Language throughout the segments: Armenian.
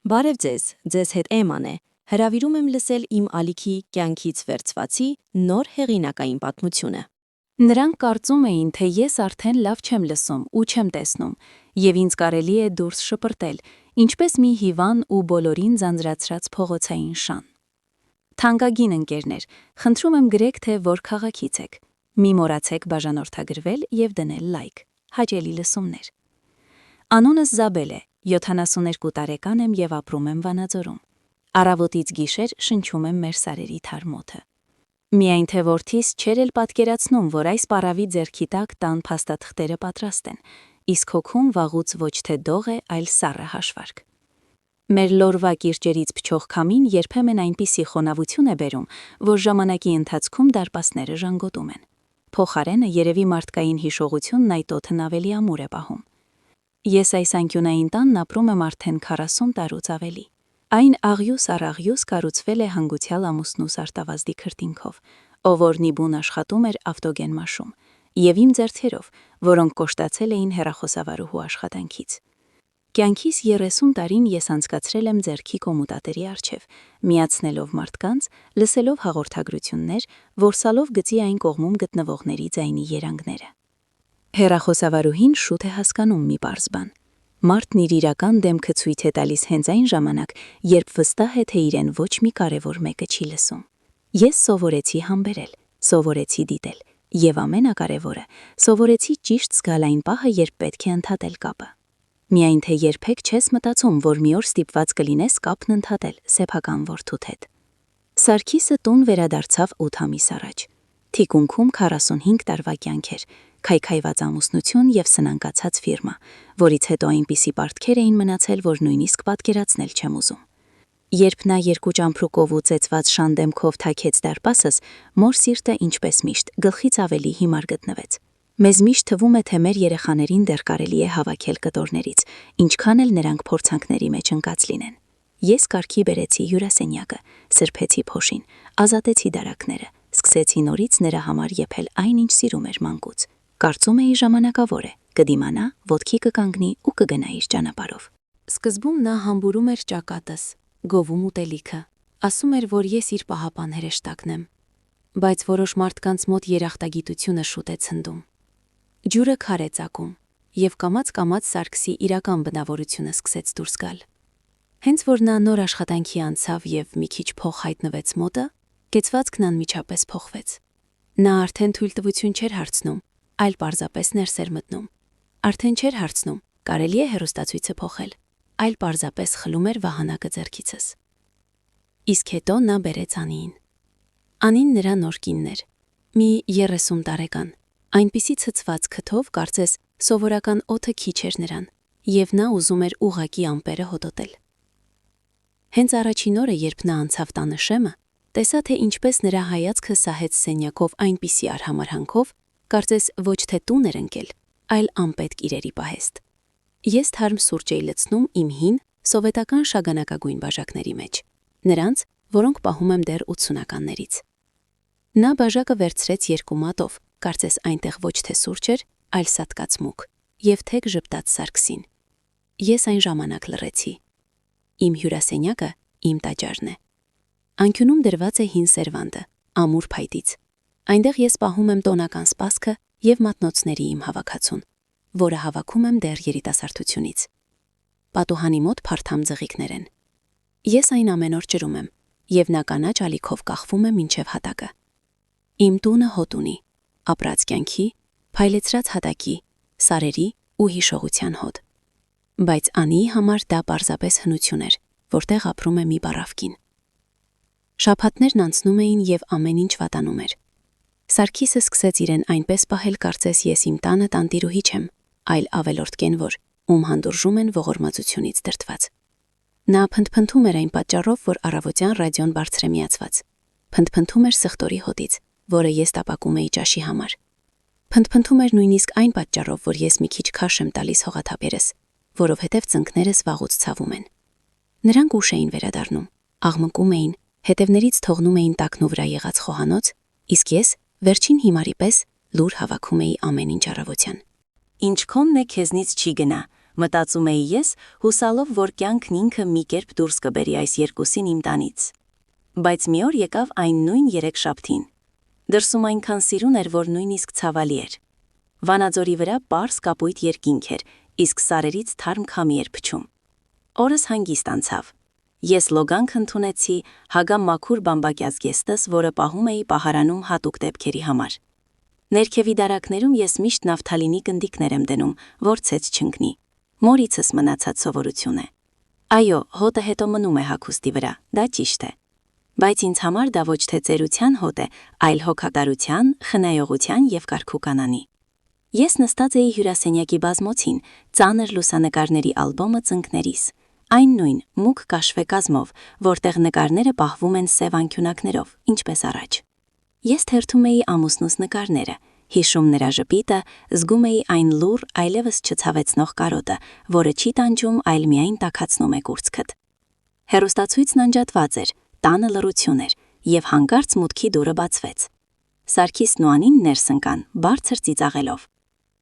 Բարև ձեզ հետ Էման է, հրավիրում եմ լսել իմ ալիքի կյանքից վերցվածի նոր հեղինակային պատմությունը։ Նրանք կարծում էին, թե ես արդեն լավ չեմ լսում ու չեմ տեսնում, և ինձ կարելի է դուրս շպրտել, ինչպես մի հիվան ու բոլորին ձանձրացրած փողոցային շան։ Թանկագին ընկերներ, խնդրում եմ գրեք, թե որ քաղաքից եք։ Մի մոռացեք բաժանորդագրվել և դնել լայք։ Հաճելի լսումներ։ Անունս Զաբել է, 72 տարեկան եմ և ապրում եմ Վանաձորում։ Առավոտից գիշեր շնչում եմ մեր սարերի թարմոթը։ Միայն թե որդիս չէր էլ պատկերացնում, որ այս պարավի ձեռքի տակ տան փաստաթղթերը պատրաստ են, իսկ հոգում վաղուց ոչ թե դող է, այլ սառը հաշվարկ։ Մեր լորվա կիրճերից փչող քամին երբեմն այնպիսի խոնավություն է բերում, որ ժամանակի ընթացքում դարպասները ժանգոտում են։ Փոխարենը երևի մարդկային հիշողությունն այդ օդն ավելի ամուր է պահում։ Ես այս անկյունային տանն ապրում եմ արդեն 40 տարուց ավելի։ Այն աղյուս առ աղյուս կառուցվել է հանգուցյալ ամուսնուս արտավազդի քրտինքով, ով օրնի բուն աշխատում էր ավտոգեն մաշում, և իմ ձեռքերով, որոնք կոշտացել էին հեռախոսավարուհու աշխատանքից։ Կյանքիս 30 տարին ես անցկացրել եմ ձեռքի կոմուտատորի առջև, միացնելով մարդկանց, լսելով հաղորդագրություններ, որսալով գծի այն կողմում գտնվողների ձայնի երանգները։ Հեռախոսավարուհին շուտ է հասկանում մի պարզ բան. մարդն իր իրական դեմքը ցույց է տալիս հենց այն ժամանակ, երբ վստահ է, թե իրեն ոչ մի կարևոր մեկը չի լսում։ Ես սովորեցի համբերել, սովորեցի դիտել, և ամենակարևորը, սովորեցի ճիշտ զգալ այն պահը, երբ պետք է ընդհատել կապը։ Միայն թե երբեք չես մտածում, որ մի օր ստիպված կլինես կապն ընդհատել սեփական որդուդ հետ։ Սարգիսը տուն վերադարձավ 8 ամիս առաջ։ Թիկունքում 45 տարվա կյանք էր, քայքայված ամուսնություն և սնանկացած ֆիրմա, որից հետո այնպիսի պարտքեր էին մնացել, որ նույնիսկ պատկերացնել չեմ ուզում։ Երբ նա երկու ճամփրուկով ու ծեծված շան դեմքով թաքեց դարպասս, մոր սիրտը, ինչպես միշտ, գլխից ավելի հիմար գտնվեց։ Մեզ միշտ թվում է, թե մեր երեխաներին դեռ կարելի է հավաքել կտորներից, ինչքան էլ նրանք փորձանքների մեջ ընկած լինեն։ Ես կարգի բերեցի հյուրասենյակը, սրբեցի փոշին, ազատեցի դարակները, սկսեցի նորից նրա համար եփել այն, ինչ սիրում էր մանկուց։ Կարծում էի ժամանակավոր է, կդիմանա, ոտքի կկանգնի ու կգնա իր ճանապարհով։ Սկզբում նա համբուրում էր ճակատս, գովում ուտելիքը, ասում էր, որ ես իր պահապան հրեշտակն եմ։ Բայց որոշ մարդկանց մոտ երախտագիտությունը շուտ է ցնդում։ Ջուրը քար է ծակում, և կամաց-կամաց Սարգսի իրական բնավորությունը սկսեց դուրս գալ։ Հենց որ նա նոր աշխատանքի անցավ և մի քիչ փող հայտնվեց մոտը, կեցվածքն անմիջապես փոխվեց։ Նա արդեն թույլտվություն չէր հարցնում, այլ պարզապես ներս էր մտնում։ Արդեն չէր հարցնում, կարելի է հեռուստացույցը փոխել, այլ պարզապես խլում էր վահանակը ձեռքիցս։ Իսկ հետո նա բերեց Անիին։ Անին նրա նոր կինն էր, մի 30 տարեկան, այնպիսի ցցված քթով, կարծես սովորական օդը քիչ էր նրան, և նա ուզում էր ուղղակի ամպերը հոտոտել։ Հենց առաջին օրը, երբ նա անցավ տանը շեմը, տեսա, թե ինչպես նրա հայացքը սահեց սենյակով այնպիսի արհամարհանքով, կարծես ոչ թե տուն էր ընկել, այլ անպետք իրերի պահեստ։ Ես թարմ սուրճ էի լցնում իմ հին, սովետական շագանակագույն բաժակների մեջ, նրանց, որոնք պահում եմ դեռ 80-ականներից։ Նա բաժակը վերցրեց 2 մատով, կարծես այնտեղ ոչ թե սուրճ էր, այլ սատկած մուկ, և թեք ժպտաց Սարգսին։ Ես այն ժամանակ լռեցի։ Իմ հյուրասենյակը իմ տաճարն է։ Անկյունում դրված է հին սերվանդը, ամուր փայտից։ Այնտեղ ես պահում եմ տոնական սպասքը և մատնոցների իմ հավաքածուն, որը հավաքում եմ դեռ երիտասարդությունից։ Պատուհանի մոտ փարթամ ձղիկներ են։ Ես այն ամեն օր ջրում եմ, և նա կանաչ ալիքով կախվում է մինչև հատակը։ Իմ տունը հոտ ունի, ապրած կյանքի, փայլեցրած հատակի, սարերի ու հիշողության հոտ։ Բայց Անիի համար դա պարզապես հնություն էր, որտեղ ապրում է մի բառավկին։ Շաբաթներն անցնում էին և ամեն ինչ վատանում էր։ Սարգիսը սկսեց իրեն այնպես պահել, կարծես ես իմ տանը տանտիրուհի չեմ, այլ ավելորդ կենվոր, ում հանդուրժում են ողորմածությունից դրդված։ Նա փնթփնթում էր այն պատճառով, որ առավոտյան ռադիոն բարձր է միացված։ Փնթփնթում էր սխտորի հոտից, որը ես տապակում էի ճաշի համար։ Փնթփնթում էր նույնիսկ այն պատճառով, որ ես մի քիչ քաշ եմ տալիս հողաթափերս, որովհետև ծնկներս վաղուց ցավում են։ Նրանք ուշ էին վերադառնում, աղմկում էին, հետևներից թողնում էին տակնու վրա եղած խոհանոց, իսկ ես, վերջին հիմարի պես, լուր հավաքում էի ամեն ինչ առավոտյան։ Ինչ քոնն է քեզնից չի գնա, Մտածում էի ես, հուսալով, որ կյանքն ինքը մի կերպ դուրս կբերի այս երկուսին իմ տանից։ Բայց մի օր եկավ այն նույն երեքշաբթին։ Դրսում այնքան սիրուն էր, որ նույնիսկ ցավալի էր։ Վանաձորի վրա պարզ կապույտ երկինք էր, իսկ սարերից թարմ քամի էր փչում։ Օրս հանգիստ անցավ։ Ես լոգանք ընդունեցի հագամ մաքուր բամբակյաց գեստս, որը պահում էի պահարանում հատուկ դեպքերի համար։ Ներքևի դարակներում ես միշտ նավթալինի գնդիկներ եմ դնում, որ ցեց չընկնի։ Մորիցս մնացած սովորություն է։ Այո, հոտը հետո մնում է հագուստի վրա, դա ճիշտ է։ Բայց ինձ համար դա ոչ թե ծերության հոտ է, այլ հոգատարության, խնայողության եւ կարգուկանանի։ Ես նստած էի հյուրասենյակի բազմոցին, ծանր լուսանկարների ալբոմը ծնկներիս։ Այն նույն մուգ կաշվե կազմով, որտեղ նկարները պահվում են սև անկյունակներով, ինչպես առաջ։ Ես թերթում էի ամուսնուս նկարները, հիշում նրա ժպիտը, զգում էի այն լուռ, այլևս չցավեցնող կարոտը, որը չի տանջում, այլ միայն տաքացնում է կուրծքդ։ Հեռուստացույցն անջատված էր, տանը լռություն էր, եւ հանկարծ մուտքի դուռը բացվեց։ Սարգիսն ու Անին ներս ընկան, բարձր ծիծաղելով։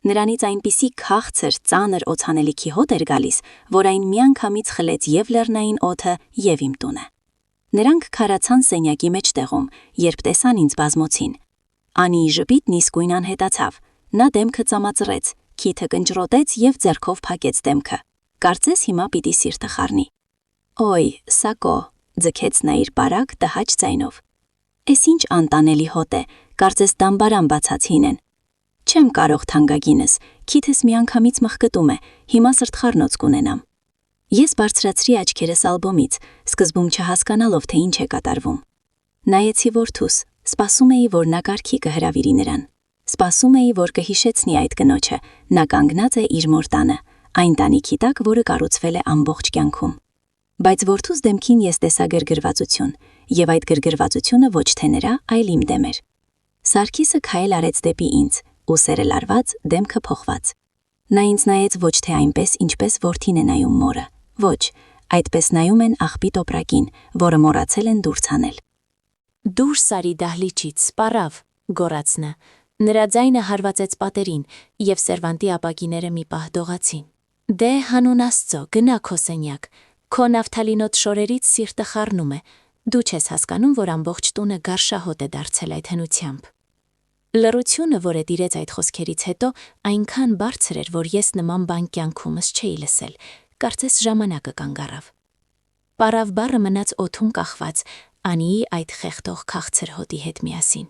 Նրանից այնպիսի քաղցր, ծանր օծանելիքի հոտ էր գալիս, որ այն միանգամից խլեց եւ լեռնային օդը, եւ իմ տունը։ Նրանք քարացան սենյակի մեջտեղում, երբ տեսան ինձ բազմոցին։ Անիի ժպիտն իսկույն անհետացավ։ Նա դեմքը ծամածրեց, քիթը կնճռոտեց եւ ձեռքով փակեց դեմքը։ Կարծես հիմա պիտի սիրտը խառնի։ Օй, սակո, ձգեց նա իր բարակ տհաճ ձայնով։ Էս ինչ անտանելի հոտ է, կարծես դամբարան բացած հինեն։ Չեմ կարող թանկագինս, քիթս միանգամից մխկտում է, հիմա սրտխառնոց կունենամ։ Ես բարձրացրի աչքերս ալբոմից, սկզբում չհասկանալով, թե ինչ է կատարվում։ Նայեցի որդուս, սպասում էի, որ նա կարգի կհրավիրի նրան։ Սպասում էի, որ կհիշեցնի այդ կնոջը, նա կանգնած է իր մոր տանը, այն տանիքի տակ, որը կառուցվել է ամբողջ կյանքում։ Բայց որդուս դեմքին ես տեսա գրգռվածություն, եւ այդ գրգռվածությունը ոչ թե նրա, այլ իմ դեմ էր։ Սարգիսը քայլ արեց դեպի ինձ, ուսերը լարված, դեմքը փոխված։ Նա ինձ նայեց ոչ թե այնպես, ինչպես որդին է նայում մորը, ոչ, այդպես նայում են աղբի տոպրակին, որը մոռացել են դուրս հանել։ Դուրս արի դահլիճից, սպառավ, գոռաց նա։ Նրա ձայնը հարվածեց պատերին, եւ սերվանտի ապակիները մի պահ դողացին։ Դե հանուն Աստծո, գնա քո սենյակ։ Քո նավթալինոտ շորերից սիրտը խառնում է։ Դու չես հասկանում, որ ամբողջ տունը գարշահոտ է դարձել այդ հնությամբ։ Լռությունը, որը տիրեց այդ խոսքերից հետո, այնքան բարձր էր, որ ես նման բան կյանքումս չէի լսել, կարծես ժամանակը կանգ առավ։ Պարավ բառը մնաց օդում կախված, Անիի այդ խեղդող քաղցր հոտի հետ միասին։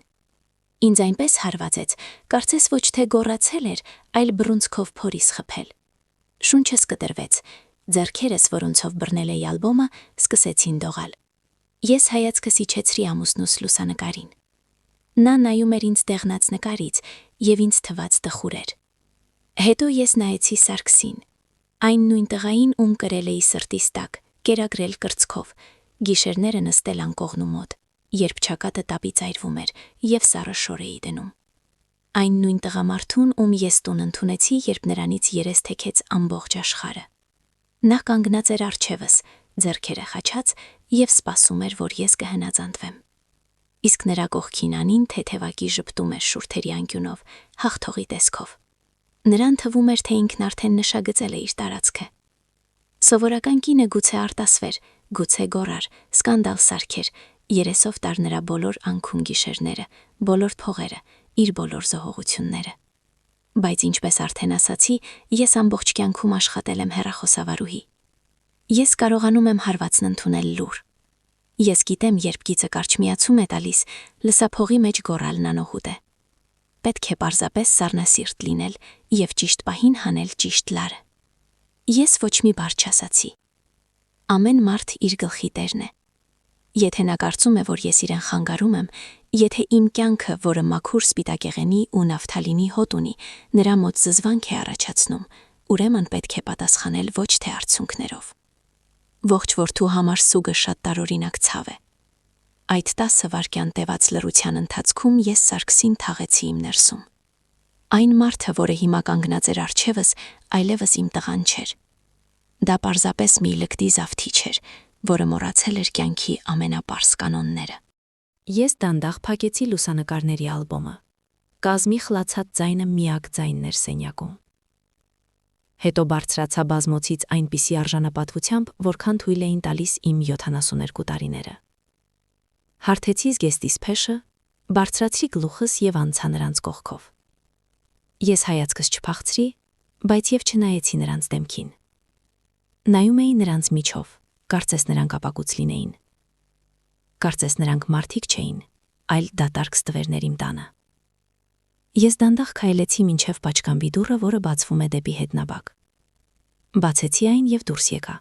Ինձ այնպես հարվածեց, կարծես ոչ թե գոռացել էր, այլ բռունցքով փորիս խփել։ Շունչս կտրվեց, ձեռքերս, որոնցով բռնել էի ալբոմը, սկսեցին դողալ։ Ես հայացքս իջեցրի ամուսնուս լուսանկարին։ Նա նայում էր ինձ դեղնած նկարից, եւ ինձ թվաց տխուր էր։ Հետո ես նայեցի Սարգսին, այն նույն տղային, ում կրել էի սրտիս տակ, կերակրել կրծքով, գիշերները նստել անկողնու մոտ, երբ չակատը տապից այրվում էր եւ սառը շոր էի դնում։ Այն նույն տղամարդուն, ում ես տուն ընդունեցի, երբ նրանից երես թեքեց ամբողջ աշխարհը։ Նա կանգնած էր առջևս, ձեռքերը խաչած եւ սպասում էր, որ ես կհնազանդվեմ։ Իսկ նրա կողքին Անին թեթևակի ժպտում էր շուրթերի անկյունով, հաղթողի տեսքով։ Նրան թվում էր, թե ինքն արդեն նշագծել է իր տարածքը։ Սովորական կինը գուցե արտասվեր, գուցե գոռար, սկանդալ սարքեր, երեսով տար նրա բոլոր անքուն գիշերները, բոլոր փողերը, իր բոլոր զոհողությունները։ Բայց ինչպես արդեն ասացի, ես ամբողջ կյանքում աշխատել եմ հեռախոսավարուհի։ Ես կարողանում եմ հարվածն ընդունել լուռ։ Ես գիտեմ, երբ գիծը կարճ-միացում է տալիս, լսափողի մեջ գոռալն անօհուտ է։ Պետք է պարզապես սառնասիրտ լինել եւ ճիշտ պահին հանել ճիշտ լարը։ Ես ոչ մի բառ չասացի։ Ամեն մարդ իր գլխի տերն է։ Եթե նա կարծում է, որ ես իրեն խանգարում եմ, եթե իմ կյանքը, որը մաքուր սպիտակեղենի ու նավթալինի հոտ ունի, նրա մոտ զզվանք է առաջացնում, ուրեմն պետք է պատասխանել ոչ թե արդյունքներով։ Ողջ որդու համար սուգը շատ տարօրինակ ցավ է։ Այդ 10 վայրկյան տևած լռության ընթացքում ես Սարգսին թաղեցի իմ ներսում։ Այն մարդը, որը հիմա կանգնած էր առջևս, այլևս իմ տղան չէր։ Դա պարզապես մի լկտի զավթիչ էր, որը մոռացել էր կյանքի ամենապարզ կանոնները։ Ես դանդաղ փակեցի լուսանկարների ալբոմը։ Կազմի խլացած ձայնը միակ ձայնն էր սենյակում։ Հետո բարձրացա բազմոցից այնպիսի արժանապատվությամբ, որքան թույլ էին տալիս իմ 72 տարիները։ Հարթեցի զգեստիս փեշը, բարձրացրի գլուխս եւ անցա նրանց կողքով։ Ես հայացքս չփախցրի, բայց եւ չնայեցի նրանց դեմքին։ Նայում էի նրանց միջով, կարծես նրանք ապակուց լինեին։ Կարծես նրանք մարդիկ չէին, այլ դատարկ ստվերներ իմ տանը։ Ես դանդաղ քայլեցի մինչև պատշգամբի դուռը, որը բացվում է դեպի հետնաբակ։ Բացեցի այն եւ դուրս եկա,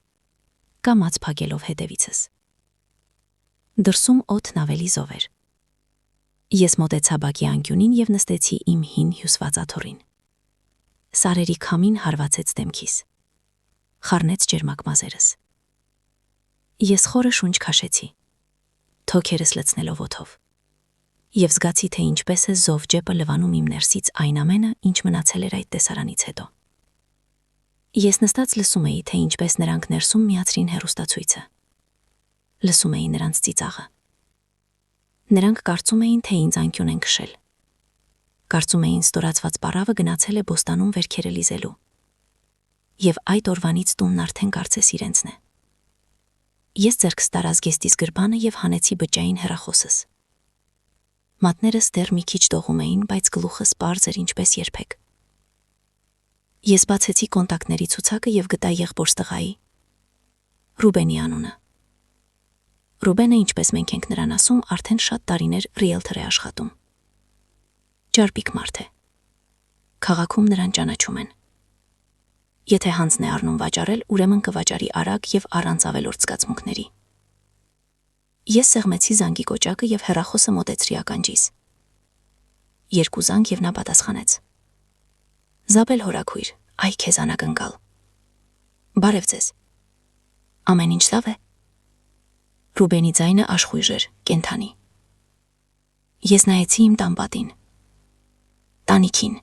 կամաց փակելով հետևիցս։ Դրսում օդն ավելի զով էր։ Ես մոտեցա բակի անկյունին եւ նստեցի իմ հին հյուսված աթոռին։ Սարերի քամին հարվածեց դեմքիս։ Խառնեց ջերմակ մազերս։ Ես խորը շունչ քաշեցի, թոքերս լցնելով օդով։ Եվ զգացի, թե ինչպես է զով ջեպը լվանում իմ ներսից այն ամենը, ինչ մնացել էր այդ տեսարանից հետո։ Ես նստած լսում էի, թե ինչպես նրանք ներսում միացրին հեռուստացույցը։ Լսում էի նրանց ծիծաղը։ Նրանք կարծում էին, թե ինձ անկյուն են քշել։ Կարծում էին ստորացված պարավը գնացել է բոստանում վերքերը լիզելու։ Եվ այդ օրվանից տունն արդեն կարծես իրենցն է։ Ես ձեռքս տարա զգեստիս գրպանը եւ հանեցի բջջային հեռախոսս։ Մատներս դեռ մի քիչ դողում էին, բայց գլուխս պարզ էր ինչպես երբեք։ Ես բացեցի կոնտակտների ցուցակը եւ գտա եղբորս տղայի՝ Ռուբենի անունը։ Ռուբենը, ինչպես մենք ենք նրան ասում, արդեն շատ տարիներ ռիելթոր է աշխատում։ Ջարպիկ մարդ է։ Քաղաքում նրան ճանաչում են։ Եթե հանձն է առնում վաճառել, ուրեմն կվաճառի արագ եւ առանց ավելորդ զգացմունքների։ Ես սեղմեցի զանգի կոճակը եւ հեռախոսը մոտեցրի ականջիս։ Երկու զանգ եւ նա պատասխանեց. Զաբել հորաքույր, այ քեզ անակնկալ։ Բարև ձեզ։ Ամեն ինչ լավ է։ Ռուբենի ձայնը աշխույժ էր, կենթանի։ Ես նայեցի իմ տան տանիքին,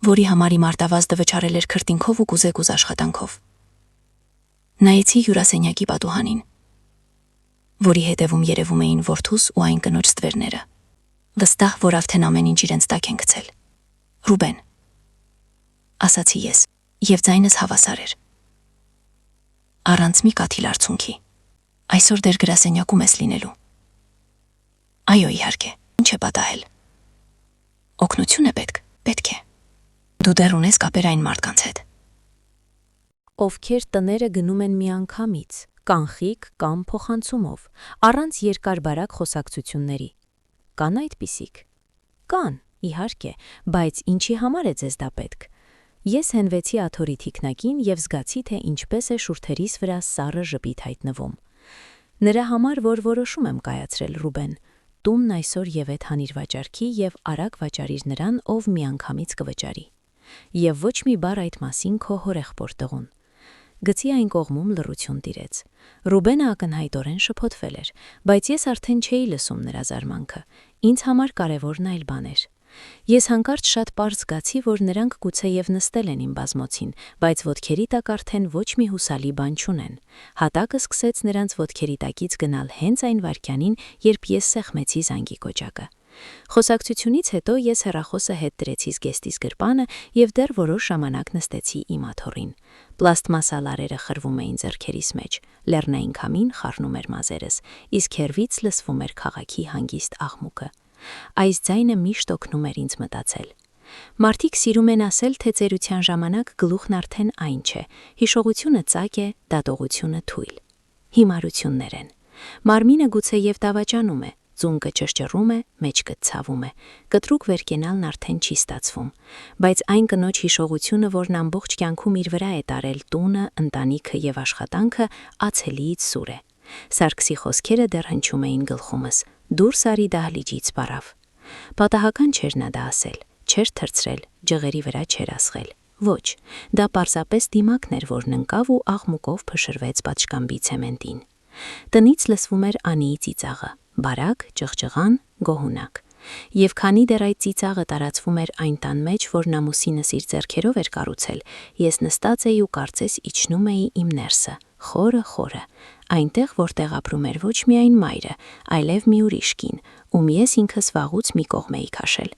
որի համար իմ արտավազդը վճարել էր քրտինքով ու կուզեկուզ աշխատանքով։ Նայեցի հյուրասենյակի պատուհանին, որի հետևում երևում էին որդուս ու այն կնոջ ստվերները։ Վստահ, որ արդեն ամեն ինչ իրենց տակ են գցել։ Ռուբեն, ասացի ես, եւ ձայնս հավասար էր։ Առանց մի կաթիլ արցունքի։ Այսօր դեր գրասենյակում ես լինելու։ Այո, իհարկե, ինչ է պատահել։ Օգնություն է պետք է։ Դու դեռ ունես կապեր այն մարդկանց հետ։ Ովքեր տները գնում են միանգամից, կանխիկ կամ փոխանցումով, առանց երկար-բարակ խոսակցությունների։ Կան այդպիսիք։ Կան, իհարկե, բայց ինչի համար է ձեզ դա պետք։ Ես հենվեցի աթոռի թիկնակին եւ զգացի, թե ինչպես է շուրթերիս վրա սառը ժպիտ հայտնվում։ Նրա համար, որ որոշում եմ կայացրել, Ռուբեն, տունն այսօր ևեթ հանիր վաճառքի եւ արագ վաճառիր նրան, ով միանգամից կվճարի։ Եվ ոչ մի բառ այդ մասին քո հորեղբոր տղուն։ Գծի այն կողմում լռություն տիրեց։ Ռուբենը ակնհայտորեն շփոթվել էր, բայց ես արդեն չէի լսում նրա զարմանքը։ Ինձ համար կարևորն այլ բան էր։ Ես հանկարծ շատ պարզ զգացի, որ նրանք գուցեև նստել են իմ բազմոցին, բայց ոտքերի տակ արդեն ոչ մի հուսալի բան չունեն։ Հատակը սկսեց նրանց ոտքերի տակից գնալ հենց այն վայրկյանին, երբ ես սեղմեցի զանգի կոճակը։ Խոսակցությունից հետո ես հեռախոսը հետ դրեցի զգեստիս գրպանը եւ դեռ որոշ ժամանակ նստեցի իմ աթոռին։ Պլաստմասա լարերը խրվում էին ձեռքերիս մեջ, լեռնային քամին խառնում էր մազերս, իսկ հեռվից լսվում էր քաղաքի հանգիստ աղմուկը։ Այս ձայնը միշտ օգնում էր ինձ մտածել։ Մարդիկ սիրում են ասել, թե ծերության ժամանակ գլուխն արդեն այն չէ, հիշողությունը ծակ է, դատողությունը թույլ։ Հիմարություններ են։ Մարմինը գուցեև դավաճանում է, ծունկը ճշճռում է, մեջքը ցավում է, կտրուկ վերկենալն արդեն չի ստացվում, բայց այն կնոջ հիշողությունը, որն ամբողջ կյանքում իր վրա է տարել տունը, ընտանիքը եւ աշխատանքը, ացելիից սուր է։ Սարգսի խոսքերը դեռ հնչում էին գլխումս. դուրս արի դահլիճից պարավ։ Պատահական չէր նա դա ասել, չէր թրցրել, ջղերի վրա չէր ասղել։ Ոչ, դա պարզապես դիմակն էր, որն ընկավ ու աղմուկով փշրվեց պատշգամբի ցեմենտին։ Տնից լսվում էր Անիի ծիծաղը, բարակ, ջղջղան, գոհունակ։ Եվ քանի դեռ այդ ծիծաղը տարածվում էր այն տան մեջ, որն ամուսինս իր ձեռքերով էր կառուցել, ես նստած էի ու կարծես իջնում էի իմ ներսը, խորը, այնտեղ, որտեղ ապրում էր ոչ միայն մայրը, այլև մի ուրիշ կին, ում ես ինքս վաղուց մի կողմ էի քաշել։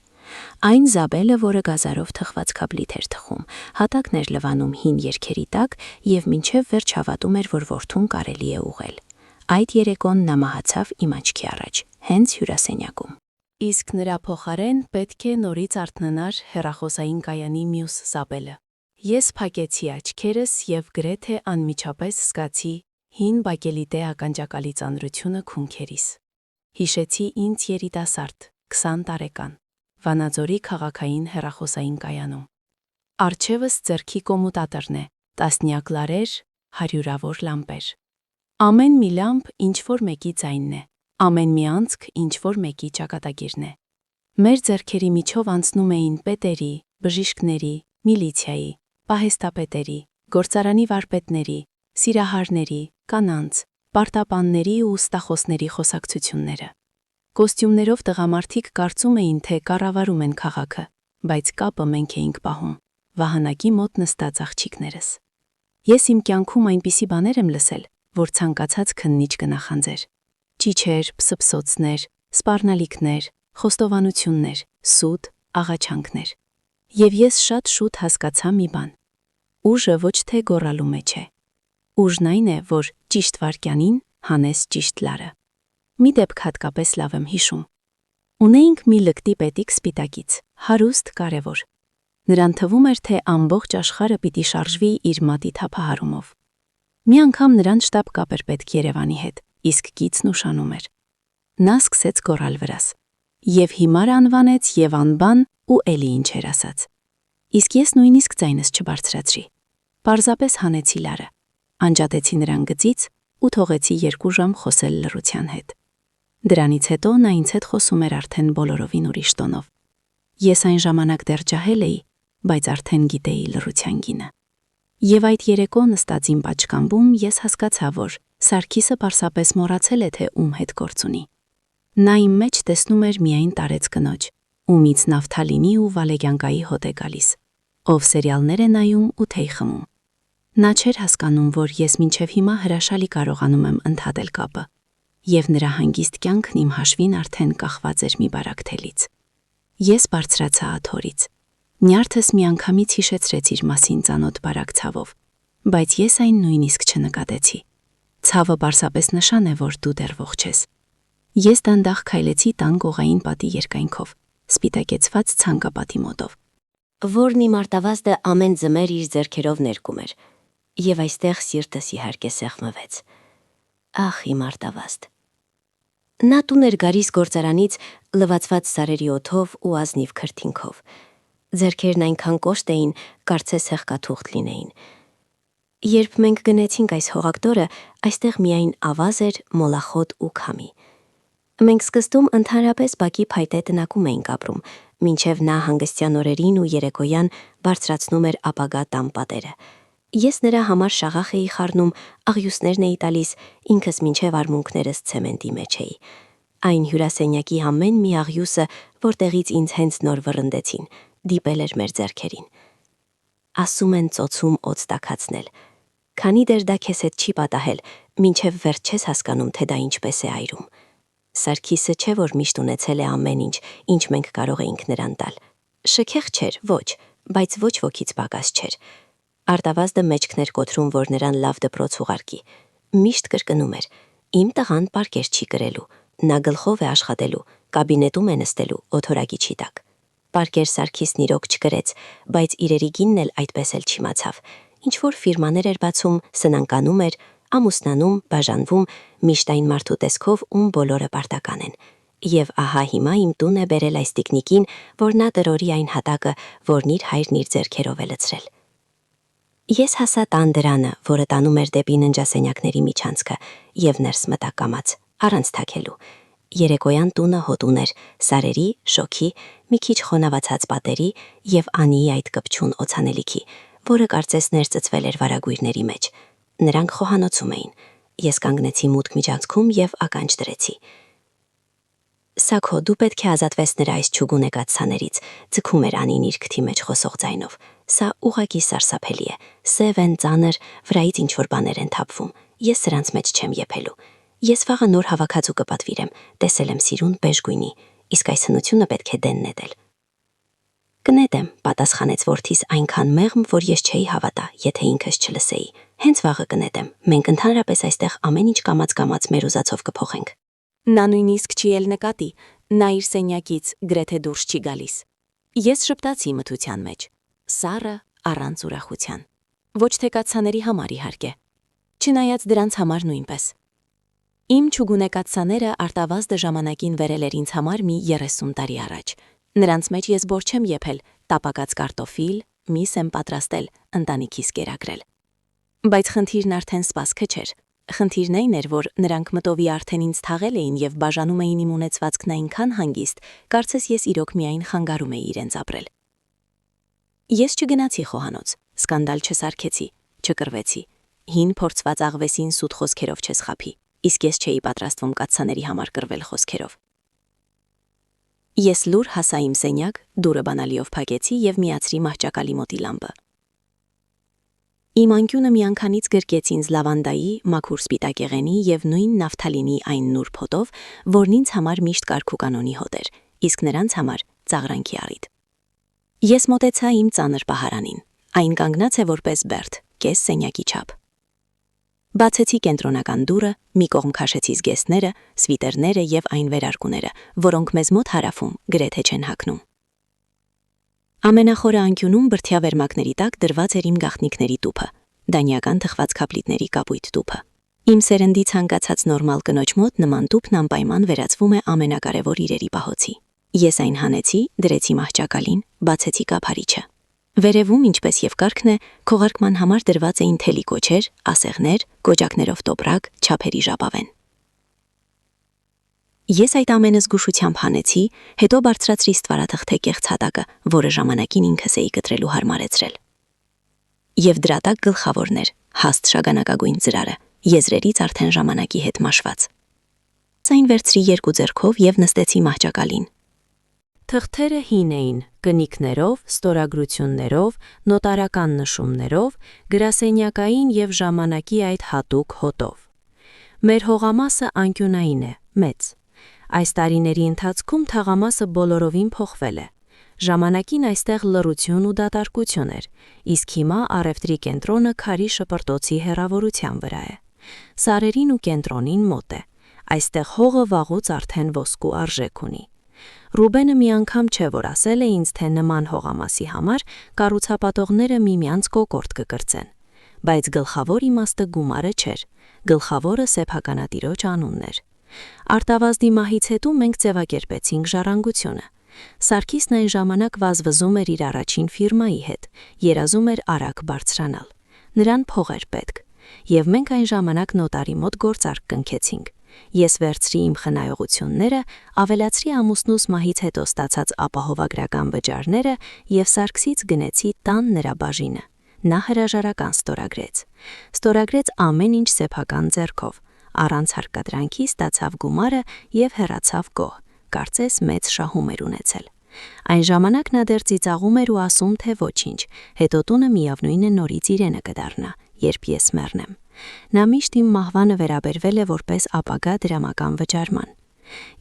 Այն Զաբելը, որը գազարով թխված քաբլիթ էր թխում, հատակն էր լվանում հին երգերի տակ և մինչև վերջ հավատում էր, որ որդուն կարելի է ուղղել։ Այդ երեկոն նա մահացավ իմ աչքի առաջ, հենց հյուրասենյակում։ Իսկ նրա փոխարեն պետք է նորից արթնանար հեռախոսային կայանի մյուս Զաբելը։ Ես փակեցի աչքերս և գրեթե անմիջապես զգացի հին բակելիտե ականջակալի ծանրությունը քունքերիս։ Հիշեցի ինձ երիտասարդ, 20 տարեկան, Վանաձորի քաղաքային հեռախոսային կայանում։ Առջևս ձեռքի կոմուտատորն է, տասնյակ լարեր, հարյուրավոր լամպեր։ Ամեն մի լամպ ինչ-որ մեկի ձայնն է, ամեն մի անցք ինչ-որ մեկի ճակատագիրն է։ Մեր ձեռքերի միջով անցնում էին պետերի, բժիշկների, միլիցիայի, պահեստապետերի, գործարանի վարպետների, սիրահարների, կանանց, պարտապանների ու ստախոսների խոսակցությունները։ Կոստյումներով տղամարդիկ կարծում էին, թե կառավարում են քաղաքը, բայց կապը մենք էինք պահում, վահանակի մոտ նստած աղջիկներս։ Ես իմ կյանքում այնպիսի բաներ եմ լսել, որ ցանկացած քննիչ կնախանձեր։ Ճիչեր, փսփսոցներ, սպառնալիքներ, խոստովանություններ, սուտ, աղաչանքներ։ Եվ ես շատ շուտ հասկացա մի բան. ուժը ոչ թե գոռալու մեջ է։ Ուժն այն է, որ ճիշտ վայրկյանին հանես ճիշտ լարը։ Մի դեպք հատկապես լավ եմ հիշում։ Ունեինք մի լկտի պետիկ սպիտակից, հարուստ, կարևոր։ Նրան թվում էր, թե ամբողջ աշխարհը պիտի շարժվի իր մատի թափահարումով։ Մի անգամ նրան շտապ կապ էր պետք Երևանի հետ, իսկ գիծն ուշանում էր։ Նա սկսեց գոռալ վրաս։ Եվ հիմար անվանեց, եւ անբան, ու էլի ինչ էր ասած։ Իսկ ես նույնիսկ ձայնս չբարձրացրի։ Պարզապես հանեցի լարը, անջատեցի նրան գծից ու թողեցի 2 ժամ խոսել լռության հետ։ Դրանից հետո նա ինձ հետ խոսում էր արդեն բոլորովին ուրիշ տոնով։ Ես այն ժամանակ դեռ ջահել էի, բայց արդեն գիտեի լռության գինը։ Եվ այդ երեկո նստած իմ պատշգամբում ես հասկացա, որ Սարգիսը պարզապես մոռացել է, թե ում հետ գործ ունի։ Նա իմ մեջ տեսնում էր միայն տարեց կնոջ, ումից նավթալինի ու վալեգյանկայի հոտ է գալիս, ով սերիալներ է նայում ու թեյ խմում։ Նա չէր հասկանում, որ ես մինչև հիմա հրաշալի կարողանում եմ ընդհատել կապը, և նրա հանգիստ կյանքն իմ հաշվին արդեն կախված էր մի բարակ թելից։ Ես բարձրացա աթոռից։ Նյարդս միանգամից հիշեցրեց իր մասին ծանոթ բարակ ցավով, բայց ես այն նույնիսկ չնկատեցի։ Ցավը պարզապես նշան է, որ դու դեռ ողջ ես։ Ես դանդաղ քայլեցի տան կողային պատի երկայնքով, սպիտակեցված ցանկապատի մոտով, որն իմ արտավազդը ամեն ձմեր իր ձեռքերով ներկում էր, եւ այստեղ սիրտս իհարկե սեղմվեց։ Ախ, իմ արտավազդ։ Նա տուն էր գալիս գործարանից լվացված սարերի օդով ու ազնիվ քրթինքով։ Ձեռքերն այնքան կոշտ էին, կարծես հեղկաթուղթ լինեին։ Երբ մենք գնեցինք այս հողակտորը, այստեղ միայն ավազ էր, մոլախոտ ու քամի։ Մենք սկզբում ընդհանրապես բակի փայտե տնակում էինք ապրում, մինչև նա հանգստյան օրերին ու երեկոյան բարձրացնում էր ապագա տան պատերը։ Ես նրա համար շաղախ էի խառնում, աղյուսներն էի տալիս, ինքս մինչև արմունկներս ցեմենտի մեջ էի։ Այն հյուրասենյակի ամեն մի աղյուսը, որտեղից ինձ հենց նոր վռնդեցին, դիպել էր մեր ձեռքերին։ Ասում են ծոցում օծ տաքացնել։ Քանի դեռ դա քեզ հետ չի պատահել, մինչև վերջ չես հասկանում, թե դա ինչպես է այրում։ Սարգիսը չէ, որ միշտ ունեցել է ամեն ինչ, ինչ մենք կարող էինք նրան տալ։ Շքեղ չէր, ոչ, բայց ոչ ոքից պակաս չէր։ Արտավազդը մեջքներ կոտրում, որ նրան լավ դպրոց ուղարկի։ Միշտ կրկնում էր. իմ տղան պարկեր չի կրելու, նա գլխով է աշխատելու, կաբինետում է նստելու, օթորակիչի տակ։ Պարկեր Սարգիսն իրոք չկրեց, բայց իրերի գինն էլ այդպես էլ չիմացավ։ Ինչ-որ ֆիրմաներ էր բացում, սնանկանում էր, ամուսնանում, բաժանվում, միշտ այն մարդու տեսքով, ում բոլորը պարտական են։ Եվ ահա հիմա իմ տուն է բերել այս տիկնիկին, որ նա տրորի այն հատակը, որն իր հայրն իր ձեռքերով է լցրել։ Ես հասա տան դրանը, որը տանում էր դեպի ննջասենյակների միջանցքը, եւ ներս մտա կամաց, առանց թաքելու։ Երեկոյան տունը հոտ ուներ, սարերի, շոգի, մի քիչ խոնավացած պատերի եւ Անիի այդ կպչուն օծանելիքի, որը կարծես ներծծվել էր վարագույրների մեջ։ Նրանք խոհանոցում էին։ Ես կանգնեցի մուտք միջանցքում եւ ականջ դրեցի։ Սակո, դու պետք է ազատվես նրա այս չուգունեկած ցաներից, ձգում էր Անին իր քթի մեջ խոսող ձայնով։ Սա ուղղակի սարսափելի է։ Սև են, ծանր, վրայից ինչ-որ բաներ են թափվում։ Ես սրանց մեջ չեմ եփելու։ Ես վաղը նոր հավաքածու կպատվիրեմ, տեսել եմ սիրուն բեժ գույնի, իսկ այս հնությունը պետք է դեն նետել։ Կնետեմ, պատասխանեց որդիս այնքան մեղմ, որ ես չէի հավատա, եթե ինքս չլսեի։ Հենց վաղը կնետեմ, մենք ընդհանրապես այստեղ ամեն ինչ կամաց-կամաց մեր ուզածով կփոխենք։ Նա նույնիսկ չի էլ նկատի, նա իր սենյակից գրեթե դուրս չի գալիս։ Ես շպտացի մթության մեջ, սառը առանց ուրախության։ Ոչ թե կաթսաների համար իհարկե, չնայած դրանց համար նույնպես։ Իմ չուգունե կաթսաները Արտավազդը ժամանակին վերել էր ինձ համար մի 30 տարի առաջ։ Նրանց մեջ ես բոր չեմ եփել, տապակած կարտոֆիլ, միս եմ պատրաստել, ընտանիքիս կերակրել։ Բայց խնդիրն արդեն սպասքը չէր։ Խնդիրն այն էր, որ նրանք մտովի արդեն ինձ թաղել էին եւ բաժանում էին իմ ունեցվածքն այնքան հանգիստ, կարծես ես իրոք միայն խանգարում էի իրենց ապրել։ Ես չգնացի խոհանոց, սկանդալ չսարքեցի, չկռվեցի, հին փորձված աղվեսին սուտ խոսքերով չսխափի, իսկ ես չէի պատրաստվում կաթսաների համար կռվել խոսքերով։ Ես լուր հասա իմ սենյակ, դուրը բանալիով փակեցի եւ միացրի մահճակալի մոտի լամպը։ Իմ անկյունը միանգամից գրկեց ինձ լավանդայի, մաքուր սպիտակեղենի եւ նույն նավթալինի այն նուրբ հոտով, որն ինձ համար միշտ կարգուկանոնի հոտ էր, իսկ նրանց համար ծաղրանքի առիթ։ Ես մոտեցա իմ ծանր պահարանին, այն կանգնած է որպես բերդ, կես սենյակի չափ։ Բացեցի կենտրոնական դուռը, մի կողմ քաշեցի զգեստները, սվիտերները եւ այն վերարկուները, որոնք մեզ մոտ հարավում գրեթե չեն հագնում։ Ամենախորը անկյունում բրդյա վերմակների տակ դրված էր իմ գաղտնիքների տուփը, դանիական թխված քապլիտների կապույտ տուփը։ Իմ սերնդի ցանկացած նորմալ կնոջ մոտ նման տուփն անպայման վերածվում է ամենակարևոր իրերի պահոցի։ Ես այն հանեցի, դրեցի մահճակալին, բացեցի կափարիչը։ Վերևում, ինչպես եւ կարգն է, քողարկման համար դրված էին թելի կոչեր, ասեղներ, կոճակներով տոպրակ, չափերի ժապավեն։ Ես այդ ամենը զգուշությամբ հանեցի, հետո բարձրացրի ստվարաթղթե կեղծ հատակը, որը ժամանակին ինքս էի կտրելու հարմարեցրել։ Եվ դրա տակ գլխավորն էր, հաստ շագանակագույն ծրարը, եզրերից արդեն ժամանակի հետ մաշված։ Այն վերցրի երկու ձեռքով եւ նստեցի մահճակալին։ Թղթերը հին էին, կնիկներով, ստորագրություններով, նոտարական նշումներով, գրասենյակային եւ ժամանակի այդ հատուկ հոտով։ Մեր հողամասը անկյունային է, մեծ։ Այս տարիների ընթացքում թաղամասը բոլորովին փոխվել է։ Ժամանակին այստեղ լռություն ու դատարկություն էր, իսկ հիմա առևտրի կենտրոնը քարի շպրտոցի հեռավորության վրա է։ Սարերին ու կենտրոնին մոտ է։ Այստեղ հողը վաղուց արդեն ոսկու արժեք ունի։ Ռուբենը մի անգամ չէ որ ասել է ինձ, թե նման հողամասի համար կառուցապատողները միմյանց կոկորդ կկրծեն, բայց գլխավոր իմաստը գումարը չէր, գլխավորը սեփականատիրոջ անունն էր։ Արտավազդի մահից հետո մենք ձևակերպեցինք ժառանգությունը։ Սարգիսն այն ժամանակ վազվզում էր իր առաջին ֆիրմայի հետ, երազում էր արագ բարձրանալ։ Նրան փող էր պետք, եւ մենք այն ժամանակ նոտարի մոտ գործարք կնքեցինք։ Ես վերցրի իմ խնայողությունները, ավելացրի ամուսնուս մահից հետո ստացած ապահովագրական վճարները եւ Սարգսից գնեցի տան նրա բաժինը։ Նա հրաժարական ստորագրեց ամեն ինչ սեփական ձեռքով, առանց հարկադրանքի ստացավ գումարը եւ հեռացավ գոհ, կարծես մեծ շահում էր ունեցել։ Այն ժամանակ նա դեռ ծիծաղում էր ու ասում, թե ոչինչ, հետո տունը միևնույն է նորից իրենը կդառնա, երբ ես մեռնեմ։ Նա միշտ իմ մահվանը վերաբերվել է որպես ապագա դրամական վճարման։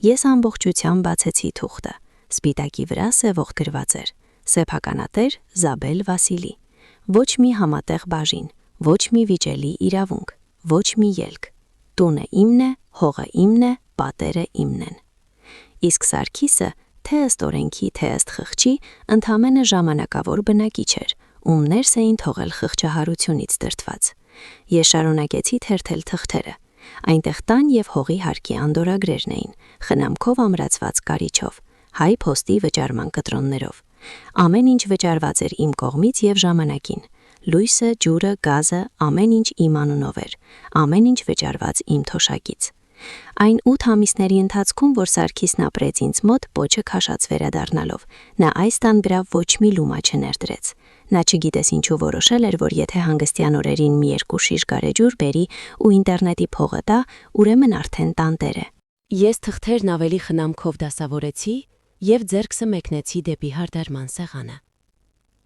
Ես ամբողջությամբ բացեցի թուղթը։ Սպիտակի վրա սևող գրված էր. Սեփականատեր Զաբել Վասիլի։ Ոչ մի համատեղ բաժին, ոչ մի վիճելի իրավունք, ոչ մի ելք։ Տունը իմն է, հողը իմն է, պատերը իմն են։ Իսկ Սարգիսը, թե ըստ օրենքի, թե ըստ խղճի, ընդամենը ժամանակավոր բնակիչ էր, ում ներս էին թողել խղճահարությունից դրդված։ Ես շարունակեցի թերթել թղթերը։ Այնտեղ տան եւ հողի հարկի անդորագրերն էին, խնամքով ամրացված կարիճով, հայ փոստի վճարման կտրոններով։ Ամեն ինչ վճարված էր իմ կողմից եւ ժամանակին։ Լույսը, ջուրը, գազը, ամեն ինչ իմ անունով էր, ամեն ինչ վճարված իմ թոշակից։ Այն 8 ամիսների ընթացքում, որ Սարգիսն ապրեց ինձ մոտ, պոչը քաշած վերադառնալով, նա այս տան վրա ոչ մի լումա չներդրեց։ Նա չգիտես ինչու որոշել էր, որ եթե հանգստյան օրերին մի երկու շիշ գարեջուր բերի ու ինտերնետի փողը տա, ուրեմն արդեն տանտեր է։ Ես թղթերն ավելի խնամքով դասավորեցի եւ ձեռքսը մեկնեցի դեպի հարդարման սեղանը։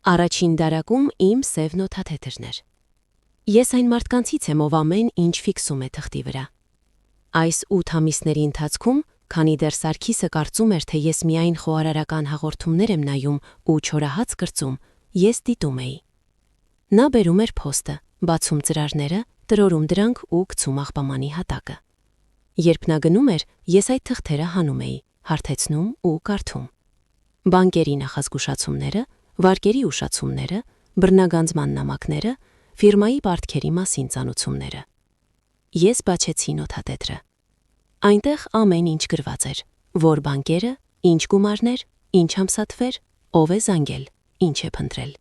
Առաջին դարակում իմ սև նոթաթեթրն էր։ Ես այն մարդկանցից եմ, ով ամեն ինչ ֆիքսում է թղթի վրա։ Այս 8 ամիսների ընթացքում քանի դեռ Սարգիսը կարծում էր, թե ես միայն խոհարարական հաղորդումներ եմ նայում ու չորահաց կրծում, ես դիտում էի։ Նա բերում էր փոստը, բացում ծրարները, տրորում դրանք ու գցում աղբամանի հատակը։ Երբ նա գնում էր, ես այդ թղթերը հանում էի, հարթեցնում ու կարդում։ Բանկերի նախազգուշացումները, վարկերի ուշացումները, բռնագանձման նամակները, ֆիրմայի պարտքերի մասին ծանուցումները։ Ես բացեցի նոթատետրը։ Այնտեղ ամեն ինչ գրված էր, որ բանկերը, ինչ գումարներ, ինչ ամսաթվեր, ով է զանգել, ինչ է փնտրել։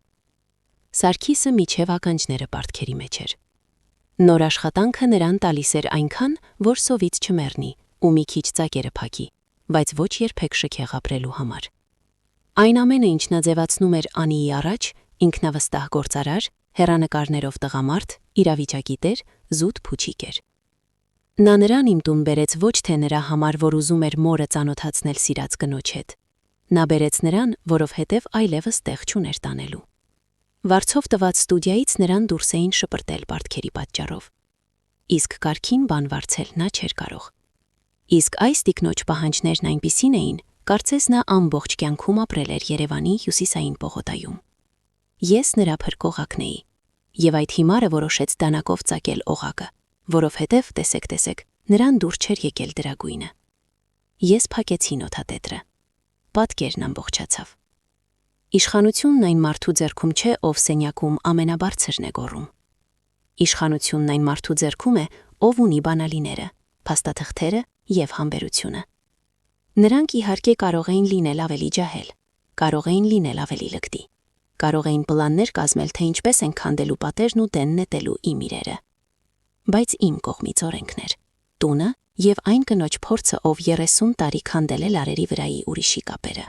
Սարգիսը միջև ականջները պարտքերի մեջ էր։ Նոր աշխատանքը նրան տալիս էր այնքան, որ սովից չմեռնի ու մի քիչ ծակերը փակի, բայց ոչ երբեք շքեղ ապրելու համար։ Այն ամենը, ինչ նա ձևացնում էր Անիի առաջ, ինքնավստահ գործարար, հեռանկարներով տղամարդ, իրավիճակի տեր, զուտ փուչիկ էր։ Նա նրան իմ տուն բերեց ոչ թե նրա համար, որ ուզում էր մորը ծանոթացնել սիրած կնոջ հետ։ Նա բերեց նրան, որովհետև այլևս տեղ չուներ տանելու։ Վարձով տված ստուդիայից նրան դուրս էին շպրտել պարտքերի պատճառով։ Իսկ կարգին բան վարձել նա չէր կարող։ Իսկ այս տիկնոջ պահանջներն այնպիսին էին, կարծես նա ամբողջ կյանքում ապրել էր Երևանի հյուսիսային պողոտայում։ Ես նրա փրկողակն էի, եւ այդ հիմարը որոշեց դանակով ծակել օղակը, որովհետև տեսեք, նրան դուր չէր եկել դրագույնը։ Ես փակեցի նոթատետրը։ Պատկերն ամբողջացավ։ Իշխանությունն այն մարդու ձեռքում չէ, ով սենյակում ամենաբարձրն է գոռում։ Իշխանությունն այն մարդու ձեռքում է, ով ունի բանալիները, փաստաթղթերը եւ համբերությունը։ Նրանք իհարկե կարող էին լինել ավելի ջահել, կարող էին լինել ավելի լկտի, կարող էին պլաններ կազմել, թե ինչպես են քանդելու պատերն ու տեն նետելու իմ իրերը։ Բայց իմ կողմից օրենքն էր, տունը եւ այն կնոջ փորձը, ով 30 տարի քանդել է լարերի վրայի ուրիշի կապերը։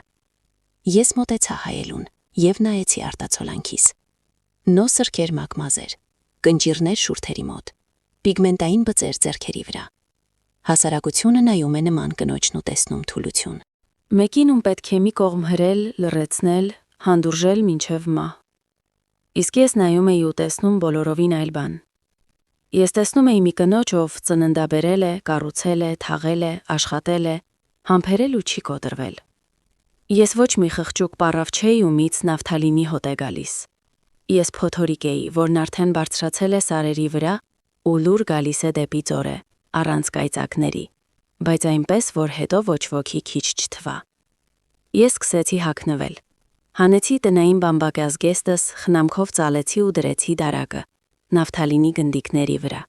Ես մոտեցա հայելուն եւ նայեցի արտացոլանքիս։ Նոսր մակմազեր, կնճիռներ շուրթերի մոտ, պիգմենտային բծեր ձեռքերի վրա։ Հասարակությունը նայում է նման կնոջն ու տեսնում թուլություն։ Մեկին ում պետք է մի կողմ հրել, լռեցնել, հանդուրժել մինչև մահ։ Իսկ ես նայում էի ու տեսնում բոլորովին այլ բան։ Ես տեսնում էի մի կնոջ, ով ծննդաբերել է, կառուցել է, թաղել է, աշխատել է, համբերել ու չի կոտրվել։ Ես ոչ մի խղճուկ պառավ չէի, ումից նավթալինի հոտ է գալիս։ Ես փոթորիկ էի, որն արդեն բարձրացել է սարերի վրա ու լուր գալիս է դեպի ձորը, առանց կայծակների, բայց այնպես, որ հետո ոչ ոքի քիչ չթվա։ Ես սկսեցի հագնվել։ Հանեցի տնային բամբակազգեստս, խնամքով ծալեցի ու դրեցի դարակը, նավթալինի գնդիկների վրա։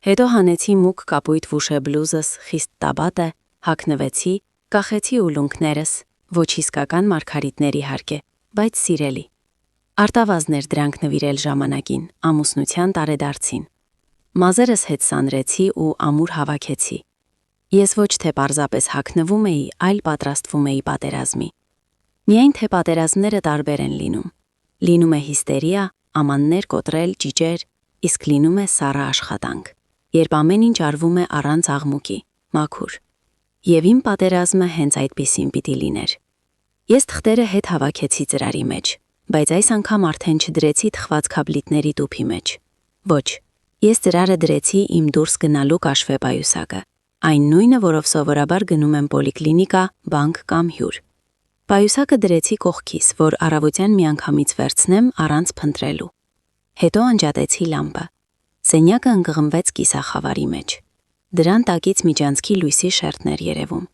Հետո հանեցի մուգ կապույտ վուշե բլուզս, խիստ տաբատը, հագնվեցի, կախեցի ուլունքներս, ոչ իսկական մարգարիտների հարկե, բայց սիրելի։ Արտավազն էր դրանք նվիրել ժամանակին, ամուսնության տարեդարձին։ Մազերս հետ սանրեցի ու ամուր հավաքեցի։ Ես ոչ թե պարզապես հագնվում էի, այլ պատրաստվում էի պատերազմի։ Միայն թե պատերազմները տարբեր են լինում։ Լինում է հիստերիա, ամաններ կոտրել, ճիճեր, իսկ լինում է սառը աշխատանք, երբ ամեն ինչ արվում է առանց աղմուկի, մաքուր։ Եվ իմ պատերազմը հենց այդպիսին պիտի լիներ։ Ես թղթերը հետ հավաքեցի ծրարի մեջ, բայց այս անգամ արդեն չդրեցի թխված քաբլիտների տուփի մեջ։ Ոչ, ես ծրարը դրեցի իմ դուրս գնալու կաշվե պայուսակը, այն նույնը, որով սովորաբար գնում եմ պոլիկլինիկա, բանկ կամ հյուր։ Պայուսակը դրեցի կողքիս, որ առավոտյան միանգամից վերցնեմ առանց փնտրելու։ Հետո անջատեցի լամպը։ Սենյակը ընկղմվեց կիսախավարի մեջ։ Դրան տակից միջանցքի լույսի շերտներ երևում։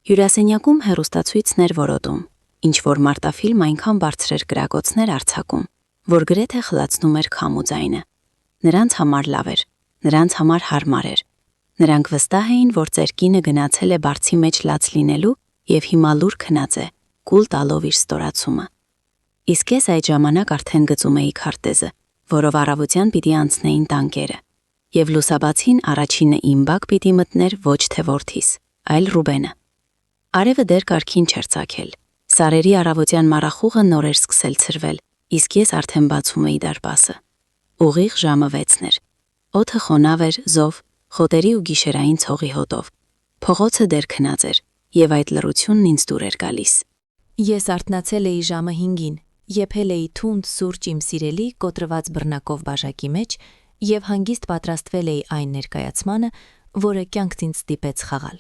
Հյուրասենյակում հեռուստացույցն էր որոտում, ինչ որ մարտաֆիլմ այնքան բարձր էր կրակոցներ արձակում, որ գրեթե խլացնում էր քամու ձայնը։ Նրանց համար լավ էր, նրանց համար հարմար էր։ Նրանք վստահ էին, որ ծեր կինը գնացել է բարձի մեջ լաց լինելու եւ հիմա լուր քնած է, կուլ տալով իր ստորացումը։ Իսկ ես այդ ժամանակ արդեն գծում էի քարտեզը, որով առավոտյան պիտի անցնեին տանկերը, եւ լուսաբացին առաջինը իմ բակ պիտի մտներ ոչ թե որդիս, այլ Ռուբենը։ Արևը դեռ կարգին չէր ծագել։ Սարերի առավոտյան մառախուղը նոր էր սկսել ցրվել, իսկ ես արդեն բացում էի դարպասը։ Ուղիղ ժամը 6-ն էր։ Օդը խոնավ էր, զով, խոտերի ու գիշերային ցողի հոտով։ Փողոցը դեռ քնած էր, եւ այդ լռությունն ինձ դուր էր գալիս։ Ես արթնացել էի ժամը 5-ին, եփել էի թունդ սուրճ իմ սիրելի կոտրված բռնակով բաժակի մեջ եւ հանգիստ պատրաստվել էի այն ներկայացմանը, որը կյանքն ինձ ստիպեց խաղալ։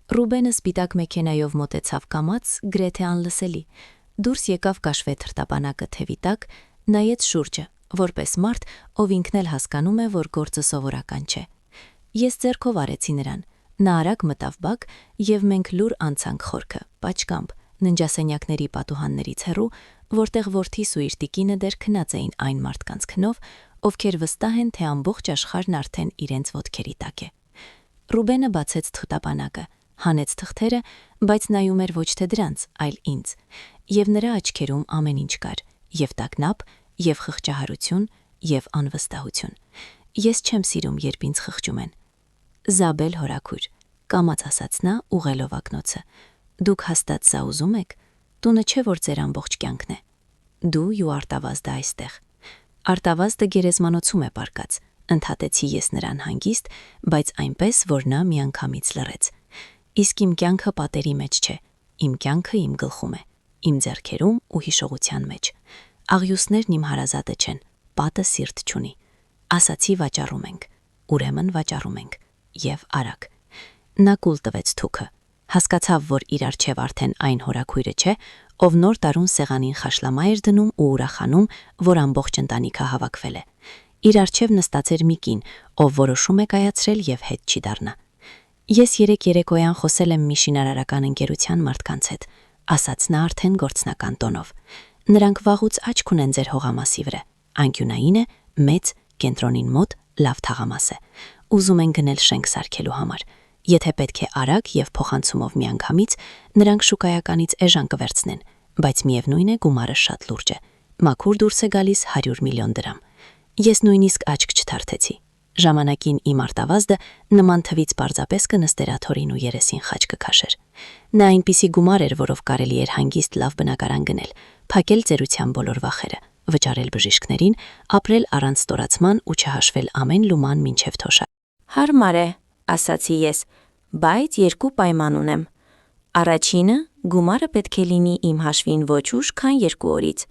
Ռուբենը սպիտակ մեքենայով մոտեցավ կամաց, գրեթե անլսելի։ Դուրս եկավ կաշվե թրտապանակը թևի տակ, նայեց շուրջը, որպես մարդ, ով ինքն էլ հասկանում է, որ գործը սովորական չէ։ Ես ձեռքով արեցի նրան։ Նա արագ մտավ բակ, եւ մենք լուր անցանք խորքը, պաճկամբ, ննջասենյակների պատուհաններից հեռու, որտեղ որդիս ու իր տիկինը դեռ քնած էին այն մարդկանց քնով, ովքեր վստահ են, թե ամբողջ աշխարհն արդեն իրենց ոտքերի տակ է։ Ռուբենը բացեց թղթապանակը, հանեց թղթերը, բայց նայում էր ոչ թե դրանց, այլ ինձ, եւ նրա աչքերում ամեն ինչ կար, եւ տագնապ, եւ խղճահարություն, եւ անվստահություն։ Ես չեմ սիրում, երբ ինձ խղճում են։ Զաբել հորաքույր, կամաց ասաց նա, ուղղելով ակնոցը։ Դուք հաստատ սա ուզում եք։ Տունը չէ, որ ձեր ամբողջ կյանքն է։ Դու ու Արտավազդը այստեղ։ Արտավազդը գերեզմանոցում է պառկած, ընդհատեցի ես նրան հանգիստ, բայց այնպես, որ նա միանգամից լռեց։ Իսկ իմ կյանքը պատերի մեջ չէ, իմ կյանքը իմ գլխում է, իմ ձեռքերում ու հիշողության մեջ։ Աղյուսներն իմ հարազատը չեն, պատը սիրտ չունի։ Ասացի վաճառում ենք, ուրեմն վաճառում ենք, եւ արագ։ Նա կուլ տվեց թուքը, հասկացավ, որ իր առջև արդեն այն հորաքույրը չէ, ով նոր տարուն սեղանին խաշլամա էր դնում ու ուրախանում, որ ամբողջ ընտանիքը հավաքվել է։ Իր առջև նստած էր մի կին, ով որոշում է կայացրել եւ հետ չի դառնա։ Ես երեկոյան խոսել եմ մի շինարարական ընկերության մարդկանց հետ, ասաց նա արդեն գործնական տոնով։ Նրանք վաղուց աչք ունեն ձեր հողամասի վրա, անկյունային է, մեծ, կենտրոնին մոտ, լավ թաղամաս է։ Ուզում են գնել շենք սարքելու համար։ Եթե պետք է արագ եւ փոխանցումով միանգամից, նրանք շուկայականից էժան կվերցնեն, բայց միևնույն է գումարը շատ լուրջ է։ Մաքուր դուրս է գալիս 100 միլիոն դրամ։ Ես նույնիսկ աչք չթարթեցի։ Ժամանակին իմ Արտավազդը նման թվից պարզապես կնստեր աթոռին ու երեսին խաչ կքաշեր։ Նա այնպիսի գումար էր, որով կարելի էր հանգիստ լավ բնակարան գնել, փակել ծերության բոլոր վախերը, վճարել բժիշկներին, ապրել առանց ստորացման ու չհաշվել ամեն լուման մինչև թոշակ։ Հարմար է, ասացի ես, բայց երկու պայման ունեմ։ Առաջինը, գումարը պետք է լինի իմ հաշվին ոչ ուշ, քան 2 օրից։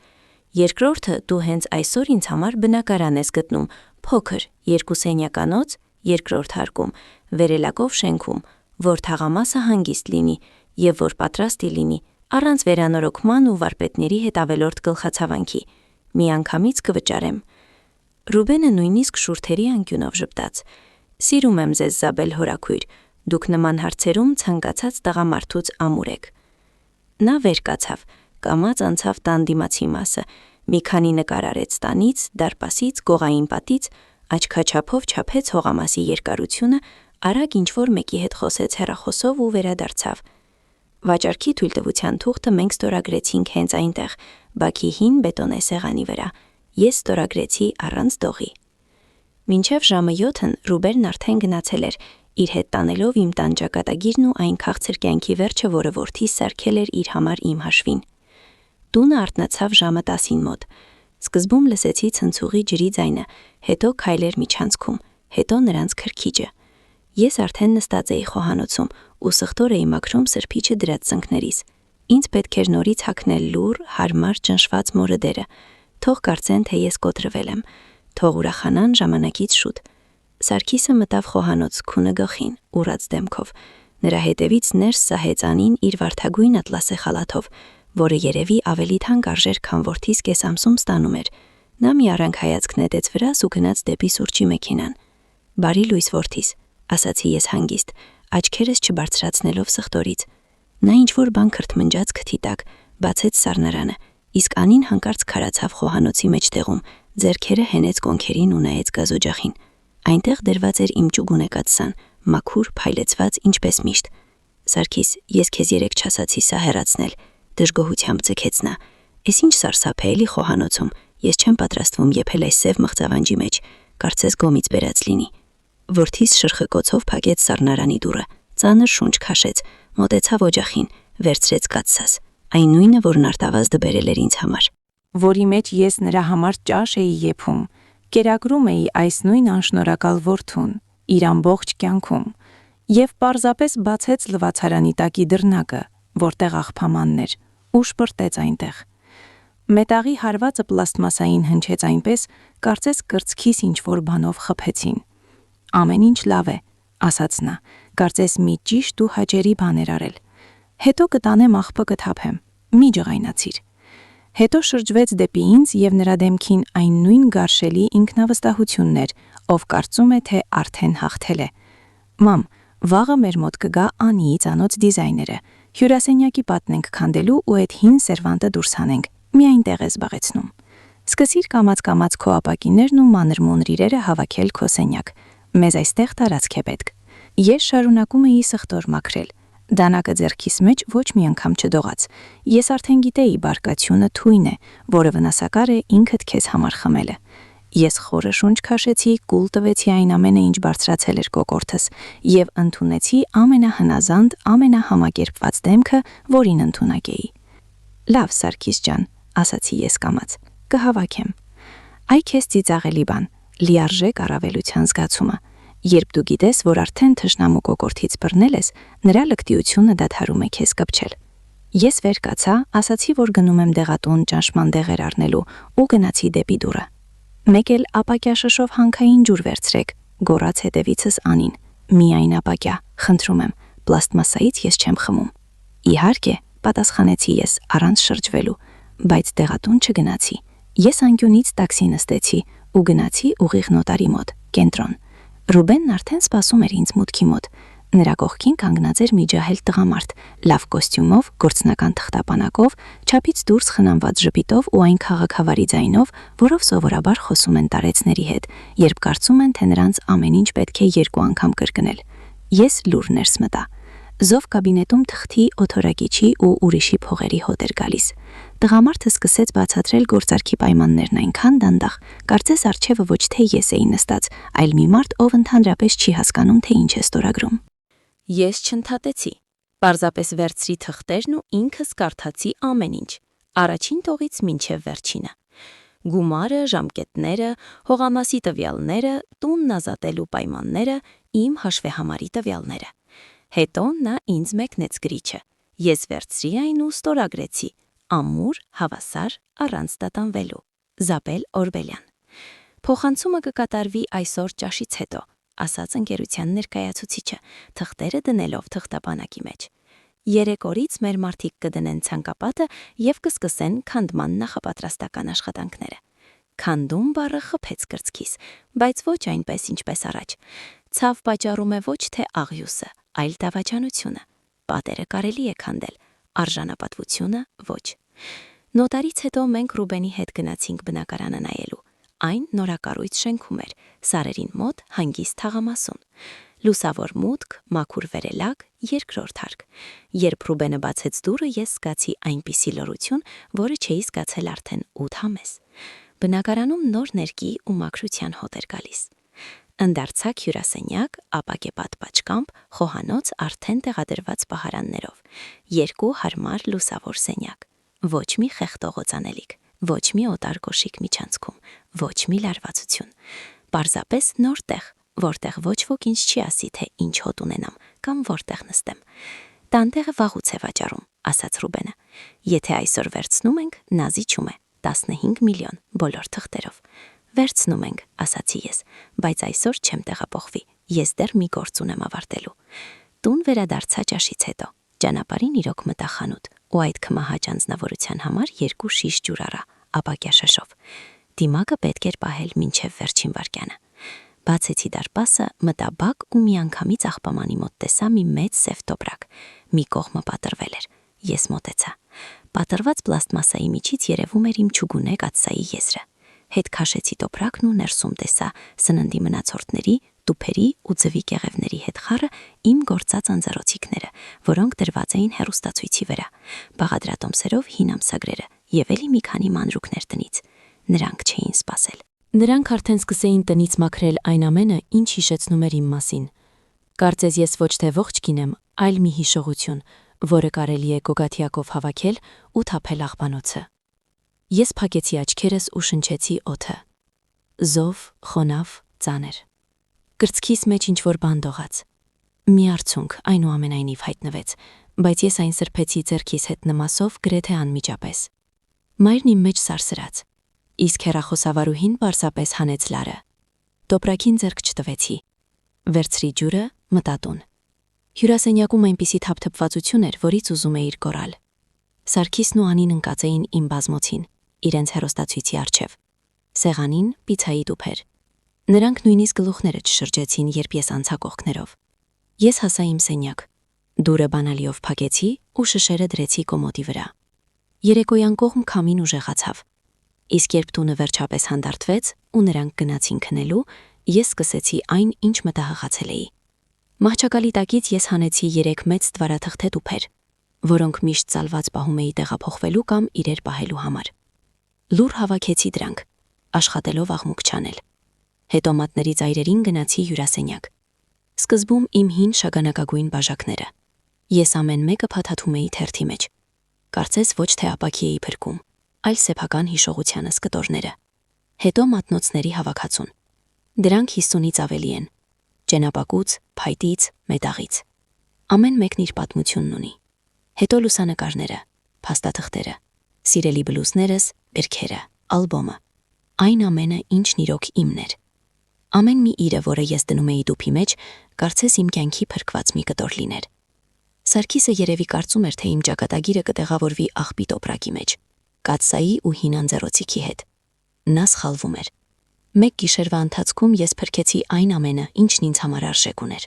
Երկրորդը, դու հենց այսօր ինձ համար բնակարան ես գտնում, փոքր, 2 սենյականոց, երկրորդ հարկում, վերելակով շենքում, որ թաղամասը հանգիստ լինի եւ որ պատրաստի լինի, առանց վերանորոգման ու վարպետների հետ ավելորդ գլխացավանքի։ Միանգամից կվճարեմ։ Ռուբենը նույնիսկ շուրթերի անկյունով ժպտաց։ Սիրում եմ ձեզ, Զաբել հորաքույր, դուք նման հարցերում ցանկացած տղամարդուց ամուր եք։ Նա վեր կացավ, կամաց անցավ տան դիմացի մասը, մի քանի նկար արեց տանից, դարպասից, գողային պատից, աչքաչափով չափեց հողամասի երկարությունը, արագ ինչ-որ մեկի հետ խոսեց հեռախոսով ու վերադարձավ։ Վաճառքի թույլտվության թուղթը մենք ստորագրեցինք հենց այնտեղ, բակի հին բետոնե սեղանի վրա։ Ես ստորագրեցի առանց դողի։ Մինչև ժամը 7-ն Ռուբենն արդեն գնացել էր, իր հետ տանելով իմ տան ճակատագիրն ու այն քաղցր կյանքի վերջը, որը որդիս սարքել էր իր համար իմ հաշվին։ Տունը արթնացավ ժամը 10-ին մոտ։ Սկզբում լսեցի ցնցուղի ջրի ձայնը, հետո քայլեր միջանցքում, հետո նրանց քրքիջը։ Ես արդեն նստած էի խոհանոցում ու սխտոր էի մաքրում սրբիչը դրած ծնկներիս։ Ինձ պետք էր նորից հագնել լուռ, հարմար ճնշված մորդերը։ Թող կարծեն, թե ես կոտրվել եմ, թող ուրախանան ժամանակից շուտ։ Սարգիսը մտավ խոհանոց քունը գլխին, ուռած դեմքով։ Նրա հետևից ներս սահեց Անին իր վարդագույն ատլասե խալաթով, որը երևի ավելի թանկ արժեր, քան որդիս կեսամսում ստանում էր։ Նա մի առանք հայացք նետեց վրաս ու գնաց դեպի սուրճի մեքենան։ Բարի լույս որդիս, ասացի ես հանգիստ, աչքերս չբարձրացնելով սխտորից։ Նա ինչ-որ բան քրթմնջաց քթի տակ, բացեց սառնարանը, իսկ Անին հանկարծ քարացավ խոհանոցի մեջտեղում, ձեռքերը հենեց կոնքերին ու նայեց գազօջախին։ Այնտեղ դրված էր իմ ճուգունեկացան, մաքուր, փայլեցված, ինչպես միշտ։ Սարգիս, ես քեզ երեք չասացի սա հեռացնել, դժգոհությամբ ձգեց նա։ Էս ինչ սարսափելի խոհանոցում, ես չեմ պատրաստվում եփել այս սև մղձավանջի մեջ, կարծես գոմից բերած լինի։ Որդիս շրխկոցով փակեց սառնարանի դուռը, ծանր շունչ քաշեց, մոտեցավ օջախին, վերցրեց կաթսաս, այն նույնը, որն Արտավազդը բերել էր ինձ համար, որի մեջ ես նրա համար ճաշ էի եփում, կերակրում էի այս նույն անշնորհակալ որդուն, իր ամբողջ կյանքում, եւ պարզապես բացեց լվացարանի տակի դռնակը, որտեղ աղբամանն էր, ու շպրտեց այնտեղ։ Մետաղի հարվածը պլաստմասային հնչեց այնպես, կարծես կրծքիս ինչ-որ բանով խփեցին։ Ամեն ինչ լավ է, ասաց նա, Կարծես մի ճիշտ ու հաճելի բան էր արել։ Հետո կտանեմ աղբը կթափեմ, մի ջղայնացիր։ Հետո շրջվեց դեպի ինձ և նրա դեմքին այն նույն գարշելի ինքնավստահությունն էր, ով կարծում է, թե արդեն հաղթել է։ Մամ, վաղը մեր մոտ կգա Անիի ծանոթ դիզայները, հյուրասենյակի պատն ենք քանդելու ու այդ հին սերվանտը դուրս հանենք, միայն տեղ է զբաղեցնում։ Սկսիր կամաց-կամաց քո ապակիներն ու մանր-մունր իրերը հավաքել քո սենյակ։ Մեզ այստեղ տարածք է պետք։ Ես շարունակում էի սխտոր մաքրել։ Դանակը ձեռքիս մեջ ոչ մի անգամ չդողաց։ Ես արդեն գիտեի բարկացյունը թույն է, որը վնասակար է ինքդ քեզ համար խմելը։ Ես խորը շունչ քաշեցի, կուլ տվեցի այն ամենը, ինչ բարձրացել էր կոկորդս, և ընդունեցի ամենահնազանդ, ամենահամակերպված դեմքը, որին ընդունակ էի։ Լավ, Սարգիս ջան, ասացի ես կամաց, կհավաքեմ։ Այ քեզ ծիծաղելի բան, լիարժեք առավելության զգացումը։ Երբ դու գիտես, որ արդեն թշնամու կոկորդից բռնել ես, նրա լկտիությունը դադարում է քեզ կպչել։ Ես վեր կացա, ասացի, որ գնում եմ դեղատուն ճնշման դեղեր առնելու ու գնացի դեպի դուռը։ Մեկ էլ ապակյա շշով հանքային ջուր վերցրեք, գոռաց հետևիցս Անին։ Միայն ապակյա, խնդրում եմ, պլաստմասայից ես չեմ խմում։ Իհարկե, պատասխանեցի ես առանց շրջվելու, բայց դեղատուն չգնացի։ Ես անկյունից տաքսի նստեցի ու գնացի ուղիղ նոտարի մոտ, կենտրոն։ Ռուբենն արդեն սպասում էր ինձ մուտքի մոտ։ Նրա կողքին կանգնած էր մի ջահել տղամարդ, լավ կոստյումով, գործնական թղթապանակով, չափից դուրս խնամված ժպիտով ու այն քաղաքավարի ձայնով, որով սովորաբար խոսում են տարեցների հետ, երբ կարծում են, թե նրանց ամեն ինչ պետք է 2 անգամ կրկնել։ Ես լուր ներս մտա։ Զով կաբինետում թղթի, օթորակիչի ու ուրիշի փողերի հոտ էր գալիս։ Տղամարդը սկսեց բացատրել գործարքի պայմաններն այնքան դանդաղ, կարծես առջևը ոչ թե ես էի նստած, այլ մի մարդ, ով ընդհանրապես չի հասկանում, թե ինչ է ստորագրում։ Ես չընդհատեցի։ Պարզապես վերցրի թղթերն ու ինքս կարդացի ամեն ինչ, առաջին տողից մինչև վերջինը։ Գումարը, ժամկետները, հողամասի տվյալները, տունն ազատելու պայմանները, իմ հաշվեհամարի տվյալները։ Հետո նա ինձ մեկնեց գրիչը։ Ես վերցրի այն ու ստորագրեցի. ամուր, հավասար, առանց դատանվելու։ Զաբել Օրբելյան։ Փոխանցումը կկատարվի այսօր ճաշից հետո, ասաց ընկերության ներկայացուցիչը, թղթերը դնելով թղթապանակի մեջ։ 3 օրից մեր մարդիկ կդնեն ցանկապատը և կսկսեն քանդման նախապատրաստական աշխատանքները։ Քանդում բառը խփեց կրծքիս, բայց ոչ այնպես, ինչպես առաջ։ Ցավ պատճառում է ոչ թե աղյուսը, այլ դավաճանությունը։ Պատերը կարելի է քանդել, արժանապատվությունը ոչ։ Նոտարից հետո մենք Ռուբենի հետ գնացինք բնակարանը նայելու։ Այն նորակառույց շենքում էր, սարերին մոտ հանգիստ թաղամասում։ Լուսավոր մուտք, մաքուր վերելակ, երկրորդ հարկ։ Երբ Ռուբենը բացեց դուռը, ես զգացի այնպիսի լռություն, որը չէի զգացել արդեն 8 ամիս։ Բնակարանում նոր ներկի ու մաքրության հոտ էր գալիս։ Ընդարձակ հյուրասենյակ, ապակեպատ պաճկամփ, խոհանոց արդեն տեղադրված պահարաններով, 2 հարմար լուսավոր սենյակ, ոչ մի խեղդողոց անելիք, ոչ մի օտար կոշիկ միջանցքում, ոչ մի լարվածություն, պարզապես նոր տեղ, որտեղ ոչ ոք ինձ չի ասի, թե ինչ հոտ ունենամ կամ որտեղ նստեմ։ Տանտեղը վաղուց է վաճառում, ասաց Ռուբենը։ Եթե այսօր վերցնում ենք, նա զիջում է 15 միլիոն բոլոր թղթերով։ Վերցնում ենք, ասացի ես, բայց այսօր չեմ տեղափոխվի, ես դեռ մի գործ ունեմ ավարտելու։ Տուն վերադարձա ճաշից հետո, ճանապարհին իրոք մտա խանութ, ու այդ քմահաճ անձնավորության համար 2 շիշ ջուր առա, ապակյա շշով։ Դիմակը պետք էր պահել մինչև վերջին վայրկյանը։ Բացեցի դարպասը, մտա բակ ու միանգամից աղբամանի մոտ տեսա մի մեծ սև տոպրակ։ Մի կողմը պատռվել էր, ես մոտեցա։ Պատռված պլաստմասայի միջից երևում էր իմ չուգունե կաթսայի եզրը։ Հետ քաշեցի տոպրակն ու ներսում տեսա սննդի մնացորդների, տուփերի ու ձվի կեղևների հետ խառը իմ գործած անձեռոցիկները, որոնք դրված էին հեռուստացույցի վրա, բաղադրատոմսերով հին ամսագրերը և էլի մի քանի մանրուքներ տնից։ Նրանք չէին սպասել։ Նրանք արդեն սկսեին տնից մաքրել այն ամենը, ինչ հիշեցնում էր իմ մասին։ Կարծես ես ոչ թե ողջ կինեմ, այլ մի հիշողություն, որը կարելի է գոգաթյակով հավաքել ու թափել աղբանոցը։ Ես փակեցի աչքերս ու շնչեցի օդը։ Զով, խոնավ, ծանր։ Կրծքիս մեջ ինչ-որ բան դողաց։ Մի արցունք այնուամենայնիվ հայտնվեց, բայց ես այն սրբեցի ձեռքիս հետ նմասով գրեթե անմիջապես։ Մայրն իմ մեջ սարսրաց, իսկ հեռախոսավարուհին պարզապես հանեց լարը։ Տոպրակին ձեռք չտվեցի։ Վերցրի ջուրը, մտա տուն։ Հյուրասենյակում այնպիսի թափթփվածություն էր, որից ուզում էիր կորալ։ Սարգիսն ու Անին ընկած էին իմ բազմոցին, իրենց հեռուստացույցի առջև։ Սեղանին պիցայի տուփեր։ Նրանք նույնիսկ գլուխները չշրջեցին, երբ ես անցա կողքներով։ Ես հասա իմ սենյակ։ Դուրը բանալիով փակեցի ու շշերը դրեցի կոմոդի վրա։ Երեկոյան կողմ քամին ուժեղացավ։ Իսկ երբ տունը վերջապես հանդարտվեց ու նրանք գնացին քնելու, ես սկսեցի այն, ինչ մտահղացել էի։ Մահճակալի տակից ես հանեցի 3 մեծ ստվարաթղթե տուփեր, որոնք միշտ ծալված պահում էի տեղափոխվելու կամ իրեր պահելու համար։ Լուր հավաքեցի դրանք, աշխատելով աղմուկ չանել։ Հետո մատների ծայրերին գնացի հյուրասենյակ։ Սկզբում իմ հին շագանակագույն բաժակները։ Ես ամեն մեկը փաթաթում էի թերթի մեջ։ Կարծես ոչ թե ապակի էի փրկում, այլ սեփական հիշողությանս կտորները։ Հետո մատնոցների հավաքածուն։ Դրանք 50-ից ավելի են։ Ճենապակուց, փայտից, մետաղից։ Ամեն մեկն իր պատմությունն ունի։ Հետո լուսանկարները, փաստաթղթերը, սիրելի բլուզներս, երգերը, ալբոմը։ Այն ամենը, ինչն իրոք իմն էր։ Ամեն մի իրը, որը ես դնում էի տուփի մեջ, կարծես իմ կյանքի փրկված մի կտոր լիներ։ Սարգիսը երևի կարծում էր, թե իմ ճակատագիրը կտեղավորվի աղբի տոպրակի մեջ, կաթսայի ու հին անձեռոցիկի հետ։ Նա սխալվում էր։ Մեկ գիշերվա ընթացքում ես փրկեցի այն ամենը, ինչն ինձ համար արժեք ուներ։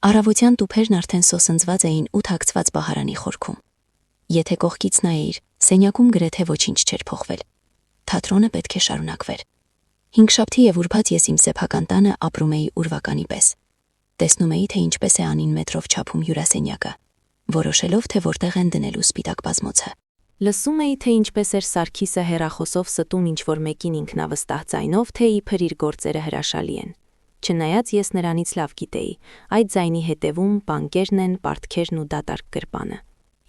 Առավոտյան տուփերն արդեն սոսնձված էին ու թաքցված բահարանի խորքում։ Եթե կողքից նայեիր, սենյակում գրեթե ոչինչ չէր փոխվել։ Թատրոնը պետք է շարունակվեր։ Հինգշաբթի եւ ուրբաթ ես իմ սեփական տանը ապրում էի ուրվականի պես։ Տեսնում էի, թե ինչպես է Անին մետրով չափում հյուրասենյակը, որոշելով, թե որտեղ են դնելու սպիտակ բազմոցը։ Լսում էի, թե ինչպես էր Սարգիսը հեռախոսով ստում ինչ-որ մեկին ինքնավստահ ձայնով, թե իբր իր գործերը հրաշալի են։ Չնայած ես նրանից լավ գիտեի, այդ ձայնի հետևում բանկերն են, պարտքերն ու դատարկ գրպանը։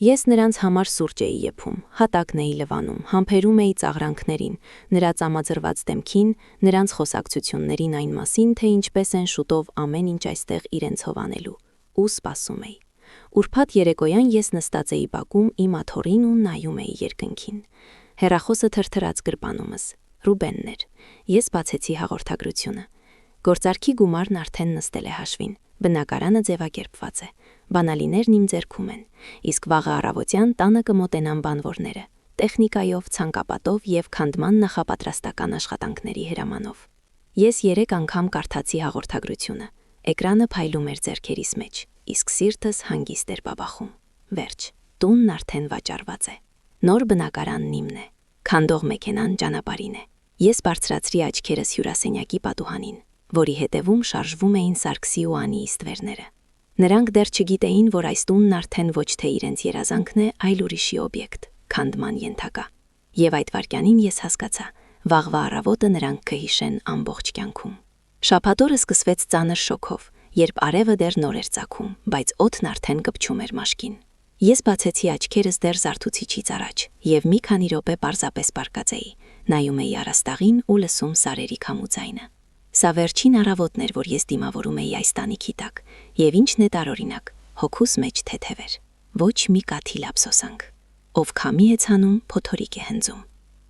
Ես նրանց համար սուրճ էի եփում, հատակն էի լվանում, համբերում էի ծաղրանքներին, նրա ծամաձրված դեմքին, նրանց խոսակցություններին այն մասին, թե ինչպես են շուտով ամեն ինչ այստեղ իրենց հովանելու, ու սպասում էի։ Ուրբաթ երեկոյան ես նստած էի բակում իմ աթոռին ու նայում էի երկնքին։ Հեռախոսը թրթրաց գրպանումս, Ռուբենն էր։ Ես բացեցի հաղորդագրությունը։ Գործարքի գումարն արդեն նստել է հաշվին, բնակարանը ձևակերպված է, բանալիներն իմ ձեռքում են, իսկ վաղը առավոտյան տանը կմոտենան բանվորները, տեխնիկայով, ցանկապատով և քանդման նախապատրաստական աշխատանքների հրամանով։ Ես 3 անգամ կարդացի հաղորդագրությունը, էկրանը փայլում էր ձեռքերիս մեջ, իսկ սիրտս հանգիստ էր բաբախում։ Վերջ, տունն արդեն վաճառված է։ Նոր բնակարանն իմն է, քանդող մեքենան ճանապարհին է։ Ես բարձրացրի աչքերս հյուրասենյակի պատուհանին, որի հետևում շարժվում էին Սարգսի ու Անիի ստվերները։ Նրանք դեռ չգիտեին, որ այս տունն արդեն ոչ թե իրենց երազանքն է, այլ ուրիշի օբյեկտ, քանդման ենթակա։ Եվ այդ վայրկյանին ես հասկացա, վաղվա առավոտը նրանք կհիշեն ամբողջ կյանքում։ Շաբաթօրը սկսվեց ծանր շոկով, երբ արևը դեռ նոր էր ծագում, բայց օդն արդեն կպչում էր մաշկին։ Ես բացեցի աչքերս դեռ զարթուցիչից առաջ, եւ մի քանի րոպե պարզապես պառկած էի, նայում էի առաստաղին ու լսում սարերի քամու ձայնը։ Սա վերջին առավոտն էր, որ ես դիմավորում էի այս տանիքի տակ, եւ ինչն է տարօրինակ, հոգուս մեջ թեթև էր, ոչ մի կաթիլ ափսոսանք։ Ով քամի է ցանում, փոթորիկ է հնձում։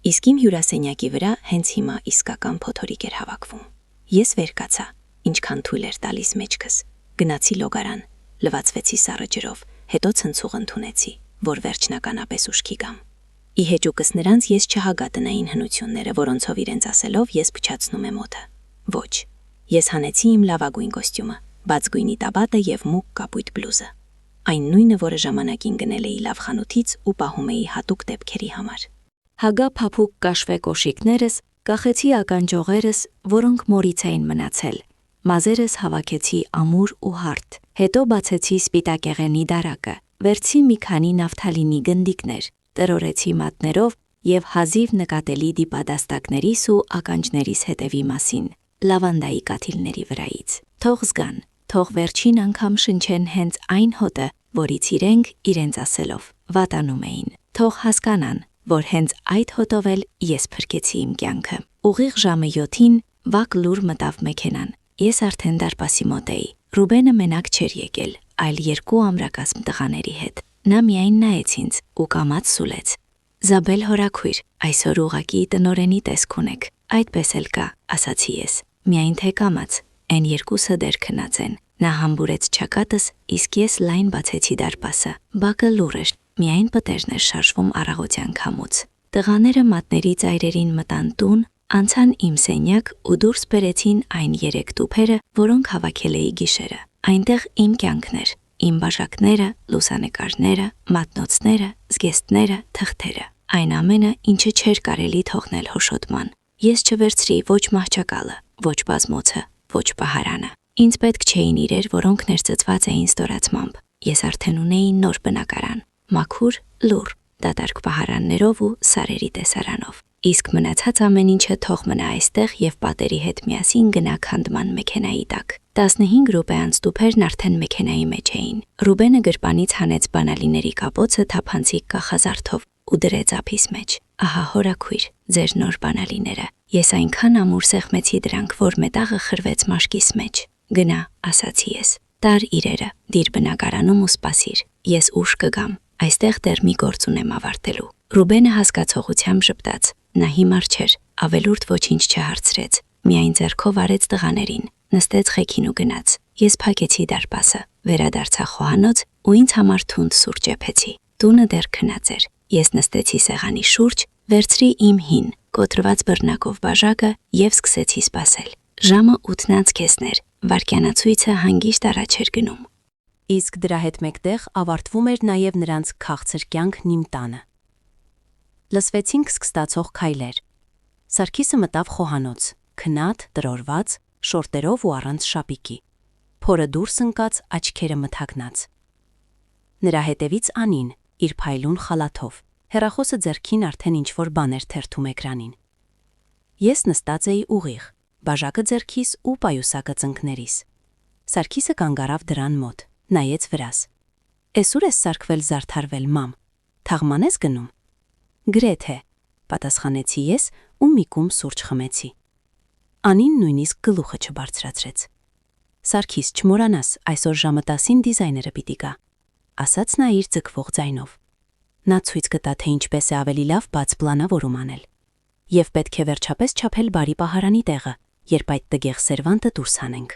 Իսկ իմ հյուրասենյակի վրա հենց հիմա իսկական փոթորիկ էր հավաքվում։ Ես վեր կացա, ինչքան թույլ էր տալիս մեջքս, գնացի լոգարան, լվացվեցի սառը ջրով, հետո ցնցուղ ընդունեցի, որ վերջնականապես ուշքի գամ։ Ի հեճուկս նրանց ես չհագա տնային հնությունները, որոնցով իրենց ասելով ես փչացնում եմ օդը։ Ոչ, ես հանեցի իմ լավագույն կոստյումը, բաց գույնի տաբատը եւ մուգ կապույտ բլուզը։ Այն նույնը, որը ժամանակին գնել էի լավ խանութից ու պահում էի հատուկ դեպքերի համար։ Հագա փափուկ կաշվե կոշիկներս, կախեցի ականջողերս, որոնք մորից էին մնացել։ Մազերս հավաքեցի ամուր ու հարթ, հետո բացեցի սպիտակեղենի դարակը, վերցի մի քանի նավթալինի գնդիկներ, տրորեցի մատներով եւ հազիվ նկատելի դիպադաստակներիս ու ականջներիս հետևի մասին, լավանդայի կաթիլների վրայից։ Թող զգան, թող վերջին անգամ շնչեն հենց այն հոտը, որից իրենք իրենց ասելով վատանում էին։ Թող հասկանան, որ հենց այդ հոտով էլ ես փրկեցի իմ կյանքը։ Ուղիղ ժամը 7-ին վակ լուր մտավ մեքենան։ Ես արդեն դարպասի մոտ էի։ Ռուբենը մենակ չէր եկել, այլ 2 ամրակազմ տղաների հետ։ Նա միայն նայեց ինձ ու կամաց սուլեց։ Զաբել հորաքույր, այսօր ուղակի տնորենի տեսք ունեք։ Այդպես էլ կա, ասացի ես։ Միայն թե կամաց, այն 2-ը դեռ քնած են։ Նա համբուրեց չակատս, իսկ ես լայն բացեցի դարպասը։ Բակը լուռ էր, միայն պտերն էր շարժվում առավոտյան քամուց։ Տղաները մատների ծայրերին մտան տուն, անցան իմ սենյակ ու դուրս բերեցին այն 3 տուփերը, որոնք հավաքել էի գիշերը։ Այնտեղ իմ կյանքն էր, իմ բաժակները, լուսանկարները, մատնոցները, զգեստները, թղթերը։ Այն ամենը, ինչը չէր կարելի թողնել հոշոտման։ Ես չվերցրի ոչ մահճակալը, ոչ բազմոցը, ոչ պահարանը։ Ինձ պետք չէին իրեր, որոնք ներծծված էին ստորացմամբ։ Ես արդեն ունեի նոր բնակարան, մաքուր, լուռ, դատարկ պահարաններով ու սարերի տեսարանով։ Իսկ մնացած ամեն ինչը թող մնա այստեղ եւ պատերի հետ միասին գնա քանդման մեքենայի տակ։ 15 րոպե անց տուփերն արդեն մեքենայի մեջ էին։ Ռուբենը գրպանից հանեց բանալիների կապոցը թափանցիկ կախազարդով ու դրեց ափիս մեջ։ Ահա հորաքույր, ձեր նոր բանալիները։ Ես այնքան ամուր սեղմեցի դրանք, որ մետաղը խրվեց մաշկիս մեջ։ Գնա, ասացի ես։ Տար իրերը, դիր բնակարանում ու սպասիր։ Ես ուշ կգամ։ Այստեղ դեռ մի գործ ունեմ ավարտելու։ Ռուբենը հասկացողությամբ ժպտաց։ Նա հիմար չէր, ավելուրդ ոչինչ չհարցրեց։ Միայն ձեռքով արեց տղաներին, նստեց խեքին ու գնաց։ Ես փակեցի դարպասը, վերադարձա խոհանոց ու ինձ համար թունդ սուրճ եփեցի։ Տունը դեռ քնած էր։ Ես նստեցի սեղանի շուրջ, վերցրի իմ հին, կոտրված բռնակով բաժակը եւ սկսեցի սպասել։ Ժամը 8-ից կեսներ, վայրկյանացույցը հանգիստ առաջ էր գնում։ Իսկ դրա հետ մեկտեղ ավարտվում էր նաև նրանց քաղցր կյանքն իմ տանը։ Լսվեցին սկստացող քայլեր։ Սարգիսը մտավ խոհանոց, քնած, տրորված, շորտերով ու առանց շապիկի։ Փորը դուրս ընկած, աչքերը մթագնած։ Նրա հետևից Անին, իր փայլուն խալաթով, հեռախոսը ձեռքին արդեն ինչ-որ բան էր թերթում էկրանին։ Ես նստած էի ուղիղ, բաժակը ձեռքիս ու պայուսակը ծնկներիս։ Սարգիսը կանգ առավ դրան մոտ, նայեց վրաս։ «Էս ուր ես սարքվել զարդարվել, մամ, թաղման ես գնում»։ «Գրեթե», պատասխանեցի ես ու մի կում սուրճ խմեցի։ Անին նույնիսկ գլուխը չբարձրացրեց։ «Սարգիս, չմոռանաս, այսօր ժամը 10-ին դիզայները պիտի գա», ասաց նա իր ձգվող ձայնով։ Նա ցույց կտա, թե ինչպես է ավելի լավ բաց պլանավորում անել։ Եվ պետք է վերջապես չափել բարի պահարանի տեղը, երբ այդ տգեղ սերվանտը դուրս հանենք։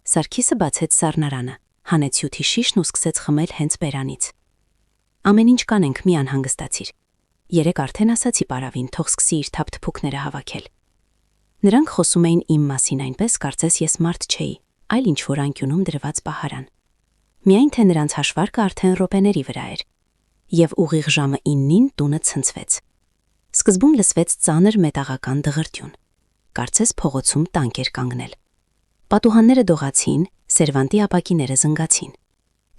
Սարգիսը բացեց սառնարանը, հանեց հյութի շիշն ու սկսեց խմել հենց բերանից։ «Ամեն ինչ կանենք, մի անհանգստացիր։ Երեք արդեն ասացի պարավին, թող սկսի իր թափթփուկները հավաքել»։ Նրանք խոսում էին իմ մասին այնպես, կարծես ես մարդ չէի, այլ ինչ-որ անկյունում դրված պահարան։ Միայն թե նրանց հաշվարկը արդեն րոպեների վրա էր։ Եվ ուղիղ ժամը 9-ին տունը ցնցվեց։ Սկզբում լսվեց ծանր մետաղական դղրդյուն։ Կարծես փողոցում տանկ էր կանգնել։ Պատուհանները դողացին, սերվանտի ապակիները զնգացին։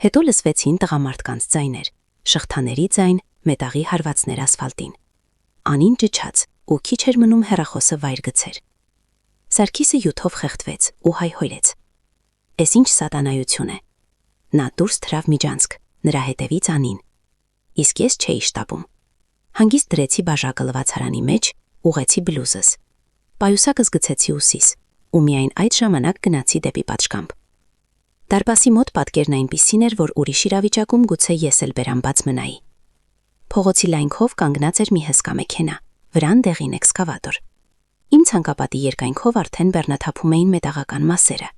Հետո լսվեցին տղամարդկանց ձայներ, շղթաների ձայն, մետաղի հարվածներ ասֆալտին։ Անին ճչաց, ու քիչ էր մնում հեռախոսը վայր գցեր։ Սարգիսը յութով խեղդվեց ու հայհոյեց։ «Էս ինչ սատանայություն է»։ Նա դուրս թրավ միջանցք, նրա հետևից Անին։ Իսկ ես չէի շտապում։ Հանգիստ դրեցի բաժակը լվացարանի մեջ, ուղեցի բլուզս։ Պայուսակս գցեցի ուսիս, ու միայն այդ ժամանակ գնացի դեպի պատշգամբ։ Դարպասի մոտ պատկերն այնպիսին էր, որ ուրիշ իրավիճակում գուցե ես էլ բերանբաց մնայի։ Փողոցի լայնքով կանգնած էր մի հսկա մեքենա, վրան դեղին էքսկավատոր։ Իմ ցանկապատի երկայնքով արդեն բեռնաթափում էին մետաղական մասերը։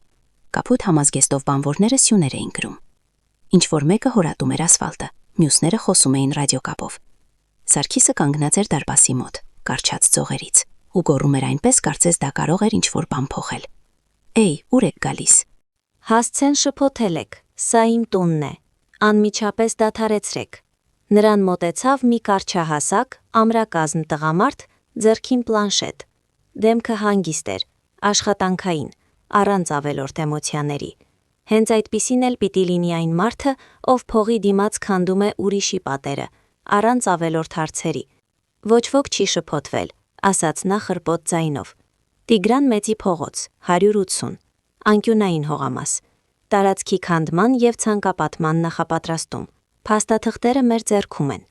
Կապույտ համազգեստով բանվորները սյուներ էին կրում։ Ինչ-որ մեկը հորատում էր ասֆալտը, մյուսները խոսում էին ռադիոկապով։ Սարգիսը կանգնած էր դարպասի մոտ, կարճած ծողերից, ու գոռում էր այնպես, կարծես դա կարող էր ինչ-որ բան փոխել։ «Էй, ուր եք գալիս»։ Հասցեն շփոթել եք, սա իմ տունն է, անմիջապես դադարեցրեք։ Նրան մոտեցավ մի կարճահասակ, ամրակազմ տղամարդ, ձեռքին պլանշետ։ Դեմքը հանգիստ էր, աշխատանքային, առանց ավելորդ էմոցիաների։ Հենց այդպիսին էլ պիտի լինի այն մարդը, ով փողի դիմաց քանդում է ուրիշի պատերը, առանց ավելորդ հարցերի։ «Ոչ ոք չի շփոթվել», ասաց նա խրպոտ ձայնով։ Տիգրան Մեծի փողոց, 180, անկյունային հողամաս, տարածքի քանդման և ցանկապատման նախապատրաստում։ Փաստաթղթերը մեր ձեռքում են։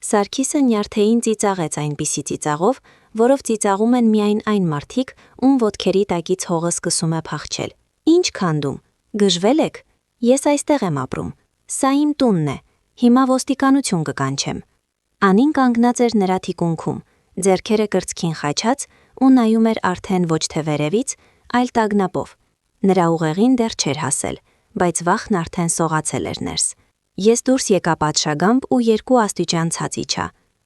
Սարգիսը նյարդեին ծիծաղեց այնպիսի ծիծաղով, որով ծիծաղում են միայն այն մարդիկ, ում ոտքերի տակից հողը սկսում է փախչել։ «Ինչ քանդում, գժվել եք, ես այստեղ եմ ապրում, սա իմ տունն է, հիմա ոստիկանություն կկանչեմ»։ Անին կանգնած էր նրա թիկունքում, ձեռքերը կրծքին խաչած ու նայում էր արդեն ոչ թե վերևից, այլ տագնապով։ Նրա ուղեղին դեռ չէր հասել, բայց վախն արդեն սողացել էր ներս։ Ես դուրս եկա պատշագամբ ու 2 աստիճան ցած իջա։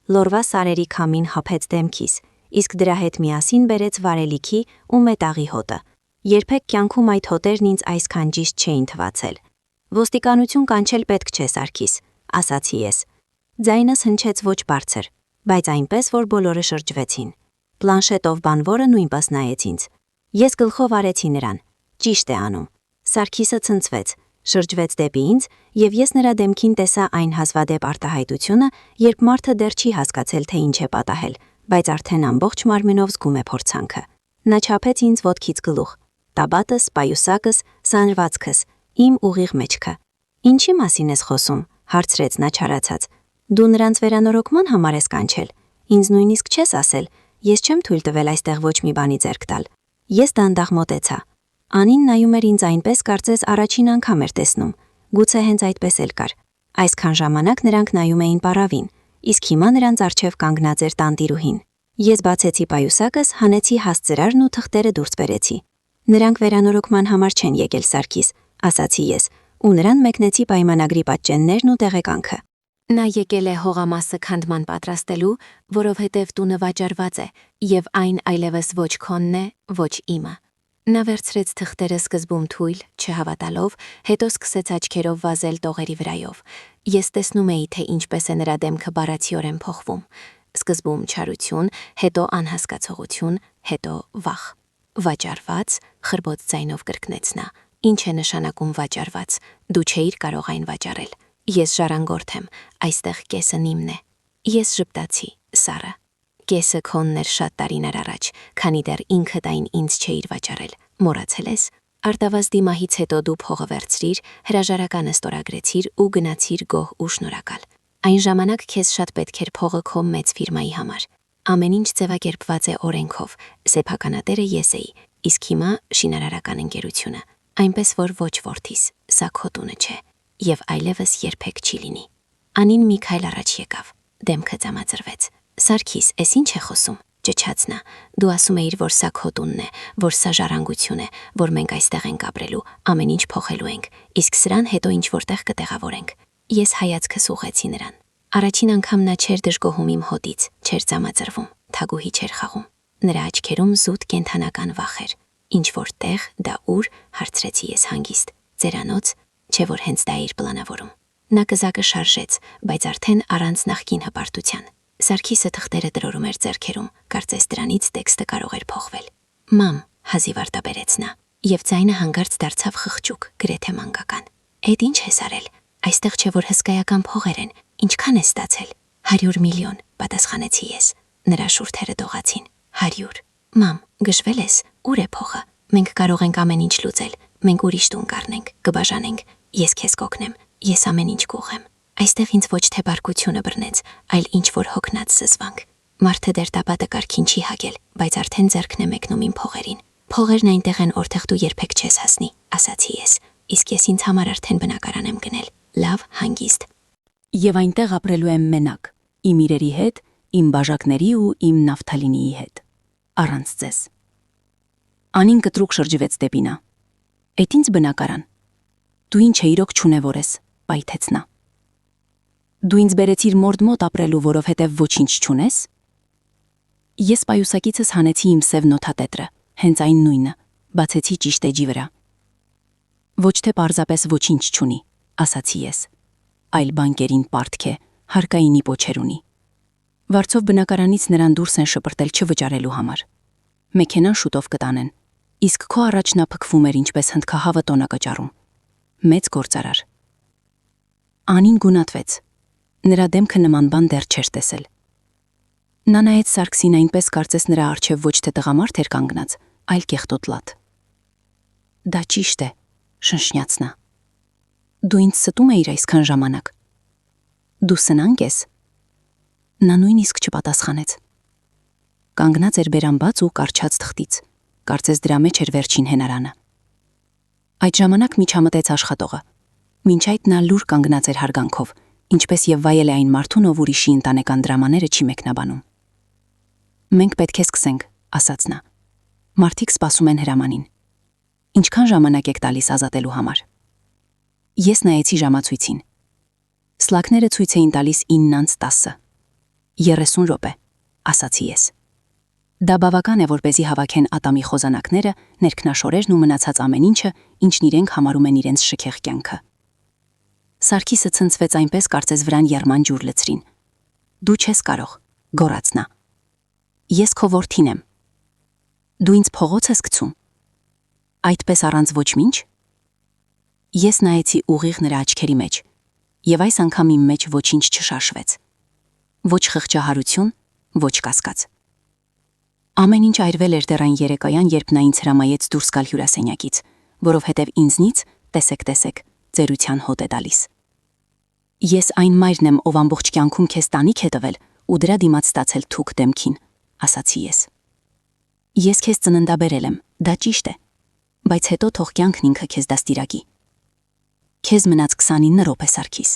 Լորվա սարերի քամին հափեց դեմքիս, իսկ դրա հետ միասին բերեց վարելիքի ու մետաղի հոտը։ Երբեք կյանքում այդ հոտերն ինձ այսքան ճիշտ չէին թվացել։ Ոստիկանություն կանչել պետք չէ, Սարգիս, ասացի ես։ Ձայնս հնչեց ոչ բարձր, բայց այնպես, որ բոլորը շրջվեցին։ Պլանշետով բանվորը նույնպես նայեց ինձ։ Ես գլխով արեցի նրան։ Ճիշտ է անում։ Սարգիսը ցնցվեց, շրջվեց դեպի ինձ, եւ ես նրա դեմքին տեսա այն հազվադեպ արտահայտությունը, երբ մարդը դեռ չի հասկացել, թե ինչ է պատահել, բայց արդեն ամբողջ մարմինով զգում է փորձանքը։ Նա չափեց ինձ ոտքից գլուխ, տաբատս, պայուսակս, սանրվածքս, իմ ուղիղ մեջքը։ Ինչի մասին ես խոսում, հարցրեց նա չարացած։ Դու նրանց վերանորոգման համար ես կանչել։ Ինձ նույնիսկ չես ասել, ես չեմ թույլ տվել այստեղ ոչ մի բանի ձեռք տալ։ Ես դանդաղ մոտեցա։ Անին նայում էր ինձ այնպես, կարծես առաջին անգամ էր տեսնում։ Գուցե հենց այդպես էլ կար։ Այսքան ժամանակ նրանք նայում էին պարավին, իսկ հիմա նրանց առջև կանգնած էր տանտիրուհին։ Ես բացեցի պայուսակս, հանեցի հասցրարն ու թղթերը դուրս բերեցի։ Նրանք վերանորոգման համար չեն եկել, Սարգիս, ասացի ես, ու նրան մեկնեցի պայմանագրի պատճեններն ու տեղեկանքը։ Նա եկել է հողամասը քանդման պատրաստելու, որովհետև տունը վաճառված է, եւ այն այլևս ոչ քոնն է, ոչ իմը։ Նա վերցրեց թղթերը սկզբում թույլ, չհավատալով, հետո սկսեց աչքերով վազել տողերի վրայով։ Ես տեսնում էի, թե ինչպես է նրա դեմքը բառացիորեն փոխվում։ Սկզբում չարություն, հետո անհասկացողություն, հետո վախ։ Վաճառված, խրբոց ձայնով կրկնեց նա։ Ինչ է նշանակում վաճառված։ Դու չէիր կարող այն վաճառել։ Ես ժառանգորդ եմ, այստեղ կեսն իմն է։ Ես ժպտացի, Սառը։ Կեսը քոնն էր շատ տարիներ առաջ, քանի դեռ ինքդ այն ինձ չէիր վաճառել։ Մոռացել ես։ Արտավազդի մահից հետո դու փողը վերցրիր, հրաժարականը ստորագրեցիր ու գնացիր գոհ ու շնորհակալ։ Այն ժամանակ քեզ շատ պետք էր փողը քո մեծ ֆիրմայի համար։ Ամեն ինչ ձևակերպված է օրենքով, սեփականատերը ես էի, իսկ հիմա շինարարական ընկերությունը։ Այնպես որ ոչ որդիս, սա քո տունը չէ, եւ այլևս երբեք չի լինի։ Անին մի քայլ առաջ եկավ, դեմքը ծամածրվեց։ Սարգիս, ես ինչ է խոսում, ճչաց նա։ Դու ասում էիր, որ սա քո տունն է, որ սա ժառանգություն է, որ մենք այստեղ ենք ապրելու, ամեն ինչ փոխելու ենք, իսկ սրան հետո ինչ որտեղ կտեղավորենք։ Ես հայացքս ուղղեցի նրան։ Առաջին անգամ նա չէր դժգոհում իմ հոտից, չէր ծամածրվում, թագուհի չէր խաղում։ Նրա աչքերում զուտ կենթանական վախ էր։ Ինչ որտեղ, դա ուր, հարցրեցի ես հանգիստ։ Ձերանոց, չէ որ հենց դա իր պլանավորում։ Նա կզակը շարժեց, բայց արդեն առանց նախկին հպարտության։ Սարգիսը թղթերը տրորում էր ձեռքերում, կարծես դրանից տեքստը կարող էր փոխվել։ Մամ, հազիվ արտաբերեց նա, եւ ձայնը հանգարց դարձավ խղճուկ, գրեթե մանկական։ Էդ ինչ ես արել։ Այստեղ չէ որ հսկայական փողեր են, ինչքան է ստացել։ 100 միլիոն, պատասխանեցի ես։ Նրա շուրթերը դողացին։ 100։ Մամ, գժվել ես, ուր է փողը։ Մենք կարող ենք ամեն ինչ լուծել։ Մենք ուրիշ տուն կառնենք, կբաժանենք։ Ես քեզ կօգնեմ, ես ամեն ինչ կուղեմ։ Այստեղ ինձ ոչ թե բարկությունը բռնեց, այլ ինչ որ հոգնած զզվանք։ Մարդը դեռ տապատը կարգին չի հագել, բայց արդեն ձեռքն է մեկնում իմ փողերին։ Փողերն այնտեղ են, որտեղ դու երբեք չես հասնի, ասացի ես։ Իսկ ես ինձ համար արդեն բնակարան եմ գնել։ Լավ, հանգիստ։ Եվ այնտեղ ապրելու եմ մենակ, իմ իրերի հետ, իմ բաժակների ու իմ նավթալինիի հետ։ Առանց ձեզ։ Անին կտրուկ շրջվեց դեպի նա։ Էդ ինձ բնակարան։ Դու ինչ է իրոք չունևոր ես, պայթեց նա։ Դու ինձ բերեցիր մորդ մոտ ապրելու, որովհետև ոչինչ չունես։ Ես պայուսակիցս հանեցի իմ սև նոթատետրը, հենց այն նույնը, բացեցի ճիշտ էջի վրա։ Ոչ թե պարզապես ոչինչ չունի, ասացի ես, այլ բանկերին պարտք է, հարկայինի պոչեր ունի։ Վարձով բնակարանից նրան դուրս են շպրտել չվճարելու համար։ Մեքենան շուտով կտանեն, իսկ քո առաջ նա փքվում էր ինչպես հնդկահավը տոնակճարում։ Մեծ գործարար։ Անին գունատվեց։ Նրա դեմքը նման բան դեռ չէր տեսել։ Նա նայեց Սարգսին այնպես, կարծես նրա առջև ոչ թե տղամարդ էր կանգնած, այլ կեղտոտ լատ։ Դա ճիշտ է, շնշնաց նա։ Դու ինձ ստում էիր այսքան ժամանակ։ Դու սնանկ ես։ Նա նույնիսկ չպատասխանեց։ Կանգնած էր բերանբաց ու կարճած թղթից, կարծես դրա մեջ էր վերջին հենարանը։ Այդ ժամանակ միջամտեց աշխատողը։ Մինչ այդ նա լուր կանգնած էր հարգանքով, ինչպես եւ վայել է այն մարդուն, ով ուրիշի ընտանեկան դրամաները չի մեկնաբանում։ Մենք պետք է սկսենք, ասաց նա։ Մարդիկ սպասում են հրամանին։ Ինչքան ժամանակ եք տալիս ազատելու համար։ Ես նայեցի ժամացույցին։ Սլաքները ցույց էին տալիս 9:10։ 30 րոպե, ասացի ես։ Դա բավական է, որպեսզի հավաքեն ատամի խոզանակները, ներքնաշորերն ու մնացած ամեն ինչը, ինչն իրենք համարում են իրենց շքեղ կյանքը։ Սարգիսը ցնցվեց այնպես, կարծես վրան եռման ջուր լցրին։ Դու չես կարող, գոռաց նա։ Ես քո որդին եմ։ Դու ինձ փողոց ես գցում։ Այդպես առանց ոչ ինչ։ Ես նայեցի ուղիղ նրա աչքերի մեջ, եւ այս անգամ իմ մեջ ոչինչ չշարժվեց։ Ոչ խղճահարություն, ոչ կասկած։ Ամեն ինչ այրվել էր դեռ այն երեկոյան, երբ նա ինձ հրամայեց դուրս գալ հյուրասենյակից, որովհետև ինձնից, տեսեք, ծերության հոտ է տալիս։ Ես այն մայրն եմ, ով ամբողջ կյանքում քեզ տանիք է տվել ու դրա դիմաց ստացել թուք դեմքին, ասացի ես։ Ես քեզ ծննդաբերել եմ, դա ճիշտ է, բայց հետո թող կյանքն ինքը քեզ դաստիարակի։ Քեզ մնաց 29 րոպե, Սարգիս։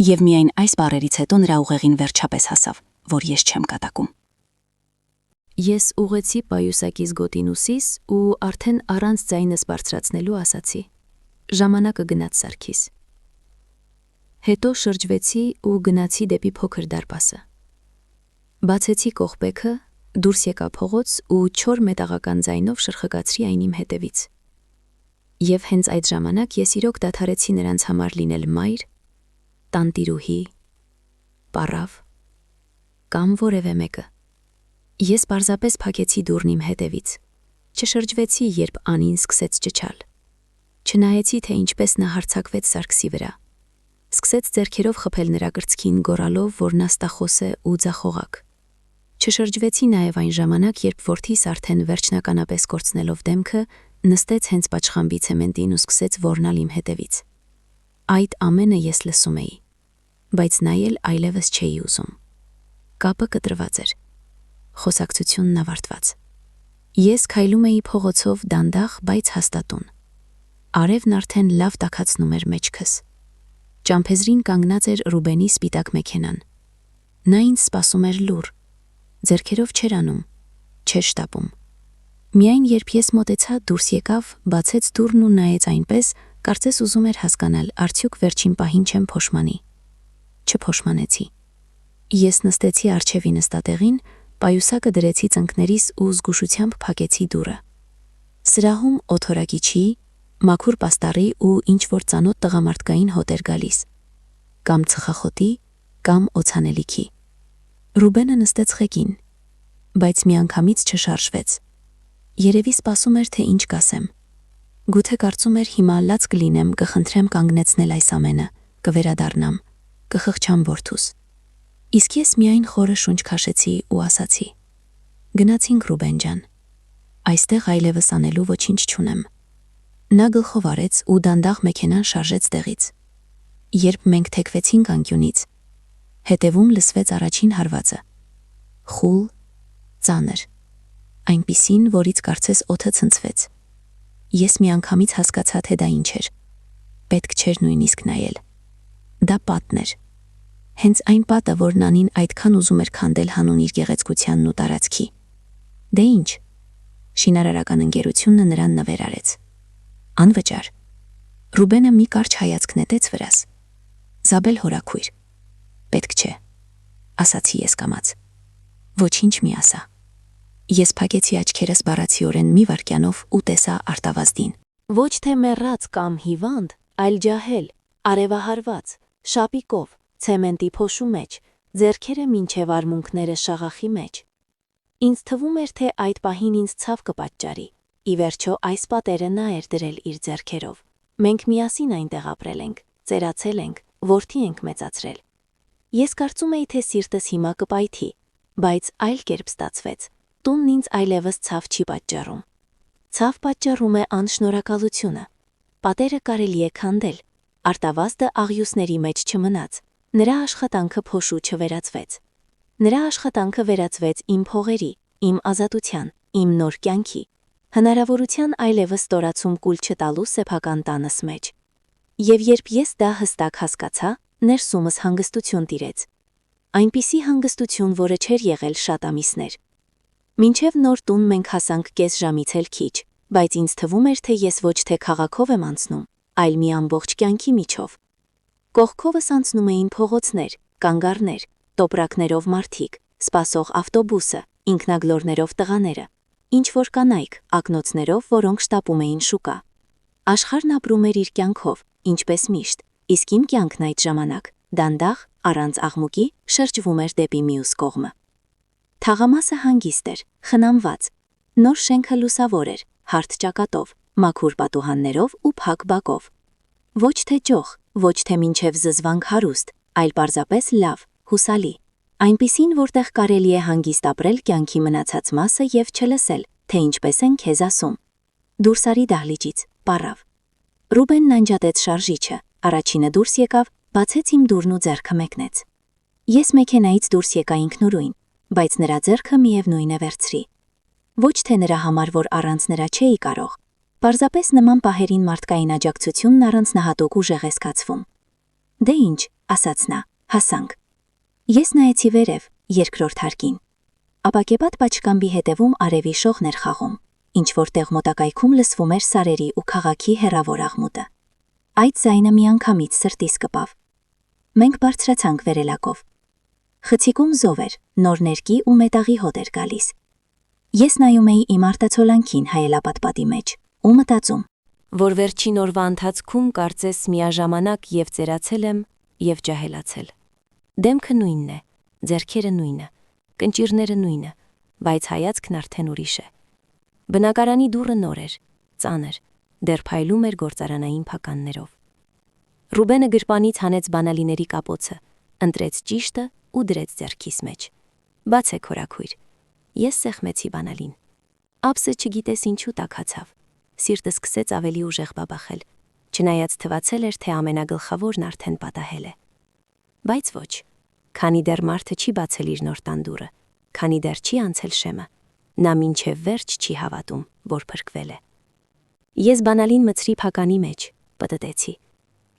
Եվ միայն այս բառերից հետո նրա ուղեղին վերջապես հասավ, որ ես չեմ կատակում։ Ես ուղեցի պայուսակից գոտին ուսիս ու արդեն առանց ձայնս բարձրացնելու ասացի. ժամանակը գնաց, Սարգիս։ Հետո շրջվեցի ու գնացի դեպի փոքր դարպասը։ Բացեցի կողպեքը, դուրս եկա փողոց ու չոր մետաղական ձայնով շրխկացրի այն իմ հետևից։ Եվ հենց այդ ժամանակ ես իրոք դադարեցի նրանց համար լինել մայր, տանտիրուհի, պառավ կամ որևէ մեկը։ Ես պարզապես փակեցի դուռն իմ հետևից։ Չշրջվեցի, երբ Անին սկսեց ճչալ։ Չնայեցի, թե ինչպես նա հարձակվեց Սարգսի վրա։ Սկսեց ձեռքերով խփել նրա կրծքին, գոռալով, որ նա ստախոս է ու ձախողակ։ Չշրջվեցի նաև այն ժամանակ, երբ որդիս արդեն վերջնականապես կորցնելով դեմքը, նստեց հենց պատշխամբի ցեմենտին ու սկսեց ոռնալ իմ հետևից։ Այդ ամենը ես լսում էի, բայց նայել այլևս չէի ուզում։ Կապը կտրված էր։ Խոսակցությունն ավարտված։ Ես քայլում էի փողոցով դանդաղ, բայց հաստատուն։ Արևն արդեն լավ տաքացնում էր մեջքս։ Ճամփեզրին կանգնած էր Ռուբենի սպիտակ մեքենան։ Նա ինձ սպասում էր լուռ, ձեռքերով չէր անում, չէր շտապում։ Միայն երբ ես մոտեցա, դուրս եկավ, բացեց դուռն ու նայեց այնպես, կարծես ուզում էր հասկանալ, արդյոք վերջին պահին չեմ փոշմանի։ Չփոշմանեցի։ Ես նստեցի առջևի նստատեղին, պայուսակը դրեցի ծնկներիս ու զգուշությամբ փակեցի դուռը։ Սրահում օթորակիչի, մաքուր պաստառի ու ինչ-որ ծանոթ տղամարդկային հոտ էր գալիս, կամ ծխախոտի, կամ օծանելիքի։ Ռուբենը նստեց ղեկին, բայց միանգամից չշարժվեց։ Երևի սպասում էր, թե ինչ կասեմ։ Գուցե կարծում էր հիմա լաց կլինեմ, կխնդրեմ կանգնեցնել այս ամենը, կվերադառնամ, կխղճամ որդուս։ Իսկ ես միայն խորը շունչ քաշեցի ու ասացի. գնացինք, Ռուբեն ջան, այստեղ այլևս անելու ոչինչ չունեմ։ Նա գլխով արեց ու դանդաղ մեքենան շարժեց տեղից։ Երբ մենք թեքվեցինք անկյունից, հետևում լսվեց առաջին հարվածը։ Խուլ, ծանր, այնպիսին, որից կարծես օդը ցնցվեց։ Ես միանգամից հասկացա, թե դա ինչ էր։ Պետք չէր նույնիսկ նայել։ Դա պատն էր։ Հենց այն պատը, որ Նանին այդքան ուզում էր քանդել հանուն իր գեղեցկությանն ու տարածքի։ Դե ինչ։ Շինարարական ընկերությունը նրան նվեր արեց։ Անվճար։ Ռուբենը մի կարճ հայացք նետեց վրաս։ Զաբել հորաքույր։ Պետք չէ, ասացի ես կամաց։ Ոչինչ մի ասա։ Ես փակեցի աչքերս բառացիորեն մի վայրկյանով ու տեսա Արտավազդին։ Ոչ թե մեռած կամ հիվանդ, այլ ջահել, արևահարված, շապիկով, ցեմենտի փոշու մեջ, ձեռքերը մինչև արմունկները շաղախի մեջ։ Ինձ թվում էր, թե այդ պահին ինձ ցավ կպատճառի։ Ի վերջո այս պատերը նա էր դրել իր ձեռքերով։ Մենք միասին այնտեղ ապրել ենք, ծերացել ենք, որդի ենք մեծացրել։ Ես կարծում էի, թե սիրտս հիմա կպայթի, բայց այլ կերպ ստացվեց։ Տունն ինձ այլևս ցավ չի պատճառում։ Ցավ պատճառում է անշնորհակալությունը։ Պատերը կարելի է քանդել, Արտավազդը աղյուսների մեջ չմնաց, նրա աշխատանքը փոշու չվերածվեց։ Նրա աշխատանքը վերածվեց իմ փողերի, իմ ազատության, իմ նոր կյանքի, հնարավորության այլևս ստորացում կուլ չտալու սեփական տանս մեջ։ Եվ երբ ես դա հստակ հասկացա, ներսումս հանգստություն տիրեց։ Այնպիսի հանգստություն, որը չէր եղել շատ ամիսներ։ Մինչև նոր տուն մենք հասանք կես ժամից էլ քիչ, բայց ինձ թվում էր, թե ես ոչ թե քաղաքով եմ անցնում, այլ մի ամբողջ կյանքի միջով։ Կողքովս անցնում էին փողոցներ, կանգառներ, տոպրակներով մարդիկ, սպասող ավտոբուսը, ինքնագլորներով տղաները, ինչ-որ կանայք, ակնոցներով, որոնք շտապում էին շուկա։ Աշխարհն ապրում էր իր կյանքով, ինչպես միշտ, իսկ իմ կյանքն այդ ժամանակ, դանդաղ, առանց աղմուկի, շրջվում էր դեպի մյուս կողմը։ Թաղամասը հանգիստ էր, խնամված։ Նոր շենքը լուսավոր էր, հարթ ճակատով, մաքուր պատուհաններով ու փակ բակով։ Ոչ թե ճոխ, ոչ թե մինչև զզվանք հարուստ, այլ պարզապես լավ, հուսալի։ Այնպիսին, որտեղ կարելի է հանգիստ ապրել կյանքի մնացած մասը եւ չլսել, թե ինչպես են քեզ ասում։ Դուրս արի դահլիճից, պառավ։ Ռուբենն անջատեց շարժիչը, առաջինը դուրս եկավ, բացեց իմ դուռն ու ձեռքը մեկնեց։ Ես մեքենայից դուրս եկա ինքնուրույն, բայց նրա ձեռքը միևնույն է վերցրի։ Ոչ թե նրա համար, որ առանց նրա չէի կարող, պարզապես նման պահերին մարդկային աջակցությունն առանձնահատուկ ուժեղ է զգացվում։ Դե ինչ, ասաց նա, հասանք։ Ես նայեցի վերև, երկրորդ հարկին։ Ապակեպատ պատշգամբի հետևում արևի շողն էր խաղում, ինչ որտեղ մոտակայքում լսվում էր սարերի ու քաղաքի հեռավոր աղմուտը։ Այդ ձայնը միանգամից սրտիս կպավ։ Մենք բարձրացանք վերելակով։ Խցիկում զով էր, նոր ներկի ու մետաղի հոտ էր գալիս։ Ես նայում էի իմ արտացոլանքին հայելապատպատի մեջ ու մտածում, որ վերջին օրվա ընթացքում կարծես միաժամանակ եւ ծերացել եմ եւ ջահելացել։ Դեմքը նույնն է, ձեռքերը նույնը, կնճիռները նույնը, բայց հայացքն արդեն ուրիշ է։ Բնակարանի դուռը նոր էր, ծանր, դեռ փայլում էր գործարանային փականներով։ Ռուբենը գրպանից հանեց բանալիների կապոցը, ընտրեց ճիշտը ու դրեց ձեռքիս մեջ։ Բացեք հորաքույր։ Ես սեղմեցի բանալին։ Ափսը չգիտես ինչու տաքացավ։ Սիրտը սկսեց ավելի ուժեղ բաբախել, չնայած թվացել էր, թե ամենագլխավորն արդեն պատահել է։ Բայց ոչ, քանի դեռ մարդը չի բացել իր նոր տանդուրը, քանի դեռ չի անցել շեմը, նա մինչև վերջ չի հավատում, որ փրկվել է։ Ես բանալին մցրի փականի մեջ, պտտեցի,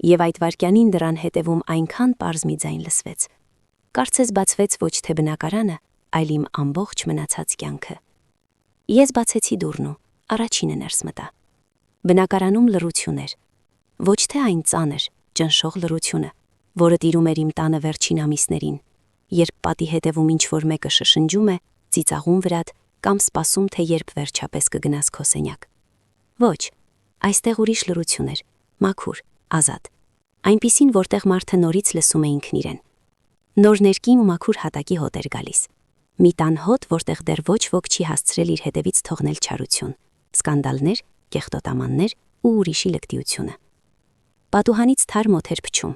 եւ այդ վայրկյանին դրան հետևում այնքան պարզ մի ձայն լսվեց։ Կարծես բացվեց ոչ թե բնակարանը, այլ իմ ամբողջ մնացած կյանքը։ Ես բացեցի դուռն ու առաջինը ներս մտա։ Բնակարանում լռություն էր։ Ոչ թե այն ծանր, ճնշող լռությունը, որը տիրում էր իմ տանը վերջին ամիսներին, երբ պատի հետևում ինչ-որ մեկը շշնջում է, ծիծաղում վրադ կամ սպասում, թե երբ վերջապես կգնաս քո սենյակ։ Ոչ, այստեղ ուրիշ լռություն էր, մաքուր, ազատ։ Այնպիսին, որտեղ մարդը նորից լսում է ինքն իրեն։ Նոր ներքին ու մաքուր հատակի հոտ էր գալիս։ Մի տան հոտ, որտեղ դեռ ոչ ոք չի հասցրել իր հետևից թողնել չարություն, սկանդալներ, կեղտոտամաններ ու ուրիշի լկտիությունը։ Պատուհանից թարմ օդ էր փչում։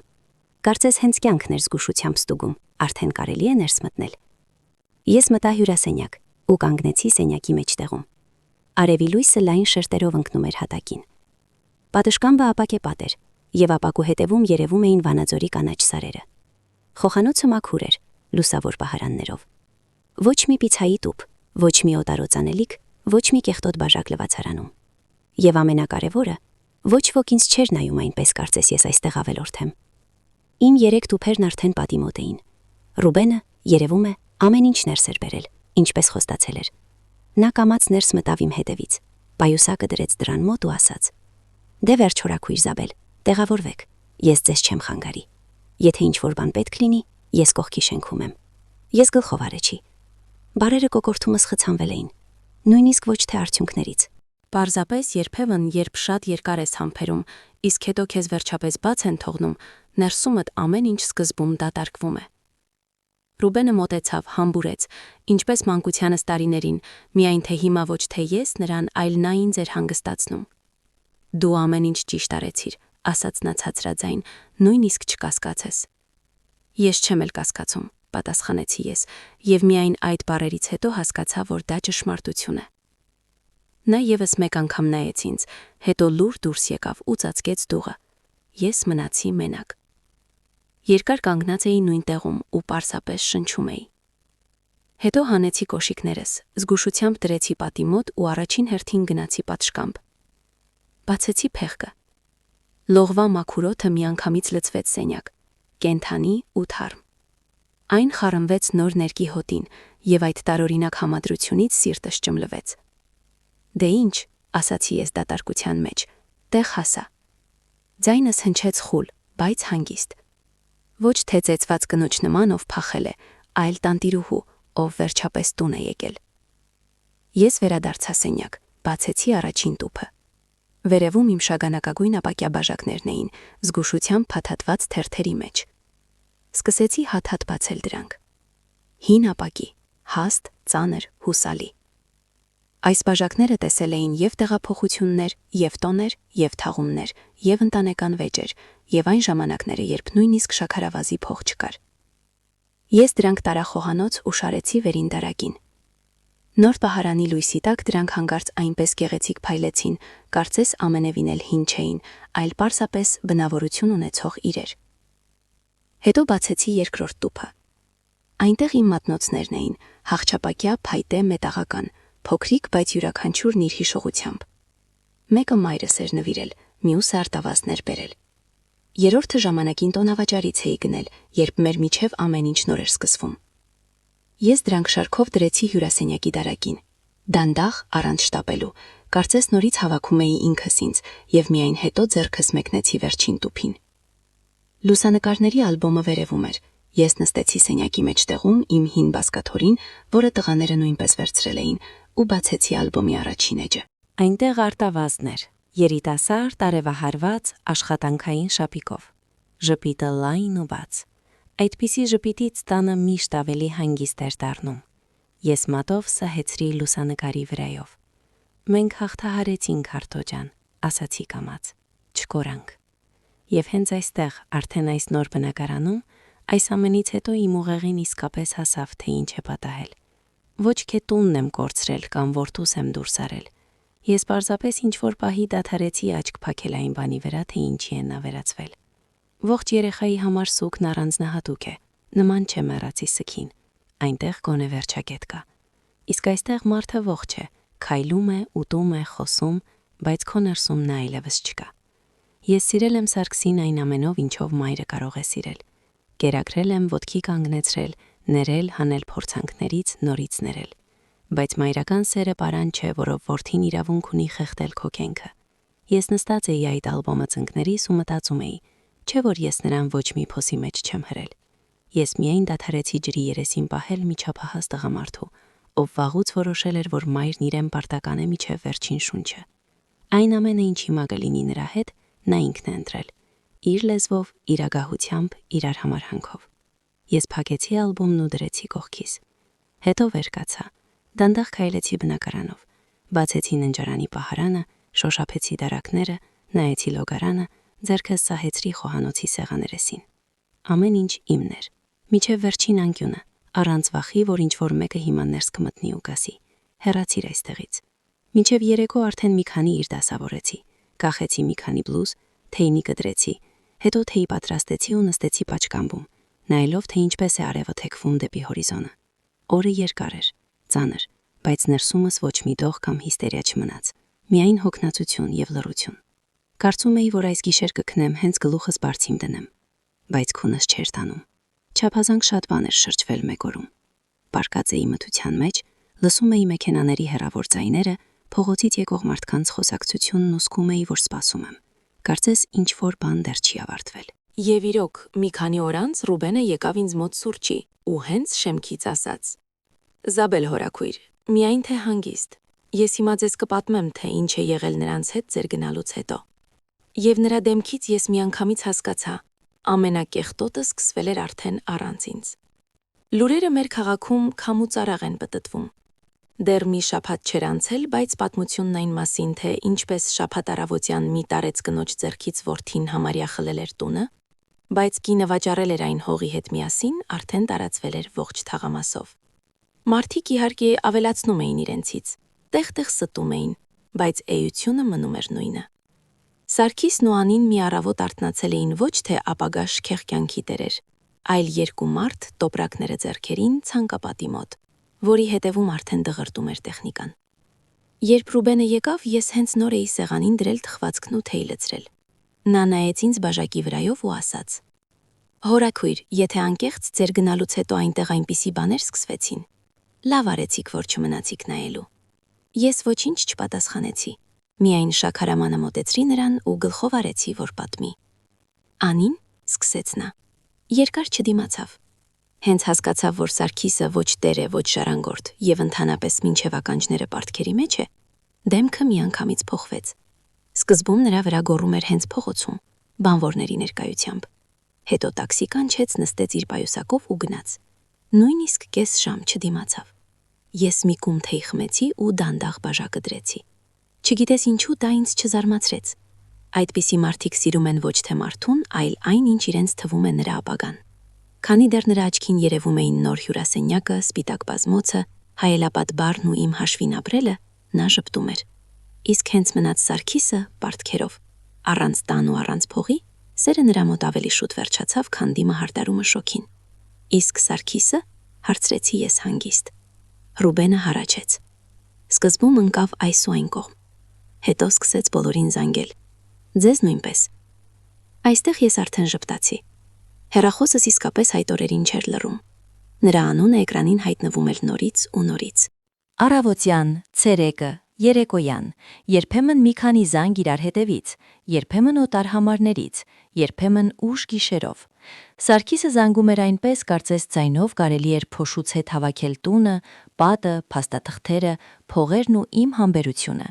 Կարծես հենց կյանքն էր զգուշությամբ ստուգում, արդեն կարելի է ներս մտնել։ Ես մտա հյուրասենյակ ու կանգնեցի սենյակի մեջտեղում։ Արևի լույսը լայն շերտերով ընկնում էր հատակին։ Պատշգամբը ապակեպատ էր, եւ ապակու հետևում երևում էին Վանաձորի կանաչ սարերը։ Խոհանոցը մաքուր էր, լուսավոր պահարաններով։ Ոչ մի պիցայի տուփ, ոչ մի օտարոծանելիք, ոչ մի կեղտոտ բաժակ լվացարանում։ Եվ ամենակարևորը, ոչ ոք ինձ չէր նայում այնպես, կարծես ես այստեղ ավելորդ եմ։ Իմ 3 տուփերն արդեն պատի մոտ էին։ Ռուբենը, երևում է, ամեն ինչ ներս էր բերել, ինչպես խոստացել էր։ Նա կամաց ներս մտավ իմ հետևից, պայուսակը դրեց դրան մոտ ու ասաց. «Դե վերջ հորաքույր Զաբել, տեղավորվեք, ես ձեզ չեմ խանգարի։ Եթե ինչ-որ բան պետք լինի, ես կողքի շենքում եմ»։ Ես գլխով արեցի։ Բարերը կոկորթումս խցանվել էին, նույնիսկ ոչ թե արդյունքներից։ Պարզապես երբևն, երբ շատ երկար ես համբերում, իսկ հետո քեզ վերջապես բաց են թողնում, ներսումդ ամեն ինչ սկզբում դատարկվում է։ Ռուբենը մոտեցավ, համբուրեց, ինչպես մանկությանս տարիներին, միայն թե հիմա ոչ թե ես նրան, այլ նա ինձ էր հանգստացնում։ Դու ամեն ինչ ճիշտ արեցիր, ասաց նա ցածրաձայն, նույնիսկ չկասկածես։ Ես չեմ էլ կասկածում, պատասխանեցի ես, եւ միայն այդ բառերից հետո հասկացա, որ դա ճշմարտություն է։ Նա եւս մեկ անգամ նայեց ինձ, հետո լուր դուրս եկավ ու ծածկեց դուղը։ Ես մնացի մենակ։ Երկար կանգնած էի նույն տեղում ու պարզապես շնչում էի։ Հետո հանեցի կոշիկներս, զգուշությամբ դրեցի պատի մոտ ու առաջին հերթին գնացի պատշգամբ։ Բացեցի փեղկը։ Լողվա մաքուր օդը միանգամից լցվեց սենյակ, կենթանի ու թարմ։ Այն խառնվեց նոր ներկի հոտին, եւ այդ տարօրինակ համադրությունից սիրտս ճմլվեց։ Դե ինչ, ասացի ես դատարկության մեջ, տեղ հասա։ Ձայնս հնչեց խուլ, բայց հանգիստ։ Ոչ թե ծեծված կնոջ նման, ով փախել է, այլ տանտիրուհու, ով վերջապես տուն է եկել։ Ես վերադարձա սենյակ, բացեցի առաջին տուփը։ Վերևում իմ շագանակագույն ապակյա բաժակներն էին, զգուշությամբ փաթաթված թերթերի մեջ։ Սկսեցի հատ-հատ բացել դրանք։ Հին ապակի, հաստ, ծանր, հուսալի։ Այս բաժակները տեսել էին և տեղափոխություններ, և տոներ, և թաղումներ, և ընտանեկան վեճեր, և այն ժամանակները, երբ նույնիսկ շաքարավազի փող չկար։ Ես դրանք տարա խոհանոց ու շարեցի վերին դարակին։ Նոր պահարանի լույսի տակ դրանք հանկարծ այնպես գեղեցիկ փայլեցին, կարծես ամենևին էլ հին չէին, այլ պարզապես բնավորություն ունեցող իրեր։ Հետո բացեցի երկրորդ տուփը։ Այնտեղ իմ մատնոցներն էին, հաղճապակյա փայտե մետաղական, փոքրիկ, բայց յուրաքանչյուրն իր հիշողությամբ։ Մեկը մայրս էր նվիրել, մյուսը արտավազդներ բերել։ Երրորդը ժամանակին տոնավաճառից էի գնել, երբ մեր միջև ամեն ինչ նոր էր սկսվում։ Ես դրանք շարքով դրեցի հյուրասենյակի դարակին, դանդաղ, առանց շտապելու, կարծես նորից հավաքում էի ինքս ինձ, և միայն հետո ձեռքս մեկնեցի վերջին տուփին։ Լուսանկարների ալբոմը վերևում էր։ Ես նստեցի սենյակի մեջտեղում իմ հին բազկաթոռին, որը տղաները նույնպես վերցրել էին, ու բացեցի ալբոմի առաջին էջը։ Այնտեղ արտավազդներ, երիտասարդ, արևահարված, աշխատանքային շապիկով, ժպիտը լայն ու բաց։ Այդպիսի ժպիտից տանը միշտ ավելի հանգիստ էր դառնում։ Ես մատով սահեցրի լուսանկարի վրայով։ Մենք հաղթահարեցինք Արտո ջան, ասացի կամաց, չկորանք։ Եվ հենց այստեղ, արդեն այս նոր բնակարանում, այս ամենից հետո իմ ուղեղին իսկապես հասավ, թե ինչ է պատահել։ Ոչ թե տունն եմ կորցրել կամ որդուս եմ դուրս արել։ Ես պարզապես ինչ-որ պահի դադարեցի աչք փակել այն բանի վրա, թե ինչի է նա վերածվել։ Ողջ երեխայի համար սուգն առանձնահատուկ է, նման չէ մեռածի սգին, այնտեղ գոնե վերջակետ կա։ Իսկ այստեղ մարդը ողջ է, քայլում է, ուտում է, խոսում, բայց քո ներսում նա այլևս չկա։ Ես սիրել եմ Սարգսին այն ամենով, ինչով մայրը կարող է սիրել։ Կերակրել եմ, ոտքի կանգնեցրել, ներել, հանել փորձանքներից, նորից ներել։ Բայց մայրական սերը պարան չէ, որով որդին իրավունք ունի խեղդել քո կյանքը։ Ես նստած էի այդ ալբոմը ծնկներիս ու մտածում էի, չէ որ ես նրան ոչ մի փոսի մեջ չեմ հրել։ Ես միայն դադարեցի ջրի երեսին պահել մի չափահաս տղամարդու, ով վաղուց որոշել էր, որ մայրն իրեն պարտական է մինչև վերջին շունչը։ Այն ամենը, ինչ հիմա կլինի նրա հետ, նա ինքն է ընտրել։ Իր լեզվով, իր ագահությամբ, իրար համար հանքով։ Ես փակեցի ալբոմն ու դրեցի կողքիս։ Հետո վեր կացա, դանդաղ քայլեցի բնակարանով, բացեցի ննջարանի պահարանը, շոշափեցի դարակները, նայեցի լոգարանը, ձեռքս սահեցրի խոհանոցի սեղաներեսին։ Ամեն ինչ իմն էր, միջև վերջին անկյունը, առանց վախի, որ ինչ-որ մեկը հիմա ներս կմտնի ու կասի. հեռացիր այստեղից։ Մինչև երեկո արդեն մի քանի իր դասավորեցի, կախեցի մի քանի բլուզ, թեյնի կդրեցի, հետո թեյ պատրաստեցի ու նստեցի պաճկամբում, նայելով, թե ինչպես է արևը թեքվում դեպի հորիզոնը։ Օրը երկար էր, ծանր, բայց ներսումս ոչ մի դող կամ հիստերիա չմնաց, միայն հոգնածություն և լռություն։ Կարծում էի, որ այս գիշեր կքնեմ, հենց գլուխս բարձիմ դնեմ, բայց քունս չէր տանում։ Չափազանք շատ բան էր շրջվել մեկ օրում։ Պարկած էի մթության մեջ, լսում էի մեքենաների հեռավոր ձայները, փողոցից եկող մարդկանց խոսակցությունն ու զգում էի, որ սպասում եմ։ Կարծես ինչ-որ բան դեռ չի ավարտվել։ Եվ իրոք, մի քանի օր անց Ռուբենը եկավ ինձ մոտ սուրճի ու հենց շեմքից ասաց. «Զաբել հորաքույր, միայն թե հանգիստ։ Ես հիմա ձեզ կպատմեմ, թե ինչ է եղել նրանց հետ ձեր գնալուց հետո»։ Եվ նրա դեմքից ես միանգամից հասկացա, ամենակեղտոտը սկսվել էր արդեն առանց ինձ։ Լուրերը մեր քաղաքում քամուծարաղ են պտտվում։ Դեռ մի շաբաթ չէր անցել, բայց պատմությունն այն մասին, թե ինչպես շաբաթ առավոտյան մի տարեց կնոջ ձեռքից որդին համարյա խլել էր տունը, բայց կինը վաճառել էր այն հողի հետ միասին, արդեն տարածվել էր ողջ թաղամասով։ Մարդիկ իհարկե ավելացնում էին իրենցից, տեղ-տեղ ստում էին, բայց էությունը մնում էր նույնը։ Սարգիսն ու Անին մի առավոտ արթնացել էին ոչ թե ապագա շքեղ կյանքի տերեր, այլ երկու մարդ տոպրակները ձեռքերին ցանկապատի մոտ, որի հետևում արդեն դղրդում էր տեխնիկան։ Երբ Ռուբենը եկավ, ես հենց նոր էի սեղանին դրել թխվածքն ու թեյ լցրել։ Նա նայեց ինձ բաժակի վրայով ու ասաց. «Հորաքույր, եթե անկեղծ ձեր գնալուց հետո այնտեղ այնպիսի բաներ սկսվեցին, լավ արեցիք, որ չմնացիք նայելու»։ Ես ոչինչ չպատասխանեցի, Միայն շաքարամանը մոտեցրի նրան ու գլխով արեցի, որ պատմի։ Անին, սկսեց նա, երկար չդիմացավ։ Հենց հասկացավ, որ Սարգիսը ոչ տեր է, ոչ ժառանգորդ եւ ընդհանրապես մինչև ականջները պարտքերի մեջ է, դեմքը միանգամից փոխվեց։ Սկզբում նրա վրա գոռում էր հենց փողոցում, բանվորների ներկայությամբ։ Հետո տաքսի կանչեց, նստեց իր պայուսակով ու գնաց։ Նույնիսկ կես ժամ չդիմացավ։ Ես մի կում թեյ խմեցի ու դանդաղ բաժակը դրեցի։ Չգիտես ինչու դա ինձ չզարմացրեց։ Այդպիսի մարդիկ սիրում են ոչ թե մարդուն, այլ այն, ինչ իրենց թվում է նրա ապագան։ Քանի դեռ նրա աչքին երևում էին նոր հյուրասենյակը, սպիտակ բազմոցը, հայելապատ բառն ու իմ հաշվին ապրելը, նա ժպտում էր։ Իսկ հենց մնաց Սարգիսը պարտքերով, առանց տան ու առանց փողի, սերը նրա մոտ ավելի շուտ վերջացավ, քան դիմը հարդարումը շոքին։ Իսկ Սարգիսը, հարցրեցի ես հանգիստ։ Ռուբենը հառաչեց։ Սկզբում ընկավ այս ու այն կողմ։ Հետո սկսեց բոլորին զանգել։ Ձեզ նույնպես։ Այստեղ ես արդեն ժպտացի։ Հեռախոսս իսկապես այդ օրերին չէր լռում։ Նրա անունը էկրանին հայտնվում էր նորից ու նորից։ Առավոտյան, ցերեկը, երեկոյան, երբեմն մի քանի զանգ իրար հետևից, երբեմն օտար համարներից, երբեմն ուշ գիշերով։ Սարգիսը զանգում էր այնպես, կարծես ձայնով կարելի էր փոշուց հետ հավաքել տունը, պատը, փաստաթղթերը, փողերն ու իմ համբերությունը։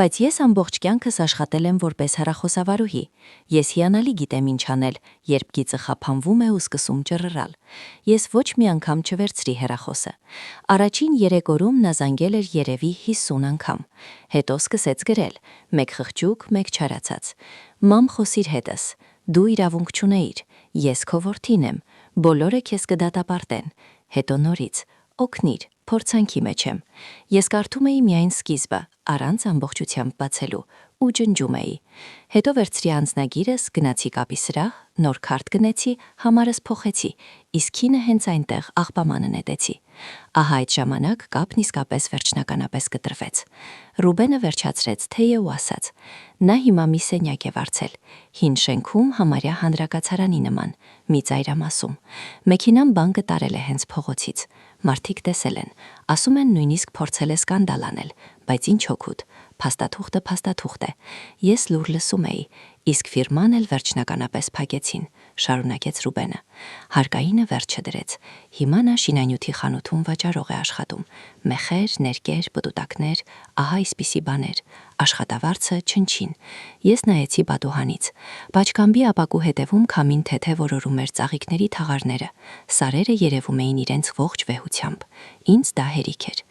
Բայց ես ամբողջ կյանքս աշխատել եմ որպես հեռախոսավարուհի։ Ես հիանալի գիտեմ ինչ անել, երբ գիծը խափանվում է ու սկսում ճռռալ։ Ես ոչ մի անգամ չվերցրի հեռախոսը։ Առաջին 3 օրում նա զանգել էր երևի 50 անգամ։ Հետո սկսեց գրել. մեկ խղճուկ, մեկ չարացած։ Մամ, խոսիր հետս։ Դու իրավունք չունեիր։ Ես քո որդին եմ։ Բոլորը քեզ կդատապարտեն։ Հետո նորից. օգնիր, փորձանքի մեջ եմ։ Ես կարդում էի միայն սկիզբը, առանց ամբողջությամբ բացելու, ու ջնջում էի։ Հետո վերցրի անձնագիրս, գնացի կապի սրահ, նոր քարտ գնեցի, համարս փոխեցի, իսկ քինը հենց այնտեղ աղբամանը նետեցի։ Ահա այդ ժամանակ կապն իսկապես վերջնականապես կտրվեց։ Ռուբենը վերջացրեց թեյը ու ասաց. նա հիմա մի սենյակ է վարձել, հին շենքում համարյա հանրակացարանի նման, մի ծայրամասում։ Մեքենան բան կտարել է հենց փողոցից։ Մարդիկ տեսել են, ասում են նույնիսկ փորձել է սկանդալ անել, բայց ինչ օգուտ, փաստաթուղթը է։ Ես լուր լսում էի, իսկ ֆիրման էլ վերջնականապես փակեցին, շարունակեց Ռուբենը։ Հարկայինը վերջը դրեց։ Հիմա նա շինանյութի խանութում վաճառող է աշխատում։ Մեխեր, ներկեր, պտուտակներ, ահա այսպիսի բաներ։ Աշխատավարձը չնչին։ Ես նայեցի պատուհանից։ Բաճկամբի ապակու հետևում քամին թեթե որորում էր ծաղիկների թաղարները։ Սարերը երևում էին իրենց ողջ վեհությամբ։ Ինձ դա հերիք էր։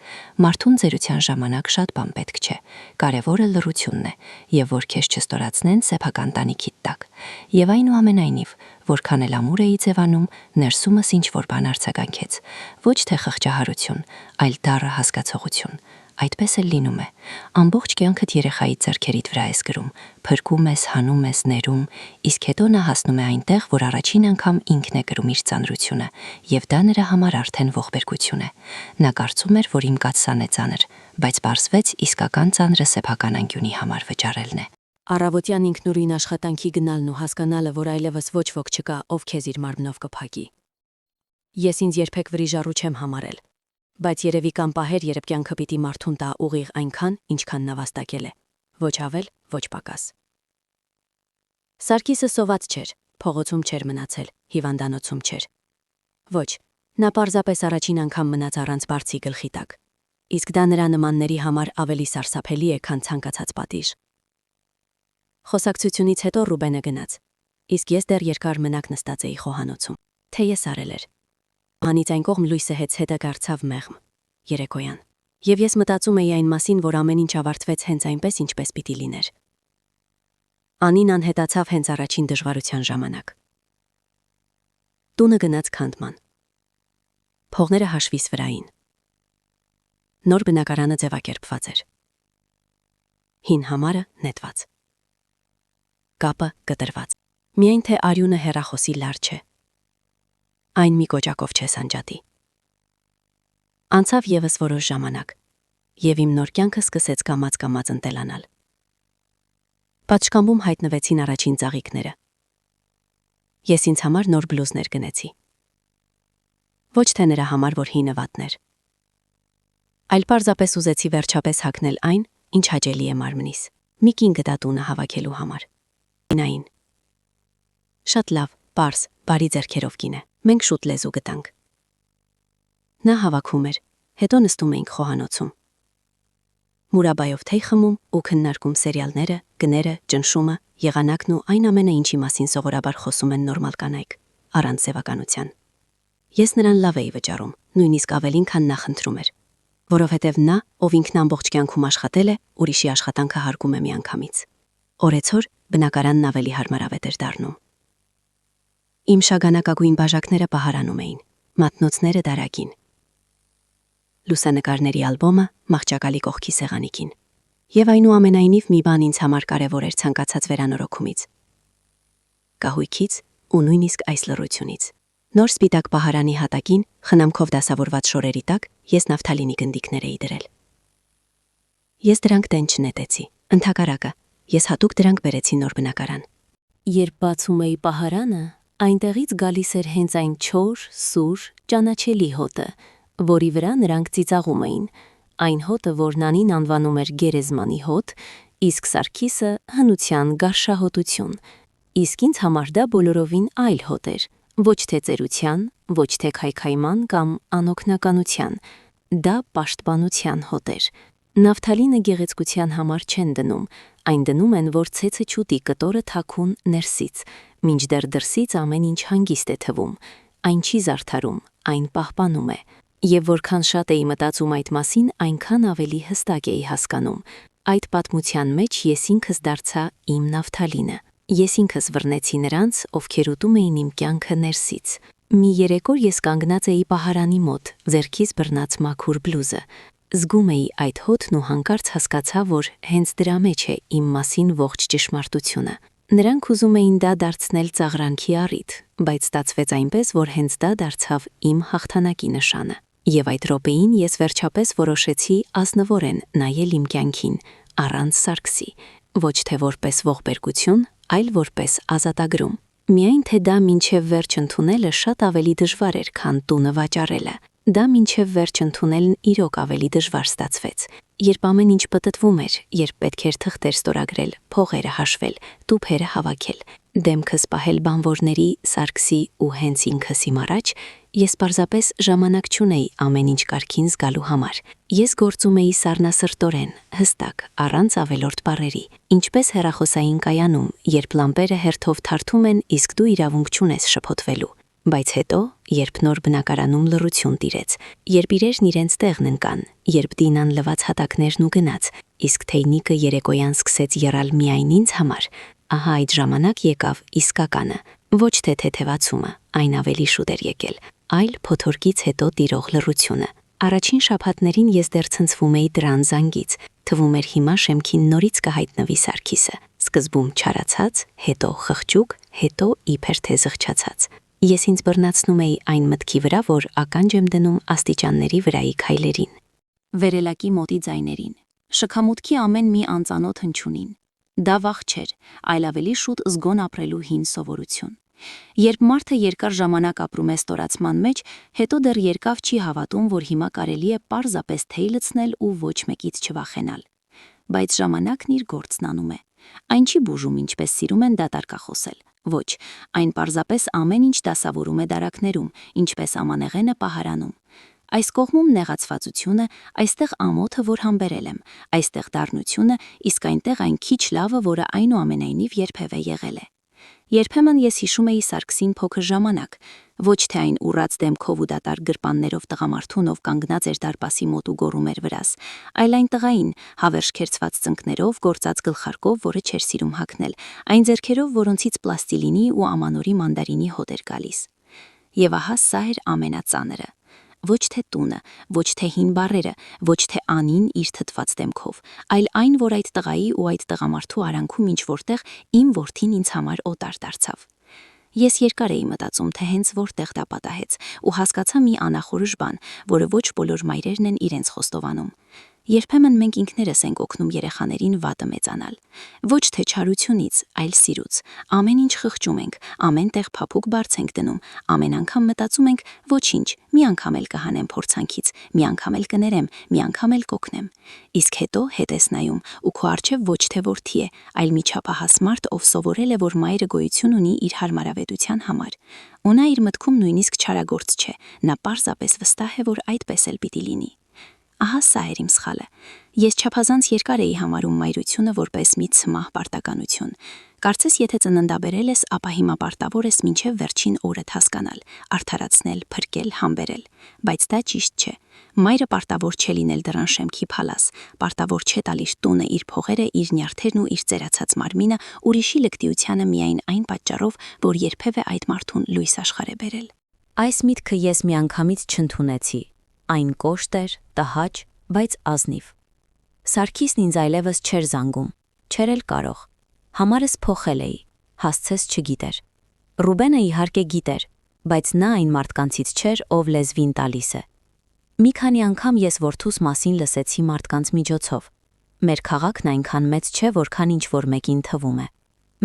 Մարդուն ծերության ժամանակ շատ բան պետք չէ։ Կարևորը լռությունն է, եւ որ քեզ չստորացնեն սեփական տանիքիդ տակ։ Եվ այնուամենայնիվ, որքան էլ ամուր էի ձևանում, ներսումս ինչ-որ բան արձագանքեց։ Ոչ թե խղճահարություն, այլ դառը հասկացողություն։ Այդպես էլ լինում է։ Ամբողջ կյանքդ երեխայի ձեռքերիդ վրա ես գրում, փրկում ես, հանում ես, ներում, իսկ հետո նա հասնում է այնտեղ, որ առաջին անգամ ինքն է գրում իր ծանրությունը, եւ դա նրա համար արդեն ողբերգություն է։ Նա կարծում էր, որ իմ կաթսան է ծանր, բայց պարզվեց իսկական ծանրը սեփական անկյունի համար վճարելն է։ Առավոտյան ինքնուրույն աշխատանքի գնալն ու հասկանալը, որ այլևս ոչ ոք չկա, ով քեզ իր մարմնով կփակի։ Ես ինձ երբեք վրիժառու չեմ համարել, բայց երևի կան պահեր, երբ կյանքը պիտի մարդուն տա ուղիղ այնքան, ինչքան նա վաստակել է, ոչ ավել, ոչ պակաս։ Սարգիսը սոված չէր, փողոցում չէր մնացել, հիվանդանոցում չէր։ Ոչ, նա պարզապես առաջին անգամ մնաց առանց բարձի գլխի տակ, իսկ դա նրա նմանների համար ավելի սարսափելի է, քան ցանկացած պատիժ։ Խոսակցությունից հետո Ռուբենը գնաց, իսկ ես դեռ երկար մնաք նստած էի խոհանոցում, թեյս արել էր։ Հանից այն կողմ լույսը հետը գարցավ մեղմ, երեկոյան, եւ ես մտածում էի այն մասին, որ ամեն ինչ ավարտվեց հենց այնպես, ինչպես պիտի լիներ։ Անին անհետացավ հենց առաջին դժվարության ժամանակ։ Տունը գնաց քանդման։ Փողները հաշվիս վրային։ Նոր բնակարանը ձևակերպված էր։ Հին համարը նետված։ Կապը կտրված։ Միայն թե արյունը հեռախոսի լար չէ։ Այն մի կոճակով չես անջատի։ Անցավ եւս որոշ ժամանակ, եւ իմ նոր կյանքը սկսեց կամաց ընտելանալ։ Պատշգամբում հայտնվեցին առաջին ծաղիկները։ Ես ինձ համար նոր բլուզներ գնեցի։ Ոչ թե նրա համար, որ հինը վատներ, այլ պարզապես ուզեցի վերջապես հագնել այն, ինչ հաճելի է մարմնիս։ մի կին գտա տունը հավաքելու համար։ Նային։ Շատ լավ, պարզ, բարի ձեռքերով կին է։ Մենք շուտ լեզու գտանք։ Նա հավաքում էր, հետո նստում էինք խոհանոցում։ Մուրաբայով թեյ խմում ու քննարկում սերիալները, գները, ճնշումը, եղանակն ու այն ամենը, ինչի մասին սովորաբար խոսում են նորմալ կանայք, առանց սևականության։ Ես նրան լավ էի վճարում, նույնիսկ ավելին, քան նա խնդրում էր, որովհետև նա, ով ինքն ամբողջ կյանքում աշխատել է, ուրիշի աշխատանքը հարգում է միանգամից։ Օրեցօր բնակարանն ավելի հարմարավետ էր դառնում։ Իմ շագանակագույն բաժակները պահարանում էին, մատնոցները դարակին։ Լուսանկարների ալբոմը մահճակալի կողքի սեղանիկին։ Եվ այնուամենայնիվ մի բան ինձ համար կարևոր էր ցանկացած վերանորոգումից, կահույքից ու նույնիսկ այս լռությունից։ Նոր սպիտակ պահարանի հատակին, խնամքով դասավորված շորերի տակ, ես նավթալինի գնդիկներ էի դրել։ Ես դրանք տեն չնետեցի, ընդհակառակը, ես հատուկ դրանք բերեցի նոր բնակարան։ Երբ բացում էի պահարանը, այնտեղից գալիս էր հենց այն չոր, սուր, ճանաչելի հոտը, որի վրա նրանք ծիծաղում էին, այն հոտը, որ Նանին անվանում էր գերեզմանի հոտ, իսկ Սարգիսը հնության գարշահոտություն, իսկ ինձ համար դա բոլորովին այլ հոտ էր, ոչ թե ծերության, ոչ թե քայքայման կամ անօգնականության, դա պաշտպանության հոտ էր։ Նավթալինը գեղեցկության համար չեն դնում, այն դնում են, որ ցեցը չուտի կտորը թաքուն ներսից, մինչդեռ դրսից ամեն ինչ հանգիստ է թվում, այն չի զարդարում, այն պահպանում է։ Եվ որքան շատ էի մտածում այդ մասին, այնքան ավելի հստակ էի հասկանում։ Այդ պատմության մեջ ես ինքս դարձա իմ նավթալինը։ Ես ինքս վռնեցի նրանց, ովքեր ուտում էին իմ կյանքը ներսից։ Մի երեկոր ես կանգնած էի պահարանի մոտ, ձեռքիս բռնած մաքուր բլուզը։ Զգում էի այդ հոտն ու հանկարծ հասկացա, որ հենց դրա մեջ է իմ մասին ողջ ճշմարտությունը։ Նրանք ուզում էին դա դարձնել ծաղրանքի առիթ, բայց ստացվեց այնպես, որ հենց դա դարձավ իմ հաղթանակի նշանը։ Եվ այդ րոպեին ես վերջապես որոշեցի ազնվորեն նայել իմ կյանքին, առանց Սարգսի, ոչ թե որպես ողբերգություն, այլ որպես ազատագրում։ Միայն թե դա մինչև վերջ ընդունելը շատ ավելի դժվար էր, քան տունը վաճառելը։ Դա մինչև վերջ ընդունելն իրոք ավելի դժվար ստացվեց։ Երբ ամեն ինչ պտտվում էր, երբ պետք էր թղթեր ստորագրել, փողերը հաշվել, տուփերը հավաքել, դեմքս պահել բանվորների, Սարգսի ու հենց ինքս իմ առաջ, ես պարզապես ժամանակ չունեի ամեն ինչ կարգին զգալու համար։ Ես գործում էի սառնասրտորեն, հստակ, առանց ավելորդ բառերի, ինչպես հեռախոսային կայանում, երբ լամպերը հերթով թարթում են, իսկ դու իրավունք չունես շփոթվելու։ Բայց հետո, երբ նոր բնակարանում լռություն տիրեց, երբ իրերն իրենց տեղն ընկան, երբ Դինան լվաց հատակներն ու գնաց, իսկ թեյնիկը երեկոյան սկսեց եռալ միայն ինձ համար, ահա այդ ժամանակ եկավ իսկականը, ոչ թե թեթևացումը, այն ավելի շուտ էր եկել, այլ փոթորկից հետո տիրող լռությունը։ Առաջին շաբաթներին ես դեռ ցնցվում էի դրան զանգից, թվում էր հիմա շեմքին նորից կհայտնվի Սարգիսը, սկզբում չարացած, հետո խղճուկ, հետո իբր թե զղջացած։ Ես ինձ բռնացնում էի այն մտքի վրա, որ ականջ եմ դնում աստիճանների վրայի քայլերին։ Վերելակի մոտի ձայներին, շքամուտքի ամեն մի անծանոթ հնչյունին։ Դա վախ չէր, այլ ավելի շուտ զգոն ապրելու հին սովորություն։ Երբ մարդը երկար ժամանակ ապրում է ստորացման մեջ, հետո դեռ երկավ չի հավատում, որ հիմա կարելի է պարզապես թեյ լցնել ու ոչ մեկից չվախենալ։ Բայց ժամանակն իր գործն անում է։ Այն չի բուժում, ինչպես սիրում են դատարկախոսել։ Ոչ, այն պարզապես ամեն ինչ դասավորում է դարակներում, ինչպես ամանեղենը պահարանում։ Այս կողմում նեղացվածությունը, այստեղ ամոթը, որ համբերել եմ, այստեղ դառնությունը, իսկ այնտեղ այն քիչ լավը, որը այնուամենայնիվ երբևէ եղել է։ Երբեմն ես հիշում էի Սարգսին փոքր ժամանակ, ոչ թե այն ուռած դեմքով ու դատարկ գրպաններով տղամարդուն, ով կանգնած էր դարպասի մոտ ու գոռում էր վրաս, այլ այն տղային, հավերժ քերծված ծնկներով, գործած գլխարկով, որը չէր սիրում հագնել, այն ձեռքերով, որոնցից պլաստիլինի ու ամանորի մանդարինի հոտ էր գալիս։ Եվ ահա սա էր ամենածանրը։ Ոչ թե տունը, ոչ թե հին բառերը, ոչ թե Անին իր թթված դեմքով, այլ այն, որ այդ տղայի ու այդ տղամարդու արանքում ինչ որտեղ իմ որդին ինձ համար օտար դարձավ։ Ես երկար էի մտածում, թե հենց որտեղ դա պատահեց, ու հասկացա մի անախորժ բան, որը ոչ բոլոր մայրերն են իրենց խոստովանում։ Երբեմն մենք ինքներս ենք օգնում երեխաներին վատը մեծանալ։ Ոչ թե չարությունից, այլ սիրուց։ Ամեն ինչ խղճում ենք, ամեն տեղ փափուկ բարձ ենք դնում, ամեն անգամ մտածում ենք, ոչինչ, մի անգամ էլ կհանեմ փորձանքից, մի անգամ էլ կներեմ, մի անգամ էլ կօգնեմ։ Իսկ հետո հետ ես նայում, ու քո առջև ոչ թե որդի է, այլ մի չափահաս մարդ, ով սովորել է, որ մայրը գոյություն ունի իր հարմարավետության համար։ Ու նա իր մտքում նույնիսկ չարագործ չէ, նա պարզապես վստահ է, որ այդպես էլ պիտի լինի։ Ահա սա էր իմ սխալը։ Ես չափազանց երկար էի համարում մայրությունը որպես մի ցմահ պարտականություն։ Կարծես եթե ծննդաբերել ես, ապա հիմա պարտավոր ես մինչև վերջին օրդ հասկանալ, արդարացնել, փրկել, համբերել։ Բայց դա ճիշտ չէ։ Մայրը պարտավոր չէ լինել դռան շեմքի փալաս, պարտավոր չէ տալիս տունը, իր փողերը, իր նյարդերն ու իր ծերացած մարմինը ուրիշի լկտիությանը միայն այն պատճառով, որ երբևէ այդ մարդուն լույս աշխարհ է բերել։ Այս միտքը ես միանգամից չընդունեցի։ Այն կոշտ էր, տհաճ, բայց ազնիվ։ Սարգիսն ինձ այլևս չէր զանգում, չէր էլ կարող։ Համարս փոխել էի, հասցես չգիտեր։ Ռուբենը իհարկե գիտեր, բայց նա այն մարդկանցից չէր, ով լեզվին տալիս է։ Մի քանի անգամ ես որդուս մասին լսեցի մարդկանց միջոցով։ Մեր քաղաքն այնքան մեծ չէ, որքան ինչ-որ մեկին թվում է։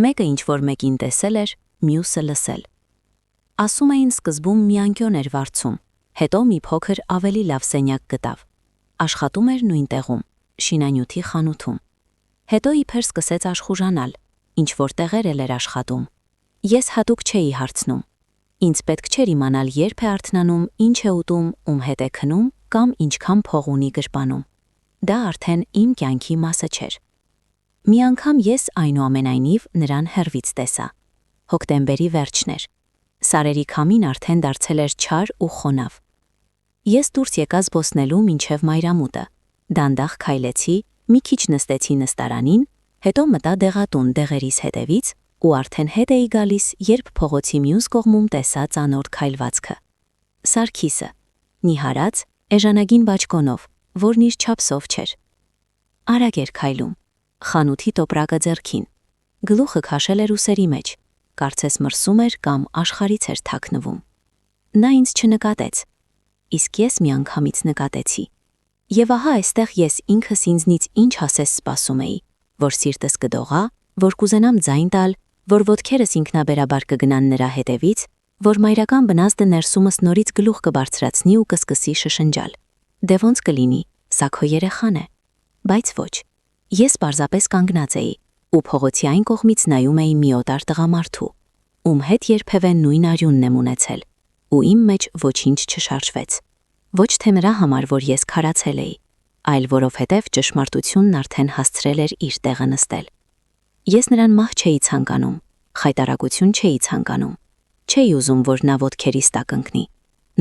Մեկը ինչ-որ մեկին տեսել էր, մյուսը լսել։ Ասում էին սկզբում մի անկյոն էր վարձում, հետո մի փոքր ավելի լավ սենյակ գտավ։ Աշխատում էր նույն տեղում, շինանյութի խանութում։ Հետո իբր սկսեց աշխուժանալ, ինչ-որ տեղեր էլ էր աշխատում։ Ես հատուկ չէի հարցնում։ Ինձ պետք չէր իմանալ երբ է արթնանում, ինչ է ուտում, ում հետ է քնում կամ ինչքան փող ունի գրպանում։ Դա արդեն իմ կյանքի մասը չէր։ Մի անգամ ես այնուամենայնիվ նրան հեռվից տեսա։ Հոկտեմբերի վերջն էր։ Սարերի քամին արդեն դարձել էր չար ու խոնավ։ Ես դուրս եկա զբոսնելու մինչև մայրամուտը։ Դանդաղ քայլեցի, մի քիչ նստեցի նստարանին, հետո մտա դեղատուն դեղերիս հետևից ու արդեն հետ էի գալիս, երբ փողոցի մյուս կողմում տեսա ծանոթ քայլվածքը։ Սարգիսը, նիհարած, էժանագին բաճկոնով, որն իր չափսով չէր։ Արագ էր քայլում, խանութի տոպրակը ձեռքին, գլուխը քաշել էր ուսերի մեջ, կարծես մրսում էր կամ աշխարհից էր թաքնվում։ Նա ինձ չնկատեց, իսկ ես միանգամից նկատեցի։ Եվ ահա այստեղ ես ինքս ինձնից ինչ ասես սպասում էի, որ սիրտս կդողա, որ կուզենամ ձայն տալ, որ ոտքերս ինքնաբերաբար կգնան նրա հետևից, որ մայրական բնազդը ներսումս նորից գլուխ կբարձրացնի ու կսկսի շշնջալ։ Դե ոնց կլինի, սա քո երեխան է։ Բայց ոչ։ Ես պարզապես կանգնած էի ու փողոցի այն կողմից նայում էի մի օտար տղամարդու, ում հետ երբևէ նույն արյունն եմ ունեցել, ու իմ մեջ ոչինչ չշարժվեց։ Ոչ թե նրա համար, որ ես քարացել էի, այլ որովհետև ճշմարտությունն արդեն հասցրել էր իր տեղը նստել։ Ես նրան մահ չէի ցանկանում, խայտարակություն չէի ցանկանում, չէի ուզում, որ նա ոտքերիս տակ ընկնի,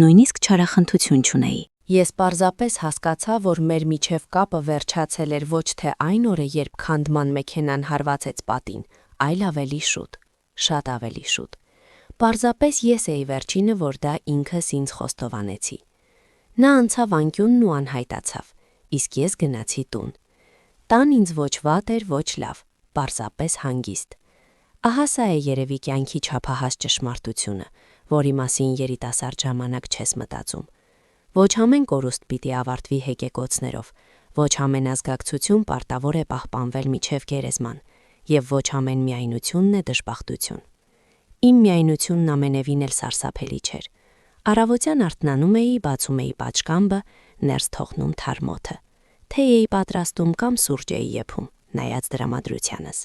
նույնիսկ չարախնդություն չունեի։ Ես պարզապես հասկացա, որ մեր միջև կապը վերջացել էր ոչ թե այն օրը, երբ քանդման մեքենան հարվածեց պատին, այլ ավելի շուտ, շատ ավելի շուտ։ Պարզապես ես էի վերջինը, որ դա ինքս ինձ խոստովանեցի։ Նա անցավ անկյունն ու անհայտացավ, իսկ ես գնացի տուն։ Տան ինձ ոչ վատ էր, ոչ լավ, պարզապես հանգիստ։ Ահա սա է երևի կյանքի չափահաս ճշմարտությունը, որի մասին երիտասարդ ժամանակ չես մտածում։ Ոչ ամեն կորուստ պիտի ավարտվի հեկեկոցներով, ոչ ամեն ազգակցություն պարտավոր է պահպանվել մինչև գերեզման, և ոչ ամեն միայնությունն է դժբախտություն։ Իմ միայնությունն ամենևին էլ սարսափելի չէր։ Առավոտյան արթնանում էի, բացում էի պատշկամբը, ներս թողնում թարմոթը։ Թե էի պատրաստում կամ սուրճ էի եփում, նայած դրամատրությանս։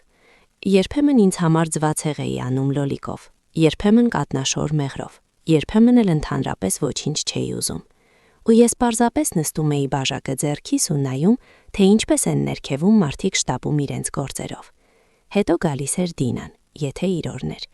Երբեմն ինձ համար ձվածեղ էի անում լոլիկով, երբեմն կատնաշոր մեղրով, երբեմն էլ ընդհանրապես ոչինչ չէի ուզում։ Ու ես պարզապես նստում էի բաժակը ձեռքիս ու նայում, թե ինչպես են ներքևում մարդիկ շտապում իրենց գործերով։ Հետո գալիս էր Դինան, եթե իր օրն էր։